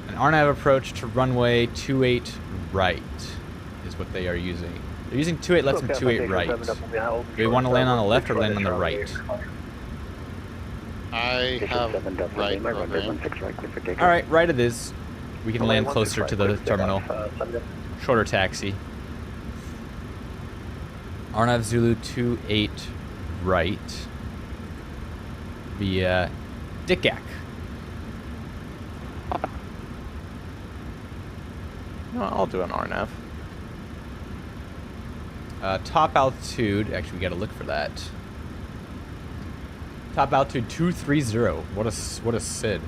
An RNAV approach to runway 28 right is what they are using. They're using 28 left and 28 right. Do we want to land on the left or land on the right? I have right programmed. Alright, right it is. We can land closer to the terminal. Shorter taxi. RNAV Zulu 28 right. Via Dickac. No, I'll do an RNAV. Top altitude. Actually, we gotta look for that. Top altitude 230. What a SID.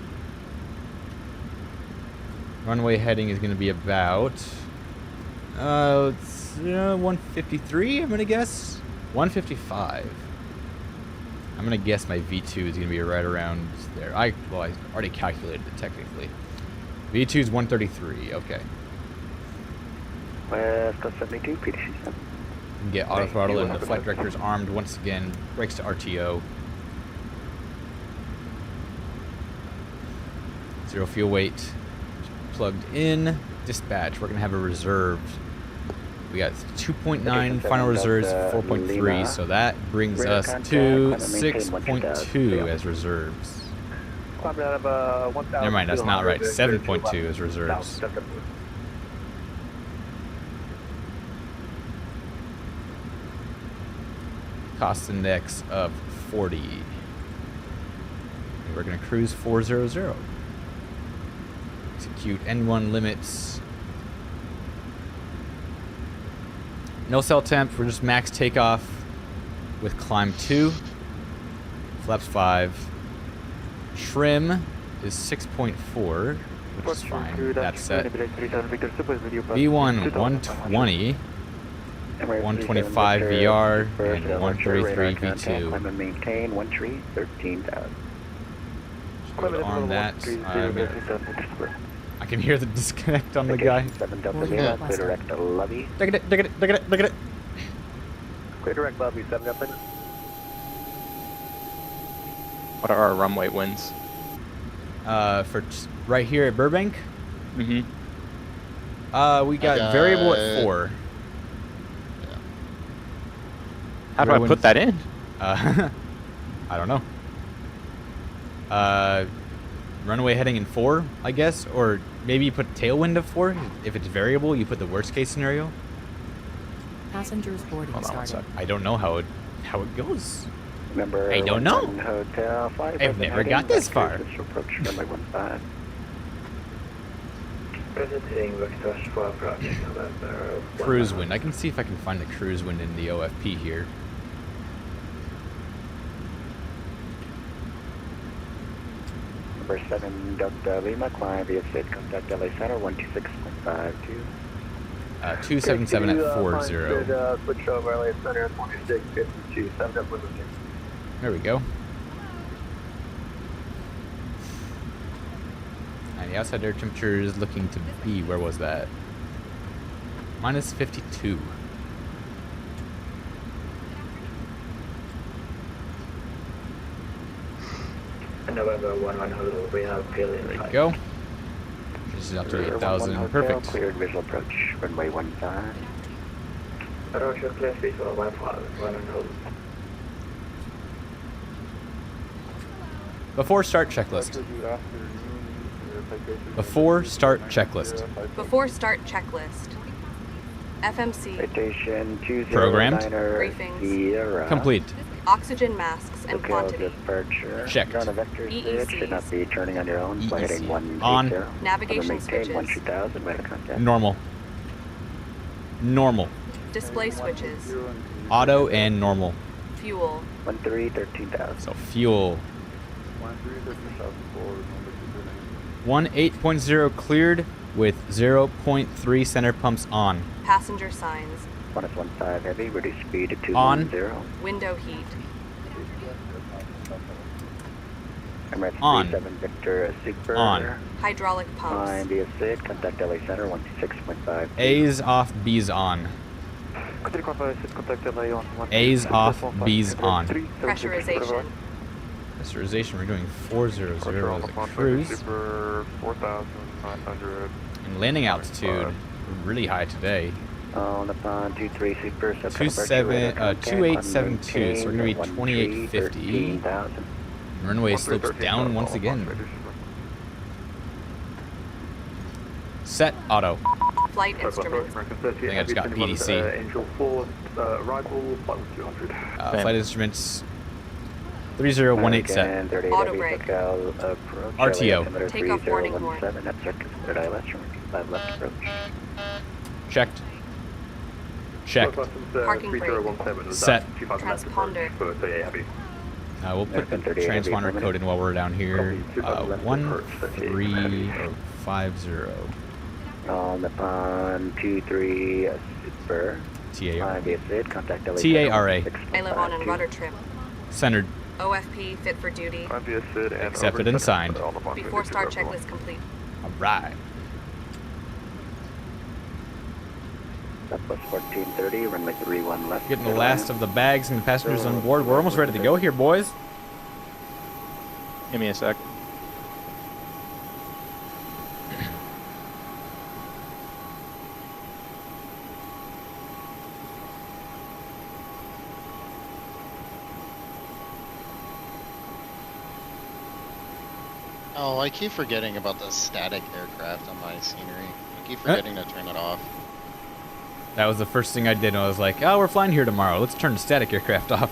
Runway heading is gonna be about 153. I'm gonna guess 155. I'm gonna guess my V2 is gonna be right around there. I already calculated it technically. V2 is 133. Okay. West Coast 72, PDC. Get auto throttle, and the flight director is armed once again. Brakes to RTO. 0 fuel weight. Plugged in. Dispatch. We're gonna have a reserved. We got 2.9 final reserves, 4.3, so that brings us to 6.2 as reserves. Never mind, that's not right. 7.2 as reserves. Cost index of 40. And we're going to cruise 400. Execute N1 limits. No cell temp, we're just max takeoff with climb 2. Flaps 5. Trim is 6.4, which is fine. That's set. V1 120. 125 VR and 133 V2. Maintain 1 tree 13,000. On that, I can hear the disconnect on the guy. Direct lobby. Look at it. Clear direct lobby 7 up. What are our runway winds? Right here at Burbank. Mm-hmm. We got variable at 4. How do I put that in? I don't know. Runway heading in 4, I guess, or maybe you put tailwind of 4. If it's variable, you put the worst case scenario. Passengers boarding started. I don't know how it goes. Remember, I don't know. Hotel 5, I've never got this far. Approach runway 15. Cruise wind. I can see if I can find the cruise wind in the OFP here. Number 7, Delta Lima, climb via Sid, contact LA Center, 126.52. 277 at 40. Switch over LA Center, 2652, 7 up with There we go. And the outside air temperature is looking to be, where was that? Minus 52. November 100, we have Pillion. There we go. This is up to 8,000. Perfect. Cleared visual approach, runway 15. Roger, clear visual 100. Before start checklist. Before start checklist. Before start checklist. FMC. Citation 209er. Programmed. Briefings. Sierra. Complete. Oxygen masks and quantity. Departure. Checked. On a vector switch, should not be turning on your own. By heading 180. On. Navigation switches. 12000, way to contact. Normal. Normal. Display switches. Auto and normal. Fuel. 13,000. So fuel. 18.0 cleared with 0.3 center pumps on. Passenger signs. 115 heavy, reduce speed to 210. On. Window heat. Emirates On. 37 Victor Super. On. Hydraulic pumps. Find the Sid, contact LA Center, 126.5. A's off, B's on. A's off, B's on. Pressurization. Pressurization, we're doing 400 as a cruise. 4,900. And landing altitude, really high today. On upon 23 Super. 2872, so we're going to be 2850. Runway slopes down once again. Set auto. Flight instruments. I think I just got PDC. Angel 4, arrival, flight 200. Flight instruments 30187. Auto brake. RTO. Takeoff warning horn. Checked. Checked. Parking brake. Set. Transponder. We'll put the transponder code in while we're down here. 13050. On upon 23 Super. TAR. Contact TARA. I live on and rudder trim. Centered. OFP fit for duty. Accepted and signed. Before start checklist complete. Alright. Southwest 1430, runway 31 left. Getting the last of the bags and the passengers on board. We're almost ready to go here, boys. Give me a sec. Oh, I keep forgetting about the static aircraft on my scenery. I keep forgetting to turn it off. That was the first thing I did. I was like, oh, we're flying here tomorrow. Let's turn the static aircraft off.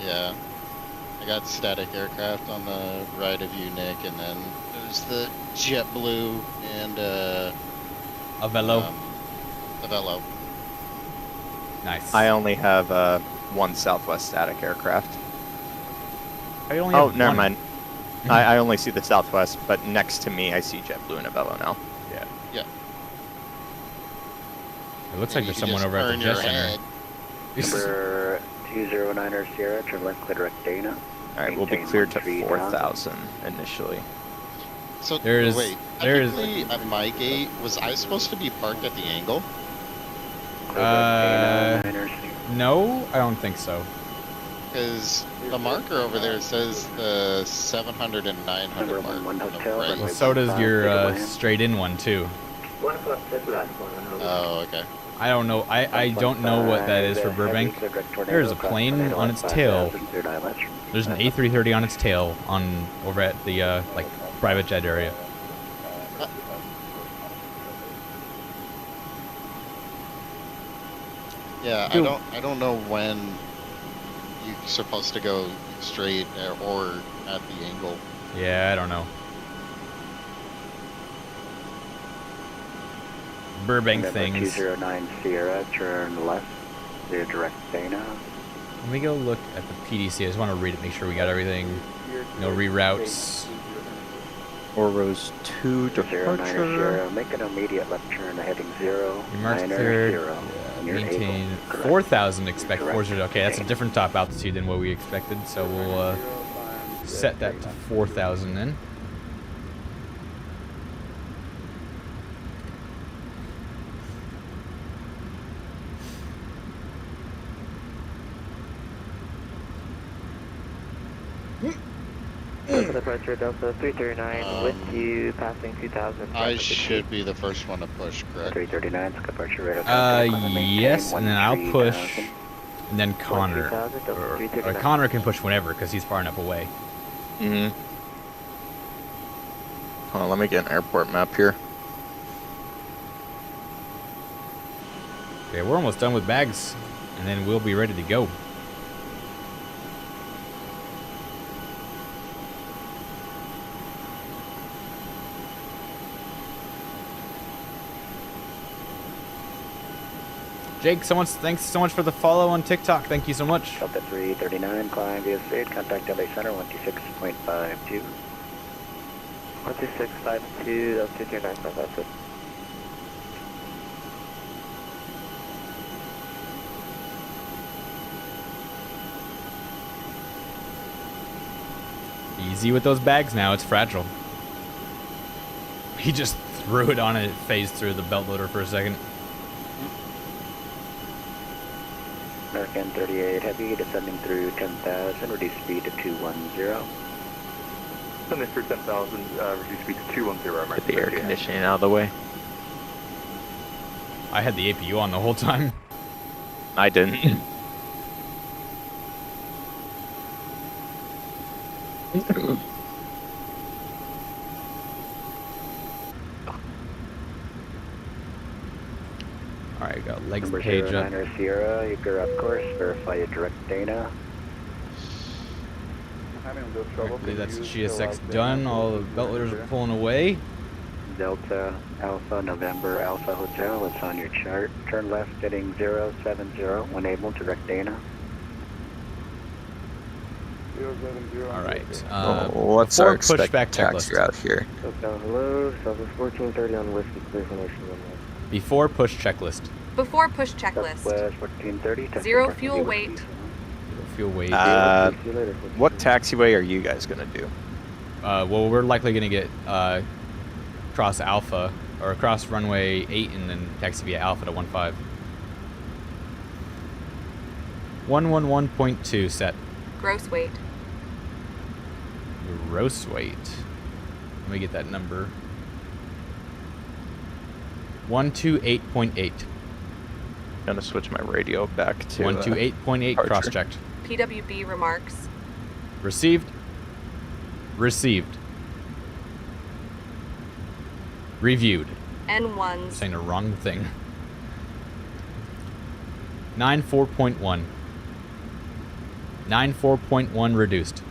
Yeah. I got static aircraft on the right of you, Nick, and then there's the JetBlue and Avelo. Avelo. Nice. I only have one Southwest static aircraft. I only oh, have never one. mind. I only see the Southwest, but next to me I see JetBlue and Avelo now. Yeah. Yeah. It looks like there's someone over at the Jet Center. Number 209er Sierra, turbulent clear direct Dana. Alright, we'll be cleared to 4,000 initially. So, There's- wait, there's- technically at my gate, was I supposed to be parked at the angle? No, I don't think so. Because the marker over there says the 700 and 900 mark. Right. Well, so does your straight in one too. Oh, okay. I don't know. I don't know what that is for Burbank. There's a plane on its tail. There's an A330 on its tail over at the like private jet area. Yeah, I don't know when you're supposed to go straight or at the angle. Yeah, I don't know. Burbank things. 209 Sierra, turn left, clear direct Dana. Let me go look at the PDC. I just want to read it, make sure we got everything. No reroutes. Or rows 2 departure. Sierra, make an immediate left turn heading 0. Remarks cleared. Maintain 4,000. Expect 40. Okay, that's a different top altitude than what we expected. So we'll set that to 4,000 then. Departure Delta 339 with you passing 2,000. I should be the first one to push, correct? 339, departure radar. Yes, and then I'll push, and then Connor. Or Connor can push whenever because he's far enough away. Mm-hmm. Hold on, let me get an airport map here. Okay, we're almost done with bags, and then we'll be ready to go. Jake, thanks so much for the follow on TikTok. Thank you so much. Delta 339, climb via straight, contact LA Center 126.52. 126.52, Delta 339, that's it. Easy with those bags now, it's fragile. He just threw it on and it phased through the belt loader for a second. American 38 Heavy, descending through 10,000, reduce speed to 210. Descending through 10,000, reduce speed to 210, Get the air conditioning out of the way. I had the APU on the whole time. I didn't. Alright, got legs page up. Sierra, you're up course, verify your direct Dana. I believe that's GSX done. All the belt loaders are pulling away. Delta Alpha November Alpha Hotel, it's on your chart. Turn left heading 070, when able, direct Dana. Alright. What's our expected taxi route here? Hello, Southwest 1430 on Whiskey, clear formation. Before push checklist. Before push checklist. 1430. 0 fuel weight. Fuel weight. What taxiway are you guys gonna do? Well, we're likely gonna get across Alpha or across runway 8 and then taxi via Alpha to 15. 111.2 set. Gross weight. Gross weight. Let me get that number. 128.8. Gonna switch my radio back to 128.8 cross-checked. PWB remarks. Received. Received. Reviewed. N1s. Saying the wrong thing. 94.1. 94.1 reduced.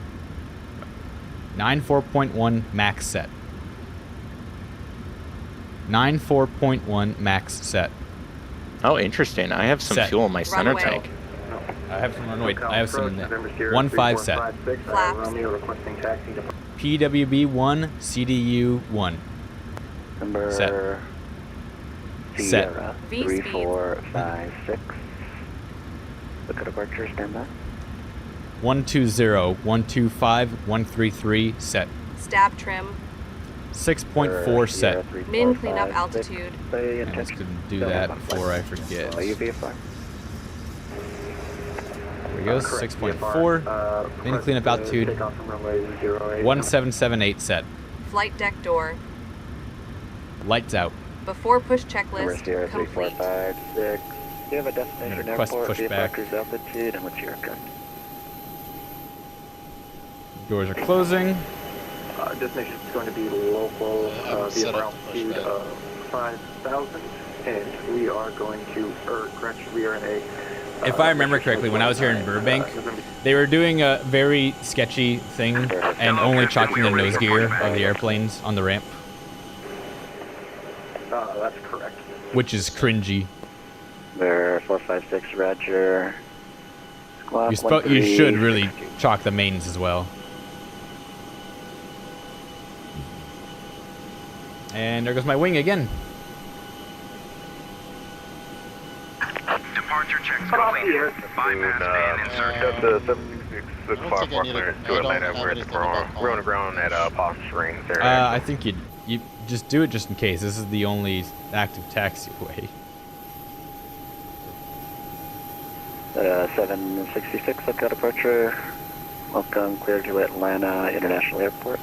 94.1 max set. 94.1 max set. Oh, interesting. I have some set. fuel in my center tank. I have some runway. I have some in there. 15 set. Flaps. PWB 1, CDU 1. Number set. Sierra, V 3456. Look at departure, stand by. 120, 125, 133 set. Stab trim. 6.4 set. Min cleanup altitude. I'm just gonna do that before I forget. We goes, 6.4. Main cleanup altitude, 1778 set. Flight deck door. Lights out. Before push checklist Sierra complete. 3456. Do you have a destination Request airport, pushback. cruise altitude, and what's your aircraft? Doors are closing. Destination is going to be local set via up altitude pushback. of 5,000, and we are going to, correction, we are in a... If I remember correctly, when I was here in Burbank, they were doing a very sketchy thing and only chalking the nose gear of the airplanes on the ramp, that's correct. which is cringy. Bear 456, Roger. Squawk You should really chalk the mains as well. And there goes my wing again. Departure checks complete. Bypass ban inserted. I don't think I need it. I don't have anything about We're on the ground at Palm Springs area. I think you just do it just in case. This is the only active taxiway. 766, Lookout departure. Welcome, clear to Atlanta International Airport.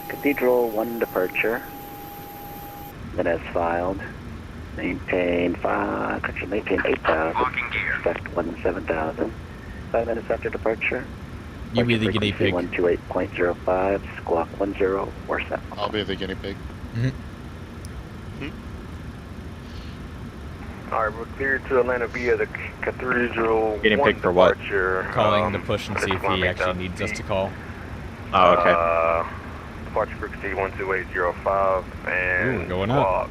Cathedral 1 departure. Then as filed. Maintain 8,000. Expect 17,000. 5 minutes after departure. You be the guinea pig. 128.05, squawk 10, or set. I'll be the guinea pig. Alright, we're cleared to Atlanta via the Cathedral Guinea 1 pig for what? departure. Calling to push and see if he actually needs us to call. Oh, okay. Departure frequency 128.05 and Ooh, going up. squawk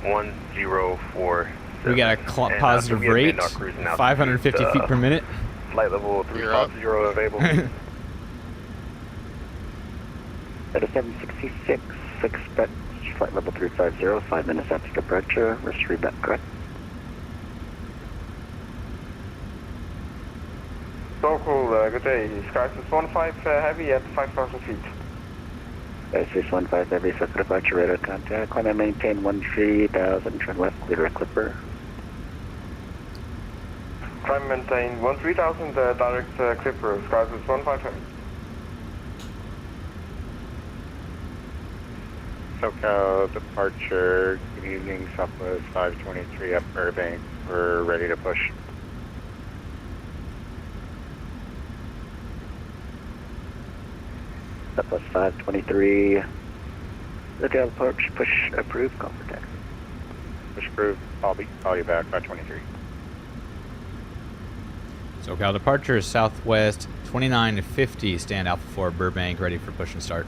1047. We got a positive rate, 550 feet per minute. Flight level 350 available. At a 766, expect flight level 350, 5 minutes after departure. Reach back, correct? Local, good day. Skysis 15 heavy at 5,000 feet. Skysis 15 heavy, set for departure, radar contact. Climb and maintain 13,000, turn left, clear direct Clipper. Climb maintain 13,000 direct Clipper. Skysis 15 heavy. SoCal departure, good evening, Southwest 523 up Burbank. We're ready to push. Southwest 523. Lookout approach, push approved, call for taxi. Push approved, call you back, 523. SoCal departure is Southwest 2950. Stand Alpha 4 Burbank, ready for push and start.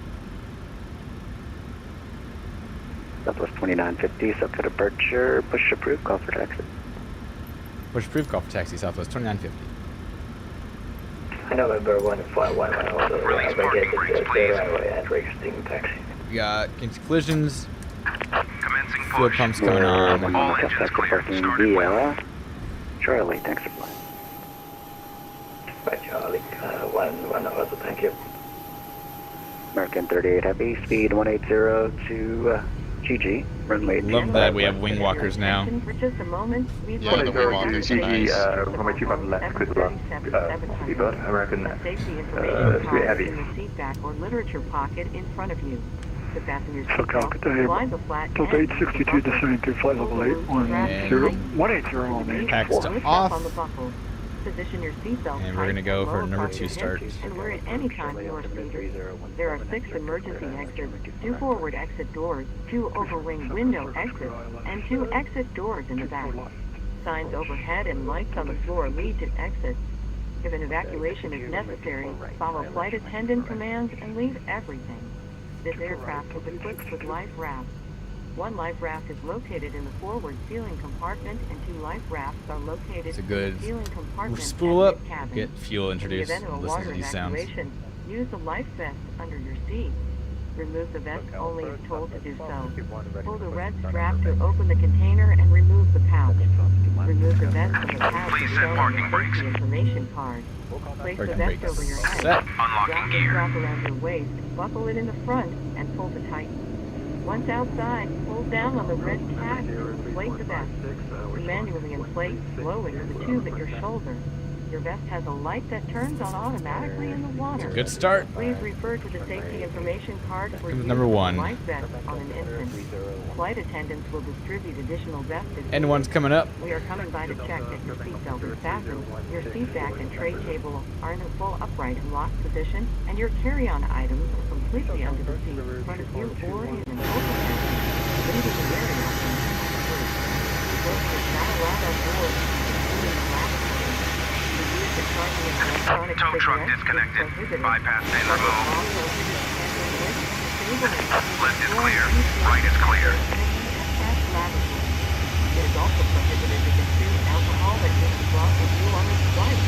Southwest 2950, SoCal departure, push approved, call for taxi. Push approved, call for taxi, Southwest 2950. November 151 also navigated the runway and requesting taxi. We got collisions, fuel pumps coming on. All engines clear, started via Charlie, thanks for flying. By Charlie, 1 also, thank you. American 38 Heavy, speed 180 to GG, runway. Love that we have wing walkers now. For just a moment, we've Yeah, the wing walkers are nice. Runway 25 left, good luck. Speedboat, American safety information heavy. in the seat back or literature pocket in front of you. The passenger SoCal, seatbelt good day. line the flat Delta 862 descending through flight level 180 on Packs to Lift off. up on the buckle. Position your seatbelt And we're gonna tight go and for low number by 2 your start. hinges, and we're at any time your speeders. There are 6 emergency exits, 2 forward exit doors, 2 overwing window exits, and 2 exit doors in the back. Signs overhead and lights on the floor lead to exits. If an evacuation is necessary, follow flight attendant commands and leave everything. This aircraft is equipped with life rafts. 1 life raft is located in the forward ceiling compartment, and 2 life rafts are located It's a in good the ceiling compartment spool and up, mid-cabin. get fuel introduced, In the event of a listen water to these sounds. evacuation, use the life vest under your seat. Remove the vest only if told to do so. Pull the red strap to open the container and remove the pouch. Remove the vest from the pouch Please to set show on parking the brakes. safety information card. Place the Parking vest brakes over your head. set. Unlocking Drop the gear. strap around your waist, buckle it in the front, and pull it tight. Once outside, pull down on the red cap to inflate the vest. Manually inflate slowly with the tube at your shoulder. Your vest has a light that turns on automatically in the water. Good start. Please refer to the safety information card for use Number 1. life vest on an instant. Flight attendants will distribute additional vests. And one's coming up. We are coming by to check that your seatbelt is fastened, your seat back and tray table are in a full upright and locked position, and your carry-on items are completely under the seat in front of you or in an open area. Leave it very often. Work is not allowed on board, including the lavatory. The use of charging of electronic Tow truck cigarettes disconnected. is prohibited. Bypass main remote. Left is clear. Right is clear. It is also prohibited to consume alcohol that may be brought with you on this flight.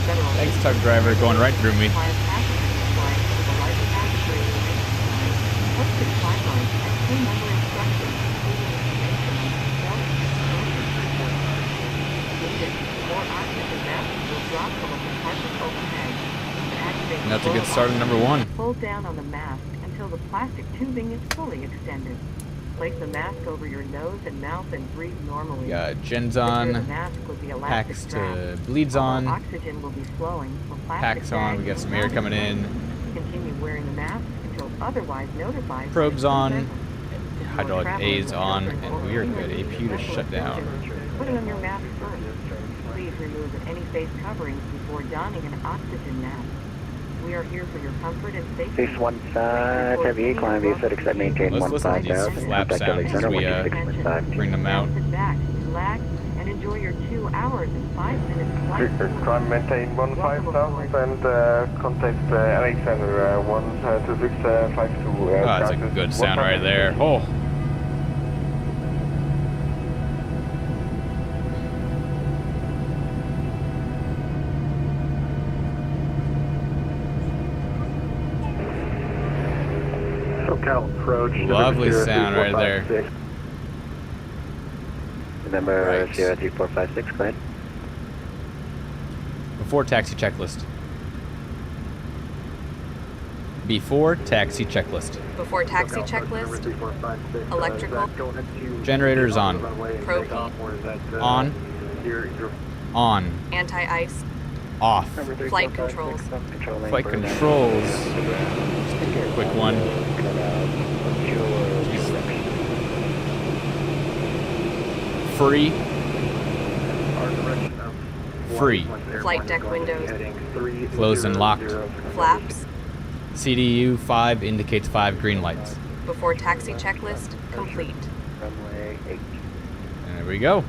Federal Thanks, truck driver, going right through me. requires passengers flying over the license registration. Posted timelines and crew member instructions, including information on seatbelt and needed. More oxygen masks will drop from a compartment overhead. To activate And that's a the good start on number 1. Pull down on the mask until the plastic tubing is fully extended. Place the mask over your nose and mouth and breathe normally. We got gens Secure the on, mask with the elastic packs strap. to bleeds Although on, oxygen will be flowing, the plastic packs on, we bag got some will air not coming in, Continue wearing the mask until otherwise notified. probes on, If hydraulic traveling A's with on, children and or we are seniors good. with AP to special shut down. assistance, put on your mask first. Please remove any face coverings before donning an oxygen mask. We are here for your comfort and safety. Base 1 side, heavy climb, via FedEx that maintain Let's listen to 15000. these flap sounds as we bring them out. Sit back, relax, and enjoy your 2 hours and 5 minutes flight. Climb maintain 15,000 and contact Alexander 12652. Oh, that's a good sound right there. Oh. SoCal approach. Lovely sound right there. Number 03456, go ahead. Before taxi checklist. Before taxi checklist. Before taxi checklist. Electrical. Generators on. Propane. On. On. Anti-ice. Off. Flight controls. Flight controls. Just give you a quick one. Free. Free. Flight deck windows. Closed and locked. Flaps. CDU 5 indicates 5 green lights. Before taxi checklist. Complete. Runway 8. And there we go.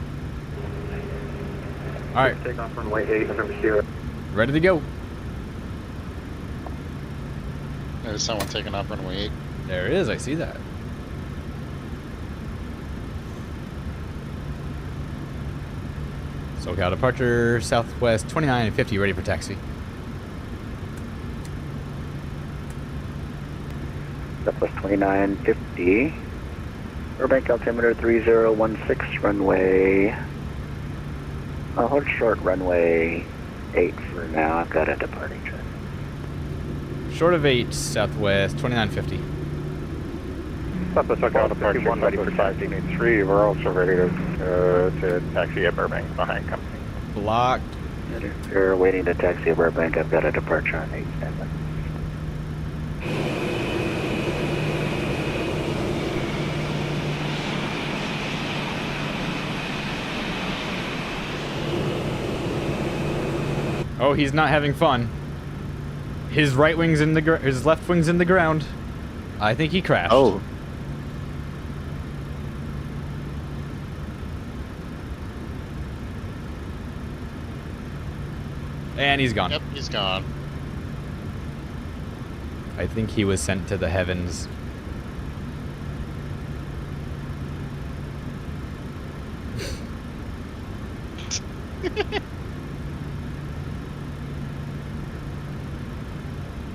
Alright. Take off runway 8, November 0. Ready to go. There's someone taking off runway 8. There is, I see that. SoCal departure, Southwest 2950, ready for taxi. Southwest 2950. Burbank altimeter 3016, runway. I'll hold short runway 8 for now. I've got a departing check. Short of 8, Southwest 2950. Southwest SoCal departure, ready for 583. We're also ready to taxi at Burbank behind company. Blocked. If you're waiting to taxi at Burbank, I've got a departure on 87. Oh, he's not having fun. His right wing's in the his left wing's in the ground. I think he crashed. Oh. And he's gone. Yep, he's gone. I think he was sent to the heavens.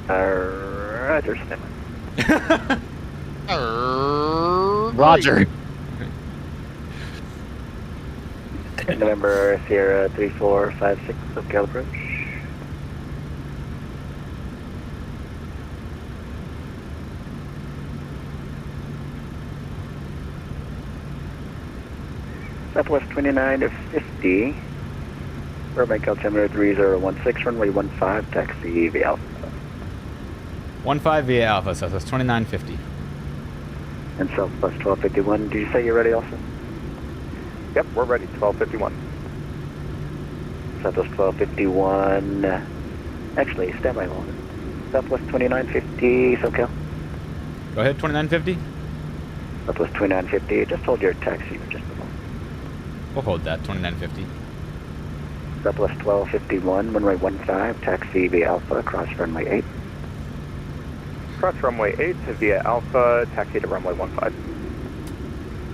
Roger, stand by. Roger. November Sierra 3456, SoCal approach. Southwest 29 to 50. Burbank altimeter 3016, runway 15, taxi via Alpha. 15 via Alpha, Southwest 2950. And Southwest 1251, did you say you're ready also? Yep, we're ready. 1251. Southwest 1251, actually, standby hold. Southwest 2950, SoCal. Go ahead, 2950. Southwest 2950, just hold your taxi for just a moment. We'll hold that, 2950. Southwest 1251, runway 15, taxi via Alpha, cross runway 8. Cross runway 8 via Alpha, taxi to runway 15.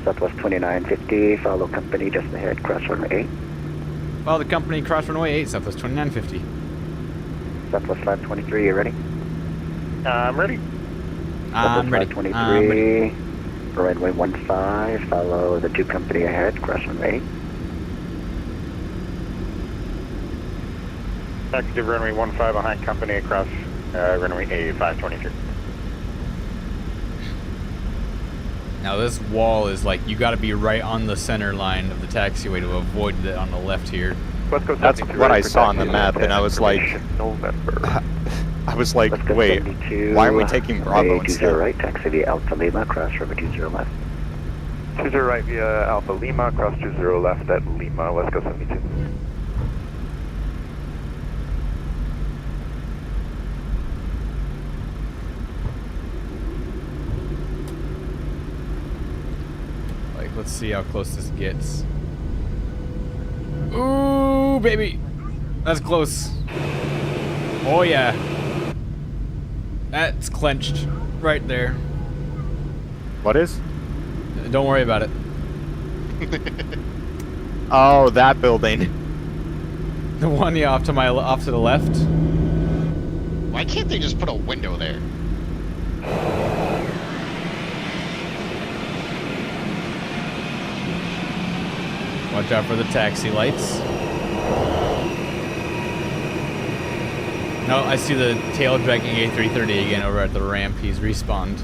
Southwest 2950, follow company just ahead, cross runway 8. Follow the company, cross runway 8, Southwest 2950. Southwest 523, you ready? I'm ready. I'm ready. 523, runway 15, follow the 2 company ahead, cross runway 8. Taxi to runway 15 behind company across runway 8, 523. Now this wall is like, you gotta be right on the center line of the taxiway to avoid it on the left here. That's what I saw on the map, and I was like, wait, why are we taking Bravo instead? 20 right, taxi via Alpha Lima, cross runway 20 left. 20 right via Alpha Lima, cross 20 left at Lima, West Coast 72. Like, let's see how close this gets. Ooh, baby. That's close. Oh, yeah. That's clenched right there. What is? Don't worry about it. Oh, that building. The one, yeah, off to the left. Why can't they just put a window there? Watch out for the taxi lights. No, I see the tail dragging A330 again over at the ramp. He's respawned.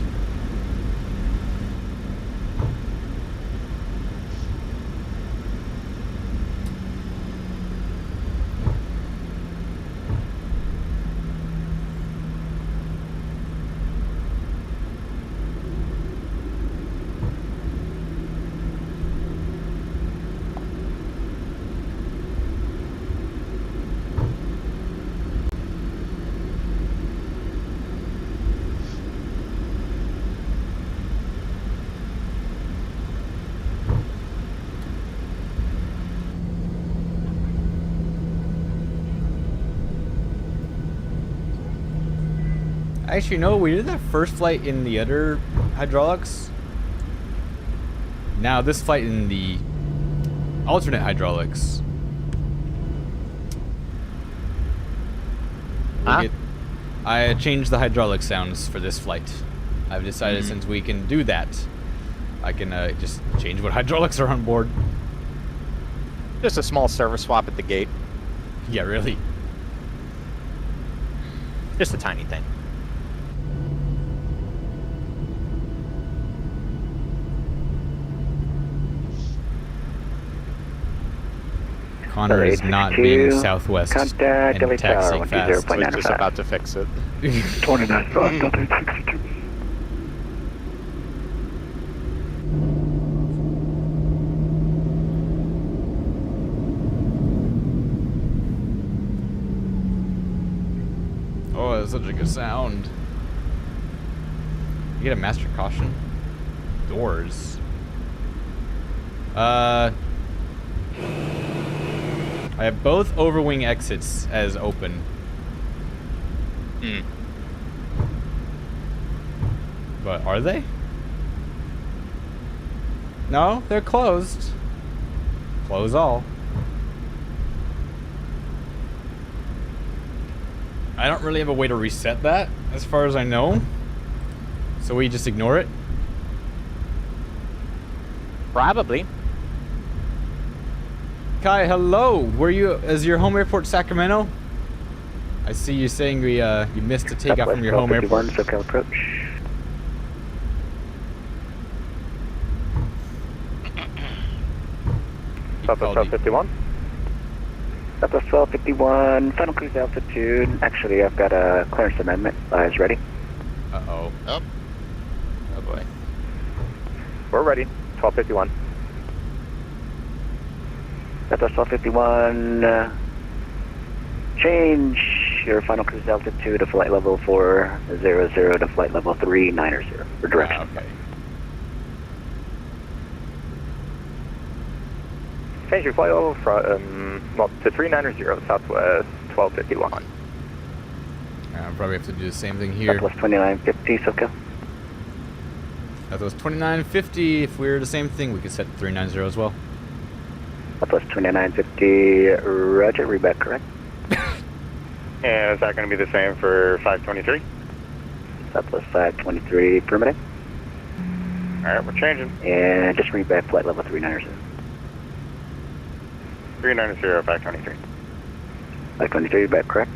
Actually, no, we did that first flight in the other hydraulics. Now this flight in the alternate hydraulics. I changed the hydraulic sounds for this flight. I've decided since we can do that, I can just change what hydraulics are on board. Just a small service swap at the gate. Yeah, really. Just a tiny thing. Connor is not being Southwest and taxiing fast. We're just about to fix it. 29 south, Delta 862. Oh, that's such a good sound. You get a master caution? Doors. I have both overwing exits as open. But are they? No, they're closed. Close all. I don't really have a way to reset that, as far as I know. So we just ignore it? Probably. Kai, hello. Were you? Is your home airport Sacramento? I see you saying you missed a takeoff from your home airport. SoCal approach. Southwest 51. Southwest 1251, final cruise altitude. Actually, I've got a clearance amendment. Eyes ready? Uh-oh. Up. Oh, boy. We're ready. 1251. Southwest 1251, change your final cruise altitude to flight level 400 to flight level 390 for direction. Okay. Change your flight level from, to 390 Southwest 1251. I'll probably have to do the same thing here. Southwest 2950, SoCal. Southwest 2950. If we were the same thing, we could set 390 as well. Southwest 2950, roger, reback correct. And is that going to be the same for 523? Southwest 523, permitting. Alright, we're changing. And just reback flight level 390. 390, 523. 523, back correct.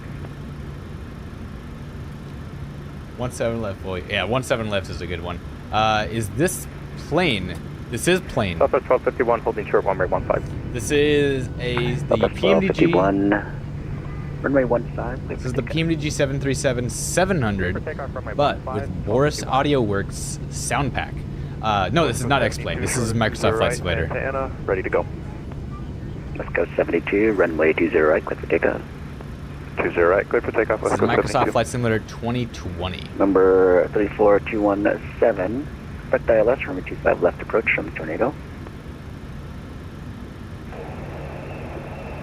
17 left, boy. Yeah, 17 left is a good one. Is this plane? This is plane. Southwest 1251, holding short runway 15. This is the Southwest PMDG. 1251, runway 15. This is the PMDG 737-700, but with Boris Audio Works sound pack. No, this is not X-Plane. This is Microsoft Flight Simulator. Anna, ready to go. Let's go 72, runway 20 right, clear for takeoff. 20 right, clear for takeoff. This is Microsoft Flight Simulator 2020. Number 34217, expect ILS, runway 25 left approach from Tornado.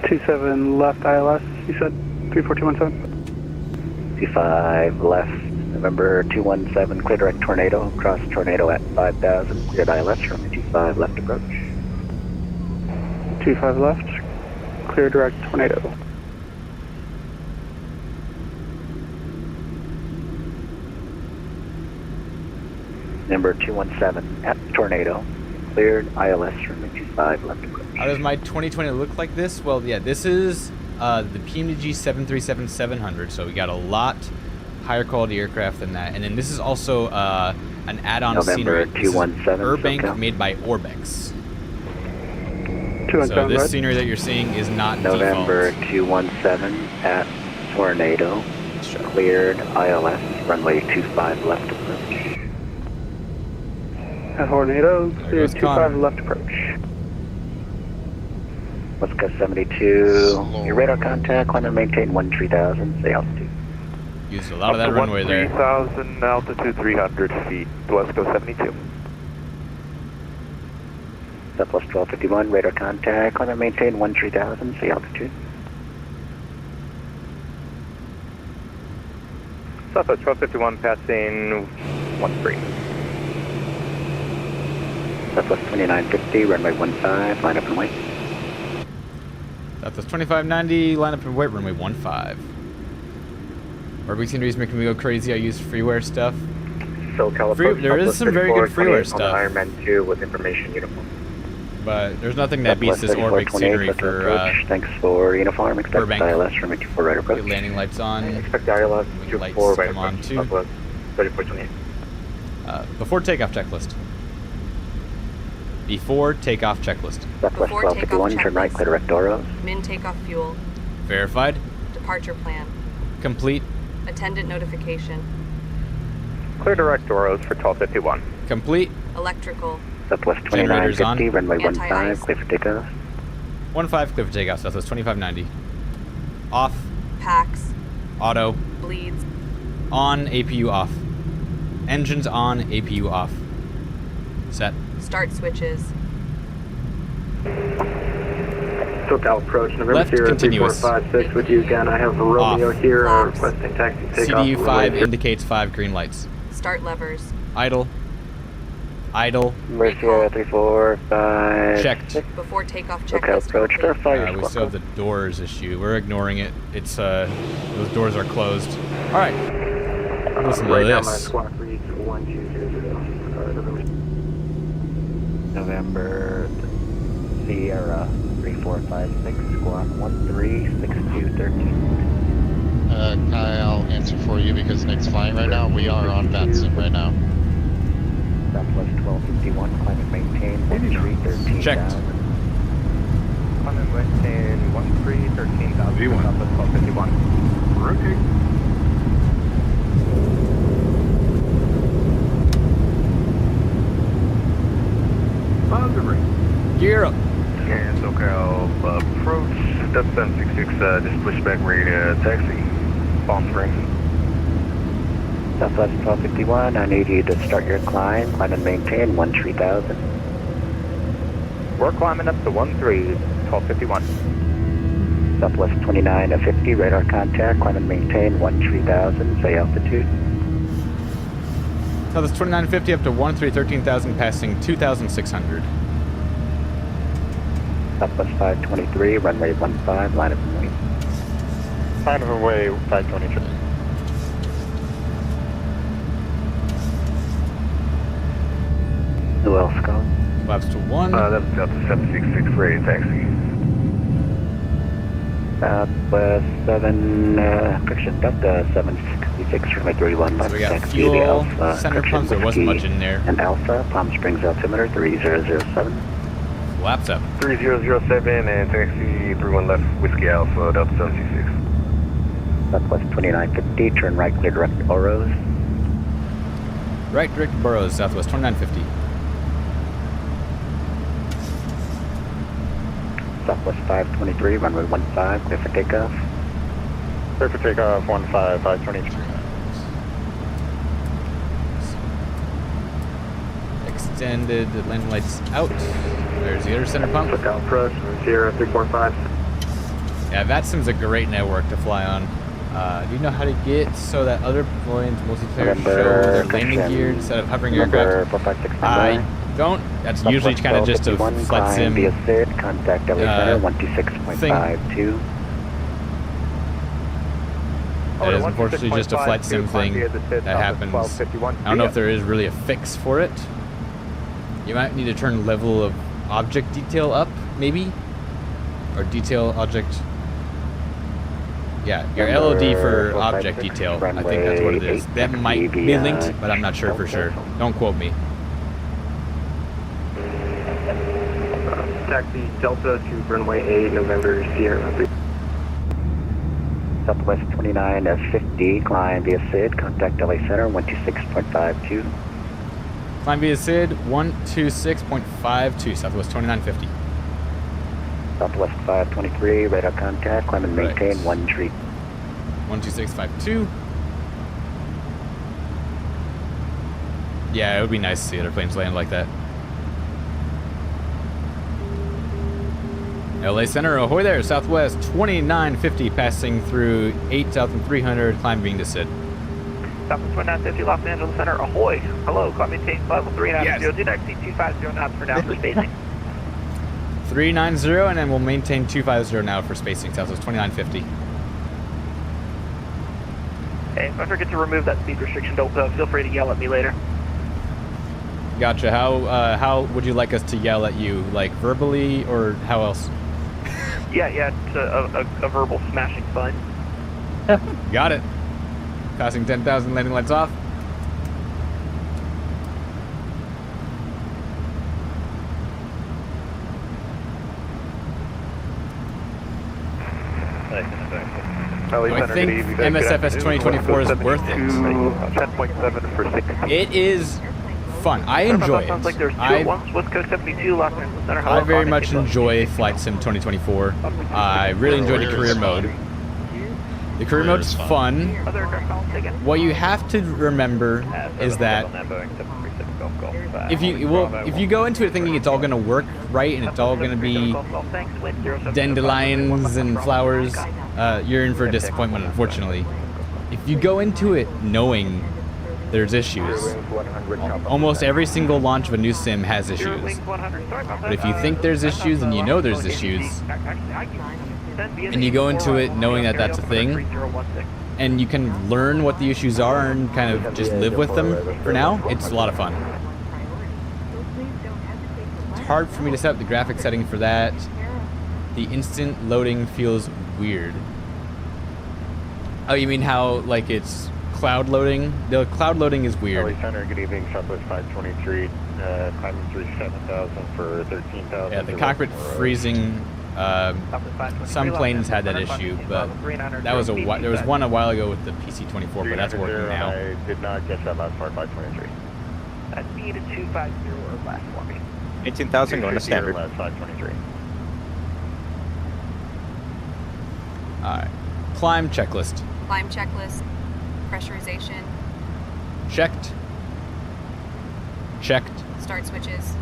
27 left ILS, you said 34217? 25 left, November 217, clear direct Tornado, cross Tornado at 5000, cleared ILS, runway 25 left approach. 25 left, clear direct Tornado. Number 217 at Tornado, cleared ILS, runway 25 left approach. How does my 2020 look like this? Well, yeah, this is the PMDG 737-700, so we got a lot higher quality aircraft than that. And then this is also an add-on scenery. This is Burbank made by Orbex. So this scenery that you're seeing is not November default. 217 at Tornado, cleared ILS, runway 25 left approach. At Tornado, clear 25 left approach. Let's go 72. Your radar contact, climb and maintain 13,000, say altitude. Used a lot of that runway there. 3,000, altitude 300 feet. Let's go 72. Southwest 1251, radar contact, climb and maintain 13,000, say altitude. Southwest 1251, passing 13. Southwest 2950, runway 15, line up and wait. Southwest 2590, line up and wait, runway 15. Orbex scenery is making me go crazy. I use freeware stuff. There is some very good freeware stuff. Ironman 2 with information uniform. But there's nothing that beats this Orbex scenery for thanks for uniform. Expect Burbank. ILS from 24 right approach. Get landing lights on. Expect ILS Lights 24 right come on too. 3428. Before takeoff checklist. Before takeoff checklist. Southwest 1251, turn right, clear direct Doros. Min takeoff fuel. Verified. Departure plan. Complete. Attendant notification. Clear direct Doros for 1251. Complete. Electrical. Southwest Generators 2950, on. runway 15, Anti-ice. clear for takeoff. 15, clear for takeoff. Southwest 2590. Off. Packs. Auto. Bleeds. On. APU off. Engines on. APU off. Set. Start switches. SoCal approach, November Left 03456 with you again. I have a Romeo Off. here, Flaps. requesting taxi takeoff. CDU 5 indicates 5 green lights. Start levers. Idle. Idle. Number 03456. Checked. Before takeoff SoCal checklist approach, complete. verify your We squawk still have code. the doors issue. We're ignoring it. It's those doors are closed. All right. Listen to Right now my this. squawk reads 1200. November Sierra 3456, squawk 136213. Kai, I'll answer for you because Nick's flying right now. We are on VATSIM right now. Southwest 1251, climb and maintain 1313. Checked. maintain 13,000. V1. Southwest 1251. Rotate. On the ring. Gear up. And SoCal approach. That's 766, just pushback rate taxi. Palm Springs. Southwest 1251, I need you to start your climb and maintain 13,000. We're climbing up to 1251. Southwest 29 to 50, radar contact, climb and maintain 13,000, say altitude. Southwest 2950 up to 13,000, passing 2,600. Southwest 523, runway 15, line of way. Line of way 523. Who else going? Flaps to 1. That's Delta 766 rate taxi. Southwest 7, correction, Delta 766, runway 31, So we got taxi, fuel, Alpha, center pumps, there wasn't much in there. And Alpha, Palm Springs altimeter 3007. Flaps up. 3007 and taxi 31 left, Whiskey Alpha, Delta 766. Southwest 2950, turn right, clear direct Burrows. Right direct Burrows, Southwest 2950. Southwest 523, runway 15, clear for takeoff. Clear for takeoff, 15, 523. Extended landing lights out. There's the other center pump. Look out approach, Sierra 345. Yeah, VATSIM's a great network to fly on. Do you know how to get so that other planes multiplayer show their landing gear instead of hovering aircraft? I don't. That's usually kind of just a flight sim contact center 126.52. That is unfortunately just a flight sim thing that happens. I don't know if there is really a fix for it. You might need to turn level of object detail up, maybe? Or detail object... Yeah, your LOD for object detail. I think that's what it is. That might be linked, but I'm not sure for sure. Don't quote me. Taxi Delta to runway 8, November, Sierra 3. Southwest 29 50, climb via SID, contact LA Center 126.52. Climb via SID 126.52, Southwest 2950. Southwest 523, radar contact, climb and maintain 13. 12652. Yeah, it would be nice to see other planes land like that. LA Center, ahoy there, Southwest 2950, passing through 8,300, climbing to SID. Southwest 2950, Los Angeles Center, ahoy. Hello, climb maintain level 390, taxi 250 knots for now for spacing. 390, and then we'll maintain 250 now for spacing, Southwest 2950. Hey, if I forget to remove that speed restriction, don't feel free to yell at me later. Gotcha. How would you like us to yell at you? Like verbally, or how else? Yeah, it's a verbal smashing fine. Got it. Passing 10,000, landing lights off. So I think MSFS 2024 is worth it. 10.7 for 6. It is fun. I enjoy it. Sounds like there's two at once. West Coast 72, Los Angeles Center. I very much enjoy Flight Sim 2024. I really enjoy the career mode. The career mode's fun. What you have to remember is that if you go into it thinking it's all gonna work right and it's all gonna be dandelions and flowers, you're in for a disappointment, unfortunately. If you go into it knowing there's issues, almost every single launch of a new sim has issues. But if you think there's issues and you know there's issues, and you go into it knowing that that's a thing, and you can learn what the issues are and kind of just live with them for now, it's a lot of fun. It's hard for me to set up the graphic setting for that. The instant loading feels weird. Oh, you mean how, like, it's cloud loading? The cloud loading is weird. LA Center, good evening, Southwest 523, climbing through 7,000 for 13,000. Yeah, the cockpit freezing Some planes had that issue, but that was there was one a while ago with the PC-24, but that's working now. I did not get that last part, 523. Speed at 250 or less for me. 18,000 going to standard. 523. Alright. Climb checklist. Climb checklist. Pressurization. Checked. Checked. Start switches.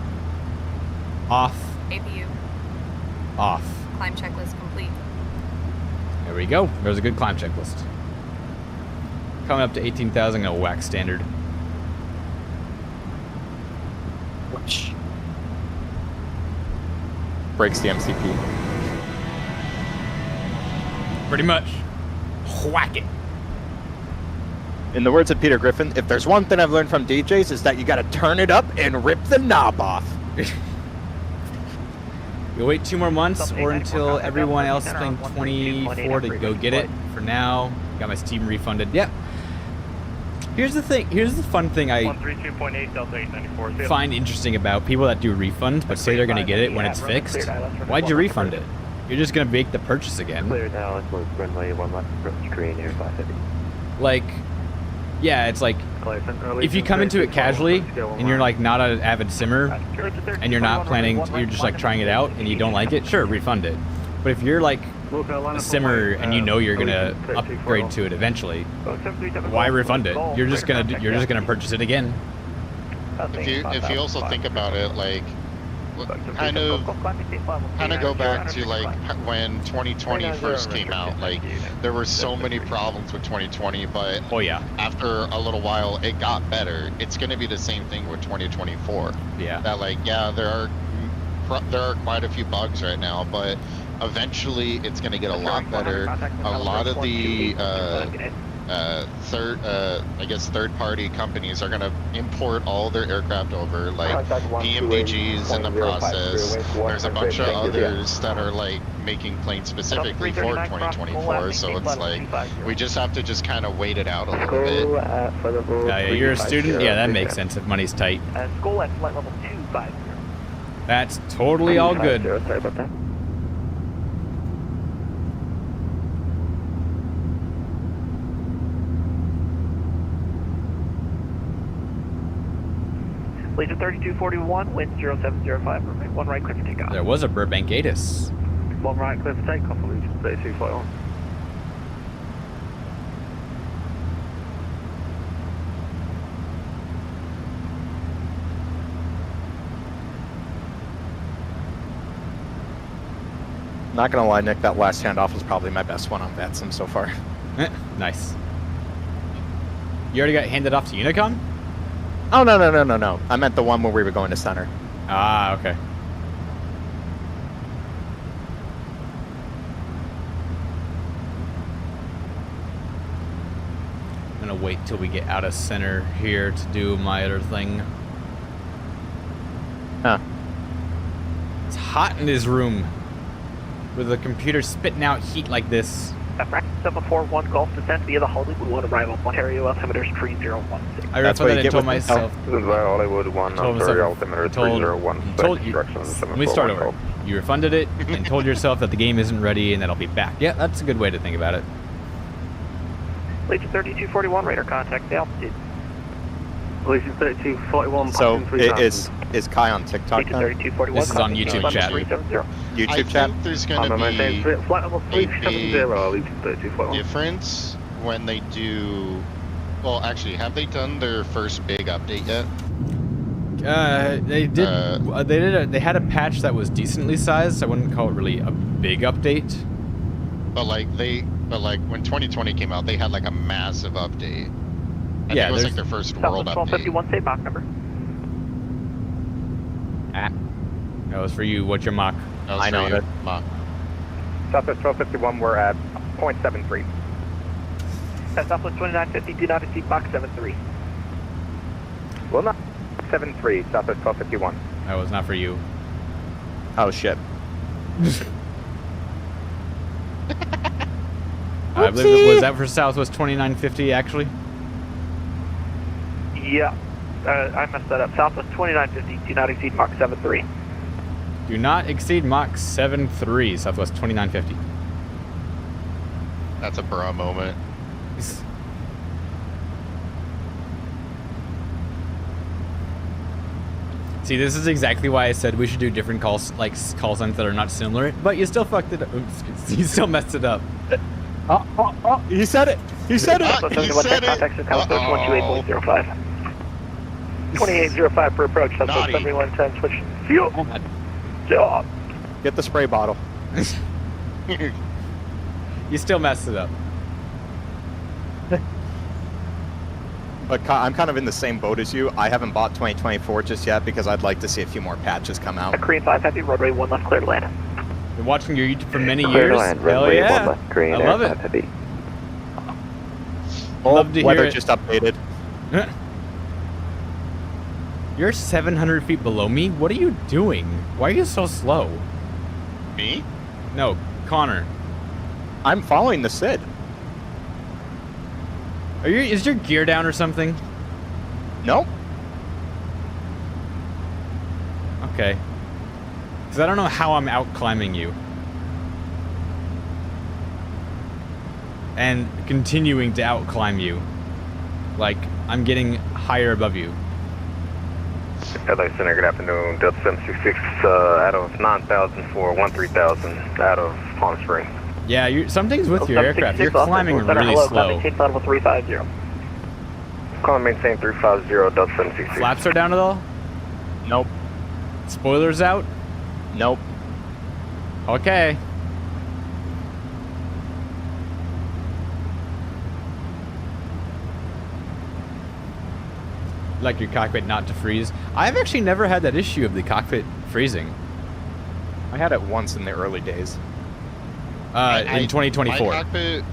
Off. APU. Off. Climb checklist complete. There we go. There's a good climb checklist. Coming up to 18,000, gonna whack standard. Breaks the MCP. Pretty much. Whack it. In the words of Peter Griffin, if there's one thing I've learned from DJs is that you gotta turn it up and rip the knob off. You'll wait 2 more months or until everyone else is playing 24 to go get it. For now, got my Steam refunded. Yep. Here's the thing. Here's the fun thing I find interesting about people that do refunds but say they're going to get it when it's fixed. Why'd you refund it? You're just going to make the purchase again. Like, yeah, it's like, if you come into it casually and you're like not an avid simmer and you're not planning, you're just like trying it out and you don't like it, sure, refund it. But if you're like a simmer and you know you're gonna upgrade to it eventually, why refund it? You're just gonna purchase it again. If you also think about it, like, kind of go back to like when 2020 first came out. Like, there were so many problems with 2020, but oh yeah, after a little while it got better. It's going to be the same thing with 2024. Yeah, that like, yeah, there are quite a few bugs right now, but eventually it's going to get a lot better. A lot of the third-party companies are going to import all their aircraft over, like PMDGs in the process. There's a bunch of others that are like making planes specifically for 2024, so it's like we just have to just kind of wait it out a little bit. Yeah, you're a student? Yeah, that makes sense if money's tight. School at flight level 250. That's totally all good. Sorry about that. Legion 3241, wind 0705, remain 1 right clear for takeoff. There was a Burbank Atis. 1 right clear for takeoff, Legion 3241. Not gonna lie, Nick, that last handoff was probably my best one on VATSIM so far. Nice. You already got handed off to Unicon? Oh, no. I meant the one where we were going to center. Ah, okay. I'm gonna wait till we get out of center here to do my other thing. Huh. It's hot in this room with the computer spitting out heat like this. 741 Golf descent via the Hollywood 1 arrival, Ontario altimeter 3016. I refunded and told myself. This is Hollywood 1, Ontario altimeter 301. Let me start over. You refunded it and told yourself that the game isn't ready and that I'll be back. Yeah, that's a good way to think about it. Legion 3241, radar contact, the altitude. Legion 3241, so is Kai on TikTok now? This is on YouTube chat. YouTube chat? I think there's going to be a big difference when they do... Well, actually, have they done their first big update yet? They did. They had a patch that was decently sized. I wouldn't call it really a big update. But when 2020 came out, they had like a massive update. I think it was like their first world update. 1251, save Mach number. That was for you. What's your Mach? I know that. Mach. Southwest 1251, we're at 0.73. Southwest 2950, do not exceed Mach 73. Well, not 73, Southwest 1251. That was not for you. Oh, shit. I believe was that for Southwest 2950 actually? Yeah, I messed that up. Southwest 2950, do not exceed Mach 73. Do not exceed Mach 7.3, Southwest 2950. That's a bra moment. See, this is exactly why I said we should do different calls, like call signs that are not similar, but you still fucked it up. Oops, you still messed it up. Oh, he said it. He said it. He said it. Contact to California 128.05. 2805 for approach. That's 7110. Switch. Fuel. Job. Get the spray bottle. You still messed it up. But I'm kind of in the same boat as you. I haven't bought 2024 just yet because I'd like to see a few more patches come out. Korean 5 Heavy, roadway 1 left, clear to land. Been watching your YouTube for many Clear to years. land, Hell runway yeah. 1 left, Korean I love Air it. 5 Heavy. Love to hear weather it. just updated. You're 700 feet below me? What are you doing? Why are you so slow? Me? No, Connor. I'm following the SID. Is your gear down or something? Nope. Okay. Because I don't know how I'm out climbing you. And continuing to out climb you. Like, I'm getting higher above you. LA Center, good afternoon. Delta 766 out of 9,000 for 13,000 out of Palm Springs. Yeah, something's with your aircraft. You're climbing really slow. Level 350. Calling maintain 350, Delta 766. Flaps are down at all? Nope. Spoilers out? Nope. Okay. Like your cockpit not to freeze. I've actually never had that issue of the cockpit freezing. I had it once in the early days. In 2024. My cockpit.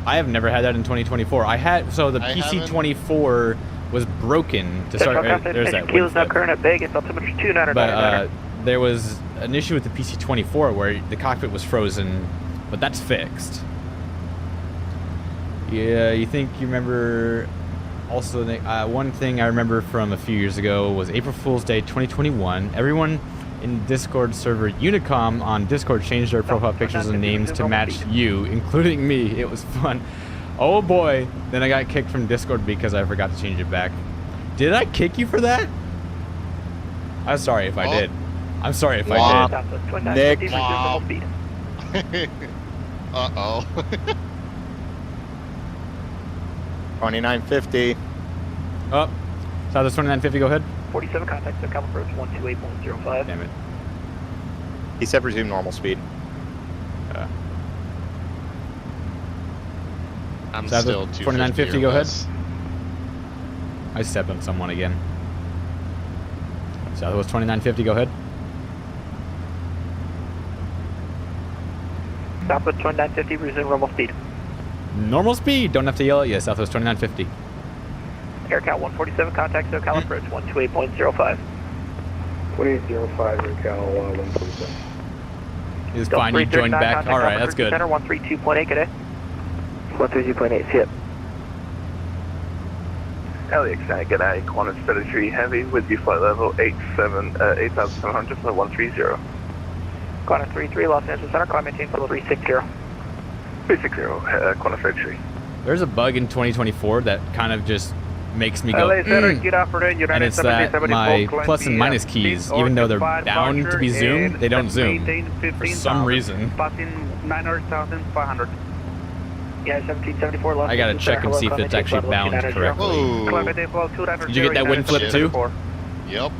I have never had that in 2024. I had the PC-24 was broken to start. There's that wind now flip. current at Vegas. Altimeter's 299. But there was an issue with the PC-24 where the cockpit was frozen, but that's fixed. Yeah, you remember? Also, one thing I remember from a few years ago was April Fool's Day 2021. Everyone in Discord server Unicom on Discord changed their profile pictures and names to match you, including me. It was fun. Oh boy. Then I got kicked from Discord because I forgot to change it back. Did I kick you for that? I'm sorry if I did. I'm sorry if I did. Nick. Uh-oh. 2950. Oh. Southwest 2950, go ahead. 47 contact, so Cal approach 128.05. Damn it. He said resume normal speed. I'm Southwest still 2950, go ahead. I stepped on someone again. Southwest 2950, go ahead. Southwest 2950, resume normal speed. Normal speed, don't have to yell at you. Southwest 2950. AirCal 147, contact SoCal approach 128.05. 2805, AirCal 147. It's fine, you joined back. Alright, that's good. Center 132.8 today. 132.8, hit. LAX, good night. Qantas Strategy Heavy with you flight level 8,700 for 130. Qantas 33, Los Angeles Center, climb maintain level 360. 360, Qantas Strategy. There's a bug in 2024 that kind of just makes me go, LA Center, good afternoon. United and it's that my plus and minus keys, even though they're bound to be zoomed, they don't zoom for some reason. Passing 900,500. Yeah, 1774. I gotta check and see if it's actually bound correctly. Did you get that wind flip too? Yep.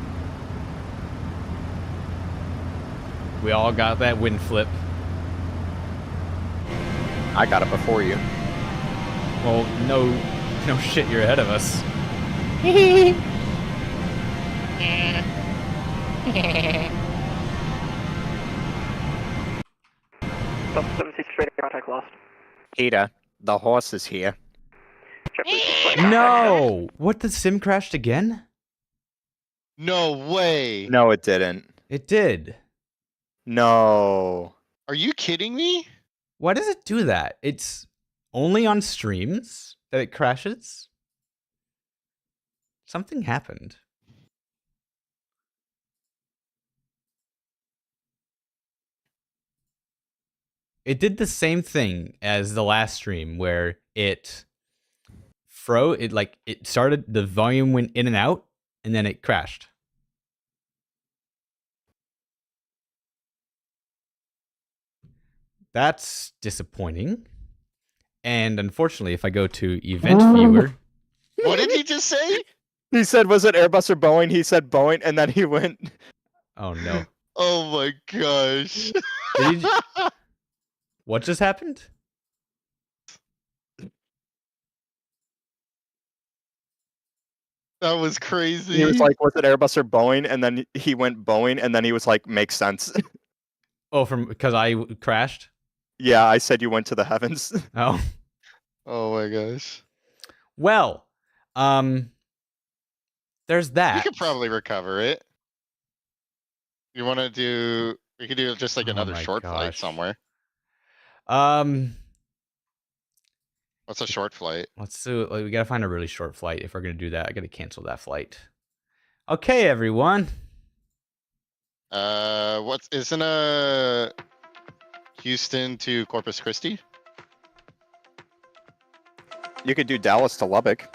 We all got that wind flip. I got it before you. Well, no shit, you're ahead of us. Contact lost. Peter, the horse is here. No! What, the sim crashed again? No way. No, it didn't. It did. No. Are you kidding me? Why does it do that? It's only on streams that it crashes? Something happened. it did the same thing as the last stream where it froze. It started, the volume went in and out, and then it crashed. That's disappointing. And unfortunately, if I go to event viewer. What did he just say? He said, was it Airbus or Boeing? He said Boeing, and then he went. Oh no. Oh my gosh. What just happened? That was crazy. He was like, was it Airbus or Boeing? And then he went Boeing, and then he was like, makes sense. Oh, because I crashed? Yeah, I said you went to the heavens. Oh. Oh my gosh. Well, there's that. We could probably recover it. You want to do? We could do just like another short flight somewhere. What's a short flight? Let's do. We gotta find a really short flight. If we're gonna do that, I gotta cancel that flight. Okay, everyone. Isn't a Houston to Corpus Christi? You could do Dallas to Lubbock.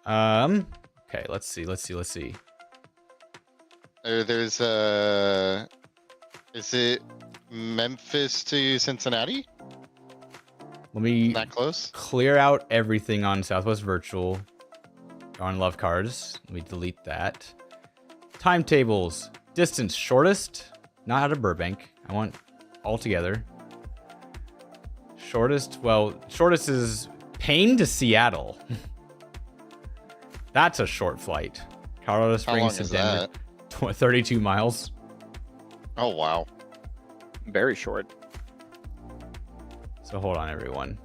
Okay, let's see. There's is it Memphis to Cincinnati? Let me that close. Clear out everything on Southwest Virtual. On Love Cars. Let me delete that. Timetables. Distance shortest. Not out of Burbank. I want all together. Shortest. Well, shortest is Payne to Seattle. That's a short flight. Colorado Springs to Denver. 32 miles. Oh wow. Very short. So hold on, everyone.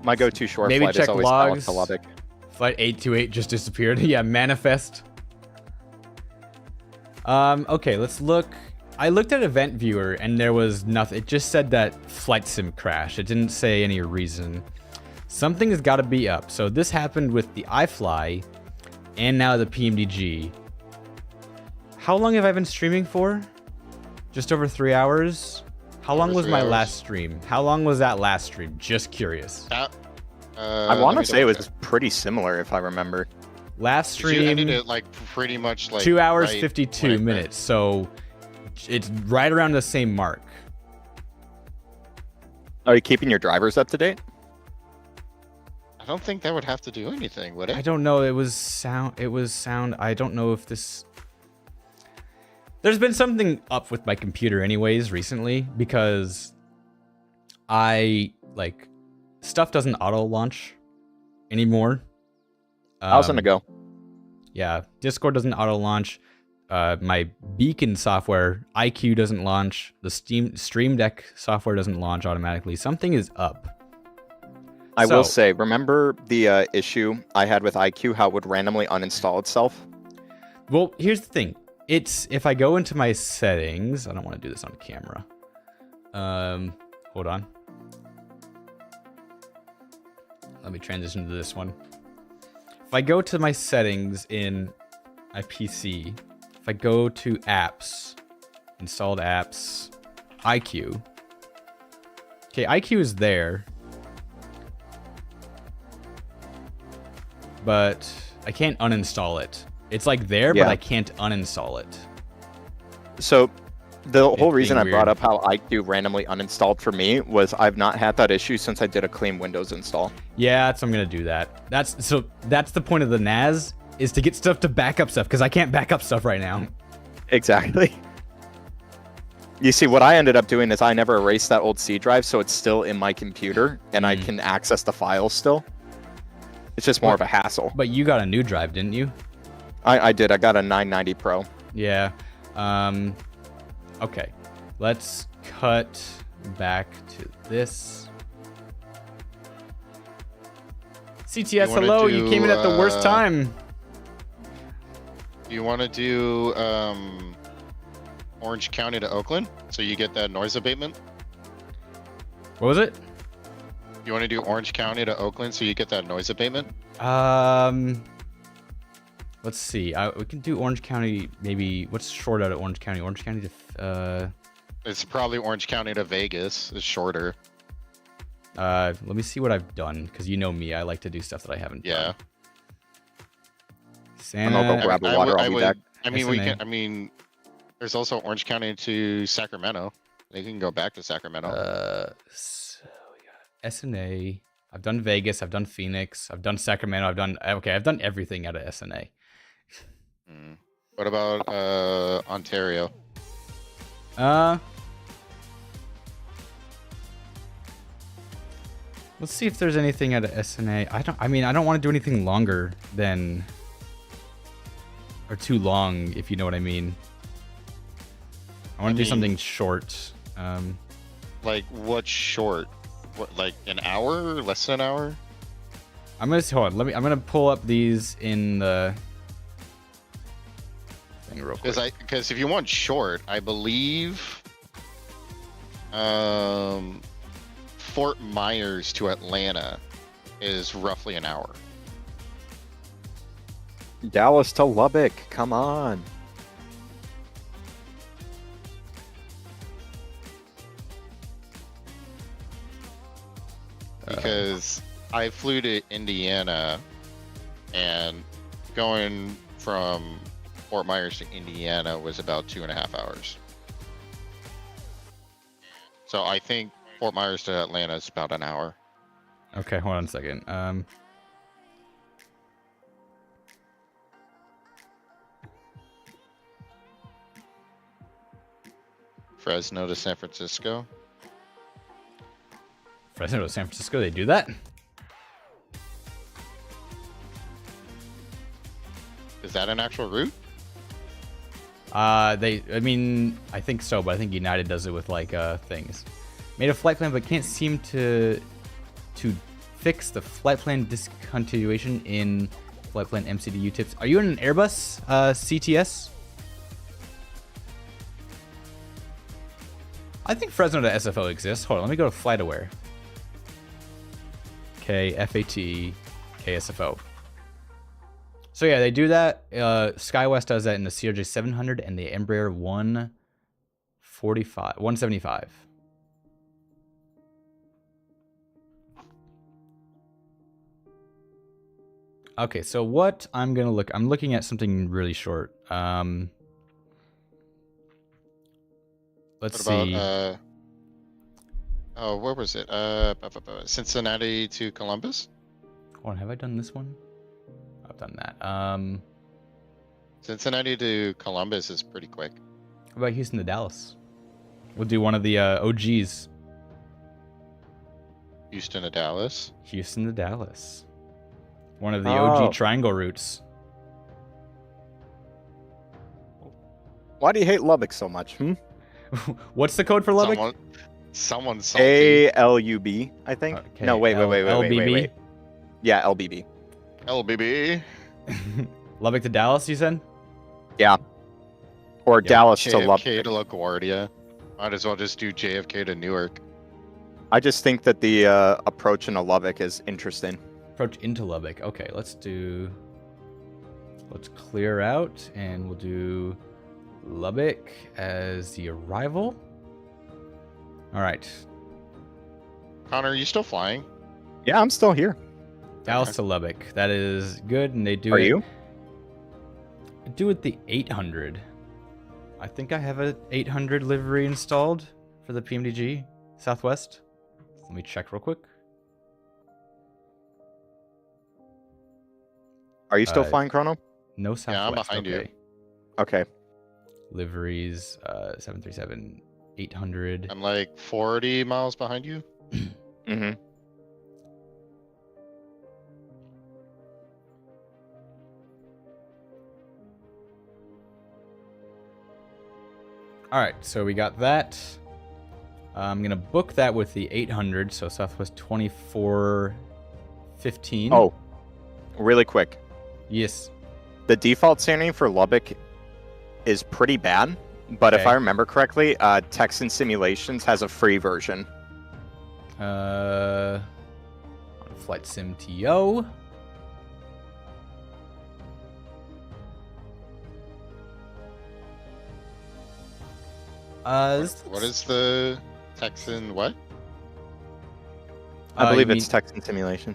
My go-to short Maybe flight check is always logs. Dallas to Lubbock. Flight 828 just disappeared. Yeah, manifest. Okay, let's look. I looked at Event Viewer and there was nothing. It just said that flight sim crashed. It didn't say any reason. Something has got to be up. So this happened with the iFly and now the PMDG. How long have I been streaming for? Just over 3 hours? How long was my last stream? How long was that last stream? Just curious. I want to say it was pretty similar, if I remember. Last stream, ended it like pretty much like 2 hours 52 minutes. So it's right around the same mark. Are you keeping your drivers up to date? I don't think that would have to do anything, would it? I don't know. It was sound. I don't know if this. There's been something up with my computer anyways recently because stuff doesn't auto launch anymore. How's it gonna go? Yeah, Discord doesn't auto launch. My Beacon software, IQ doesn't launch. The Stream Deck software doesn't launch automatically. Something is up. I will say, remember the issue I had with IQ, how it would randomly uninstall itself? Well, here's the thing. If I go into my settings, I don't want to do this on camera. Hold on. Let me transition to this one. If I go to my settings in my PC, if I go to apps, installed apps, IQ. Okay, IQ is there. But I can't uninstall it. It's like there, but I can't uninstall it. So the whole reason I brought up how IQ randomly uninstalled for me was I've not had that issue since I did a clean Windows install. Yeah, I'm gonna do that. That's the point of the NAS, is to get stuff to back up stuff, because I can't back up stuff right now. Exactly. You see, what I ended up doing is I never erased that old C drive, so it's still in my computer, and I can access the files still. It's just more of a hassle. But you got a new drive, didn't you? I did. I got a 990 Pro. Yeah. Okay. Let's cut back to this. CTS, hello. You came in at the worst time. You want to do Orange County to Oakland, so you get that noise abatement? What was it? You want to do Orange County to Oakland, so you get that noise abatement? Let's see. We can do Orange County. Maybe what's short out of Orange County? Orange County to. It's probably Orange County to Vegas. It's shorter. Let me see what I've done, because you know me. I like to do stuff that I haven't done. Santa. I'm gonna go grab the water. I'll be back. I mean, we can. I mean, there's also Orange County to Sacramento. They can go back to Sacramento. So we got SNA. I've done Vegas. I've done Phoenix. I've done Sacramento. I've done everything out of SNA. What about Ontario? Let's see if there's anything out of SNA. I mean, I don't want to do anything longer than, or too long, if you know what I mean. I want to do something short. Like what's short? What, like an hour? Less than an hour? I'm gonna I'm gonna pull up these in the thing real quick. Because if you want short, I believe Fort Myers to Atlanta is roughly an hour. Dallas to Lubbock, come on. Because I flew to Indiana, and going from Fort Myers to Indiana was about 2.5 hours. So I think Fort Myers to Atlanta is about an hour. Okay, hold on a second. Fresno to San Francisco. Fresno to San Francisco, they do that? Is that an actual route? I mean, I think so, but I think United does it with like things. Made a flight plan, but can't seem to fix the flight plan discontinuation in flight plan MCDU tips. Are you in an Airbus CTS? I think Fresno to SFO exists. Hold on, let me go to FlightAware. Okay, FAT, KSFO. So yeah, they do that. SkyWest does that in the CRJ 700 and the Embraer 175. Okay, so what I'm looking at something really short. Let's see. Where was it? Cincinnati to Columbus? Hold on, have I done this one? I've done that. Cincinnati to Columbus is pretty quick. How about Houston to Dallas? We'll do one of the OGs. Houston to Dallas? Houston to Dallas. One of the OG triangle routes. Why do you hate Lubbock so much? What's the code for Lubbock? Someone salty. ALUB, I think. Okay, no, wait. LBB? Yeah, LBB. LBB. Lubbock to Dallas, you said? Yeah. Or Dallas to Lubbock. JFK to LaGuardia. Might as well just do JFK to Newark. I just think that the approach into Lubbock is interesting. Approach into Lubbock. Okay, let's clear out, and we'll do Lubbock as the arrival. All right. Connor, are you still flying? Yeah, I'm still here. Dallas to Lubbock. That is good, and they do Are it. you? I do it the 800. I think I have a 800 livery installed for the PMDG Southwest. Let me check real quick. Are you still flying, Chrono? No Southwest. Yeah, I'm behind you. Okay. Liveries, 737, 800. I'm like 40 miles behind you. Mm-hmm. All right, so we got that. I'm gonna book that with the 800, so Southwest 2415. Oh, really quick. Yes. The default standing for Lubbock is pretty bad, but if I remember correctly, Texan Simulations has a free version. On FlightSimTO. What is the Texan what? I believe you it's Texan Simulation.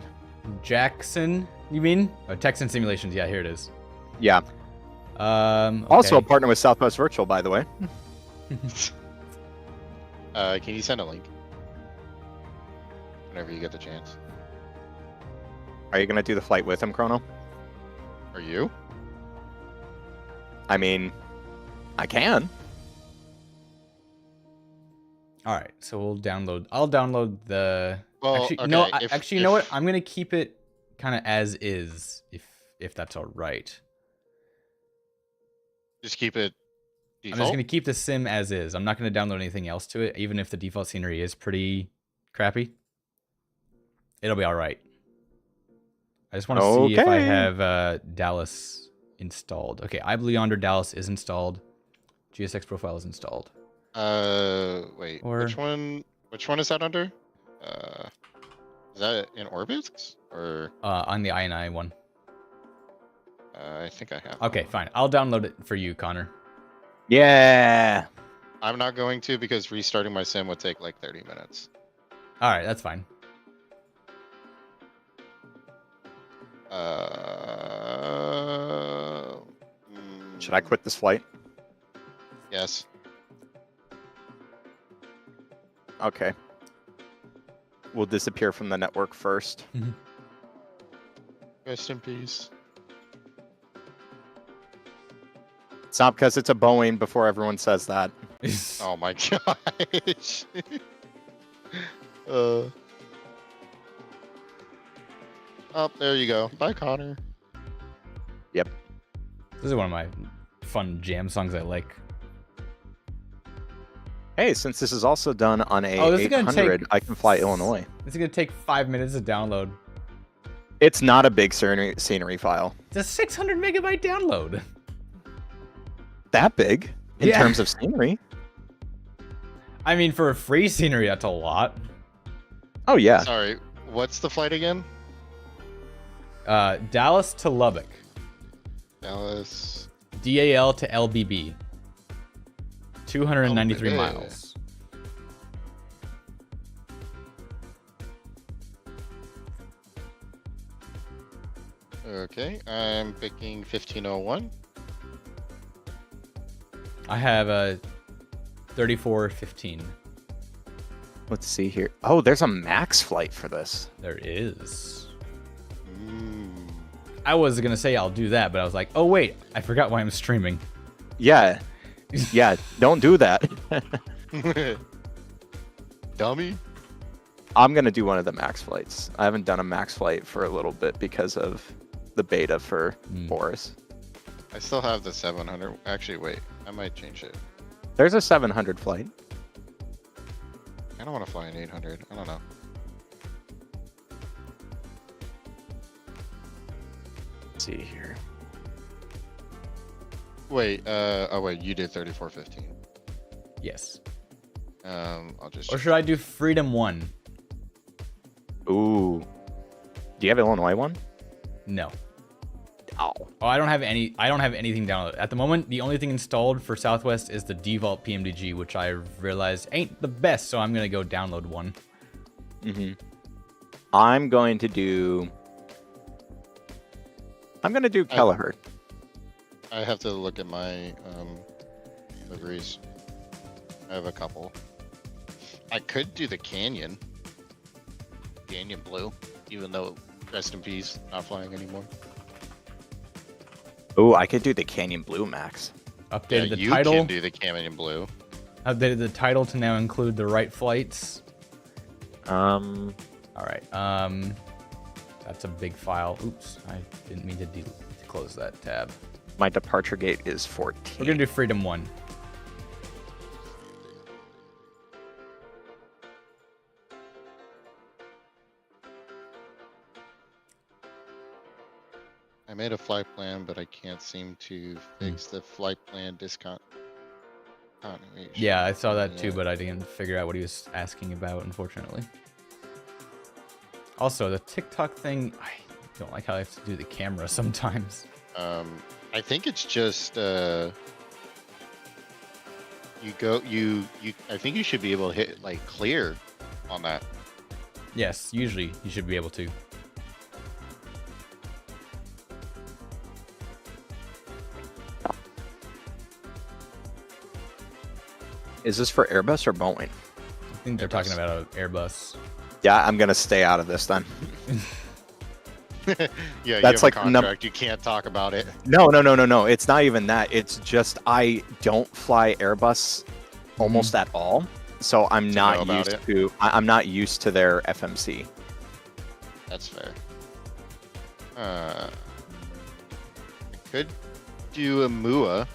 Jackson, you mean? Oh, Texan Simulations. Yeah, here it is. Yeah. Also a partner with Southwest Virtual, by the way. Can you send a link? Whenever you get the chance. Are you going to do the flight with him, Chrono? Are you? I mean, I can. All right, so we'll download. I'll download the. Well, actually, okay, no. if, you know what? I'm gonna keep it kind of as is, if that's all right. Just keep it default? I'm just gonna keep the sim as is. I'm not gonna download anything else to it, even if the default scenery is pretty crappy. It'll be all right. I just want to see if I have Dallas installed. Okay, iBlueYonder Dallas is installed. GSX profile is installed. Wait. Which one is that under? Is that in Orbit or? On the INI one. I think I have. Okay, fine. I'll download it for you, Connor. Yeah. I'm not going to because restarting my sim would take like 30 minutes. All right, that's fine. Should I quit this flight? Yes. Okay. We'll disappear from the network first. Rest in peace. It's not because it's a Boeing before everyone says that. Oh my gosh. Oh, there you go. Bye, Connor. Yep. This is one of my fun jam songs I like. Hey, since this is also done on a 800, I can fly Illinois. This is going to take 5 minutes to download. It's not a big scenery file. It's a 600 megabyte download. That big in terms of scenery? I mean, for a free scenery, that's a lot. Oh, yeah. Sorry, what's the flight again? Dallas to Lubbock. Dallas. DAL to LBB. 293 miles. Okay, I'm picking 1501. I have a 3415. Let's see here. Oh, there's a max flight for this. There is. I was going to say I'll do that, but I was like, oh, wait, I forgot why I'm streaming. Yeah. Yeah, don't do that. Dummy. I'm going to do one of the max flights. I haven't done a max flight for a little bit because of the beta for Boris. I still have the 700. Actually, wait. I might change it. There's a 700 flight. I don't want to fly an 800. I don't know. Let's see here. Wait, oh wait, you did 3415. Yes. I'll just. Or should I do Freedom 1? Ooh. Do you have Illinois one? No. Oh. Oh, I don't have anything downloaded. At the moment, the only thing installed for Southwest is the default PMDG, which I realized ain't the best, so I'm gonna go download one. I'm going to do Kelleher. I have to look at my liveries. I have a couple. I could do the Canyon Blue, even though rest in peace, not flying anymore. Oh, I could do the Canyon Blue Max. Updated the you title. You can do the Canyon Blue. Updated the title to now include the right flights. All right. That's a big file. Oops, I didn't mean to close that tab. My departure gate is 14. We're gonna do Freedom 1. I made a flight plan, but I can't seem to fix the flight plan discount. Yeah, I saw that too, but I didn't figure out what he was asking about, unfortunately. Also, the TikTok thing, I don't like how I have to do the camera sometimes. I think it's just I think you should be able to hit like clear on that. Yes, usually you should be able to. Is this for Airbus or Boeing? I think they're talking about an Airbus. Yeah, I'm gonna stay out of this then. Yeah, That's you like have a contract. You can't talk about it. No. It's not even that. It's just I don't fly Airbus almost at all, so I'm not used to. I'm not used to their FMC. That's fair. I could do a MUA,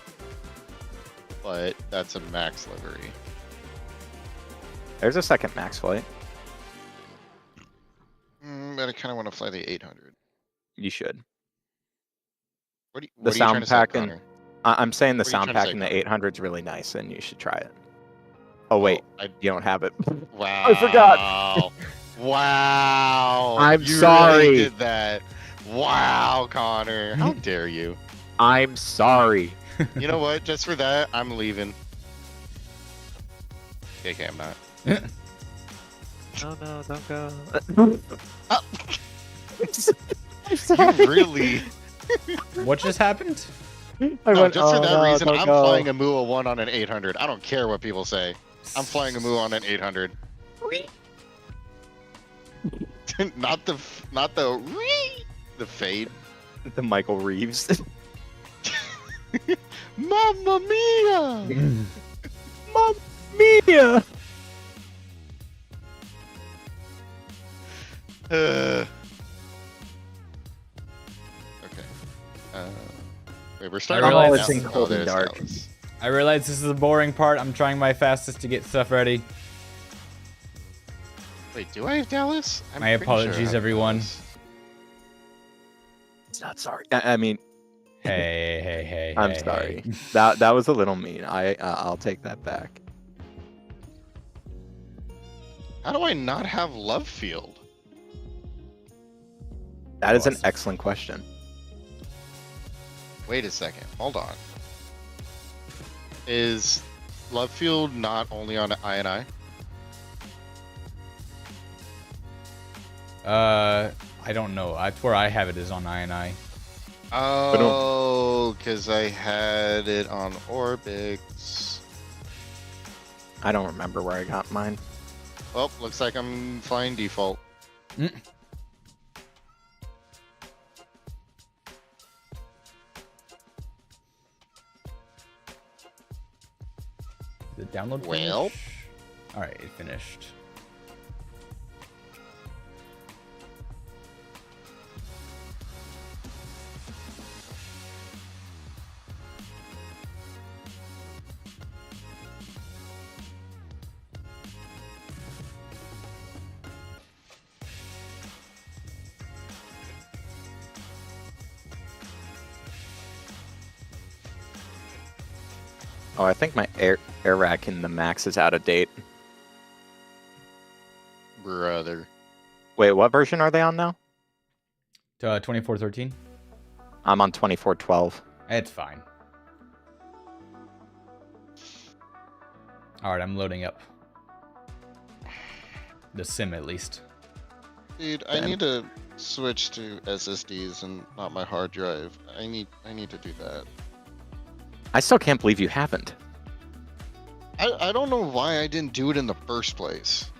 but that's a max livery. There's a second max flight. But I kind of want to fly the 800. You should. What are The you trying sound to say, pack and Connor? I'm saying the What are you sound trying to pack say, in the Connor? 800 is really nice, and you should try it. Oh wait, you don't have it. Wow. I forgot. Wow. I'm you sorry. Really did that. Wow, Connor. How dare you? I'm sorry. You know what? Just for that, I'm leaving. Okay, I'm not. No, don't go. You really? What just happened? No, just for that reason, I'm flying a MUA 1 on an 800. I don't care what people say. I'm flying a MUA on an 800. not the fade. The Michael Reeves. Mamma mia! Mamma mia! Okay. Wait, we're starting. realize it's in cold and there's dark. Dallas. I realize this is the boring part. I'm trying my fastest to get stuff ready. Wait, do I have Dallas? I'm My pretty sure I apologies, have everyone. Dallas. It's not sorry. I mean, Hey. I'm sorry. That was a little mean. I'll take that back. How do I not have Love Field? That is an excellent question. Wait a second. Hold on. Is Love Field not only on INI? I don't know. That's where I have it is on INI. Oh, because I had it on Orbix. I don't remember where I got mine. Well, looks like I'm flying default. Did the download Well. finish? All right, it finished. Oh, I think my air rack in the max is out of date. Brother. Wait, what version are they on now? 2413. I'm on 2412. It's fine. All right, I'm loading up the sim at least. Dude, I need to switch to SSDs and not my hard drive. I need to do that. I still can't believe you haven't. I don't know why I didn't do it in the first place.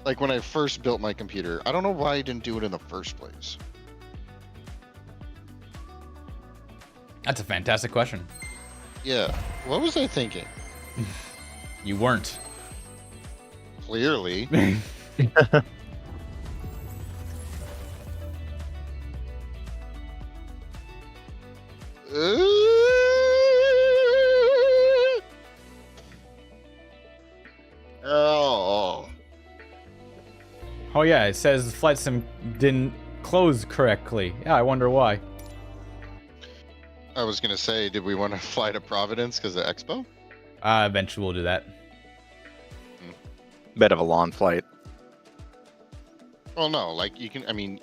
Like when I first built my computer, I don't know why I didn't do it in the first place. That's a fantastic question. Yeah, what was I thinking? You weren't. Clearly. Oh yeah, it says flight sim didn't close correctly. Yeah, I wonder why. I was gonna say, did we want to fly to Providence because of Expo? Eventually we'll do that. Bit of a long flight. Well, no, like you can. I mean,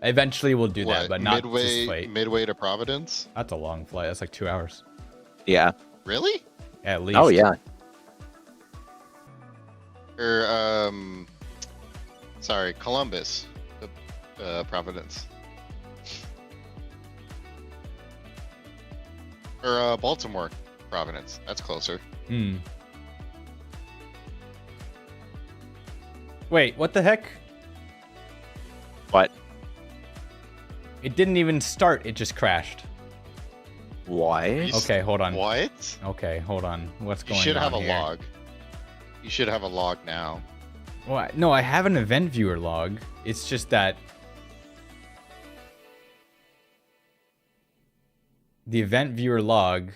eventually we'll do what, that, but not this flight. Midway to Providence. That's a long flight. That's like 2 hours. Yeah. Really? At least. Oh yeah. Or sorry, Columbus, Providence. Or Baltimore, Providence. That's closer. Hmm. Wait, what the heck? What? It didn't even start. It just crashed. Why? Okay, hold on. What? Okay, hold on. What's going on You should have a here? log. You should have a log now. Well, no, I have an event viewer log. It's just that the event viewer log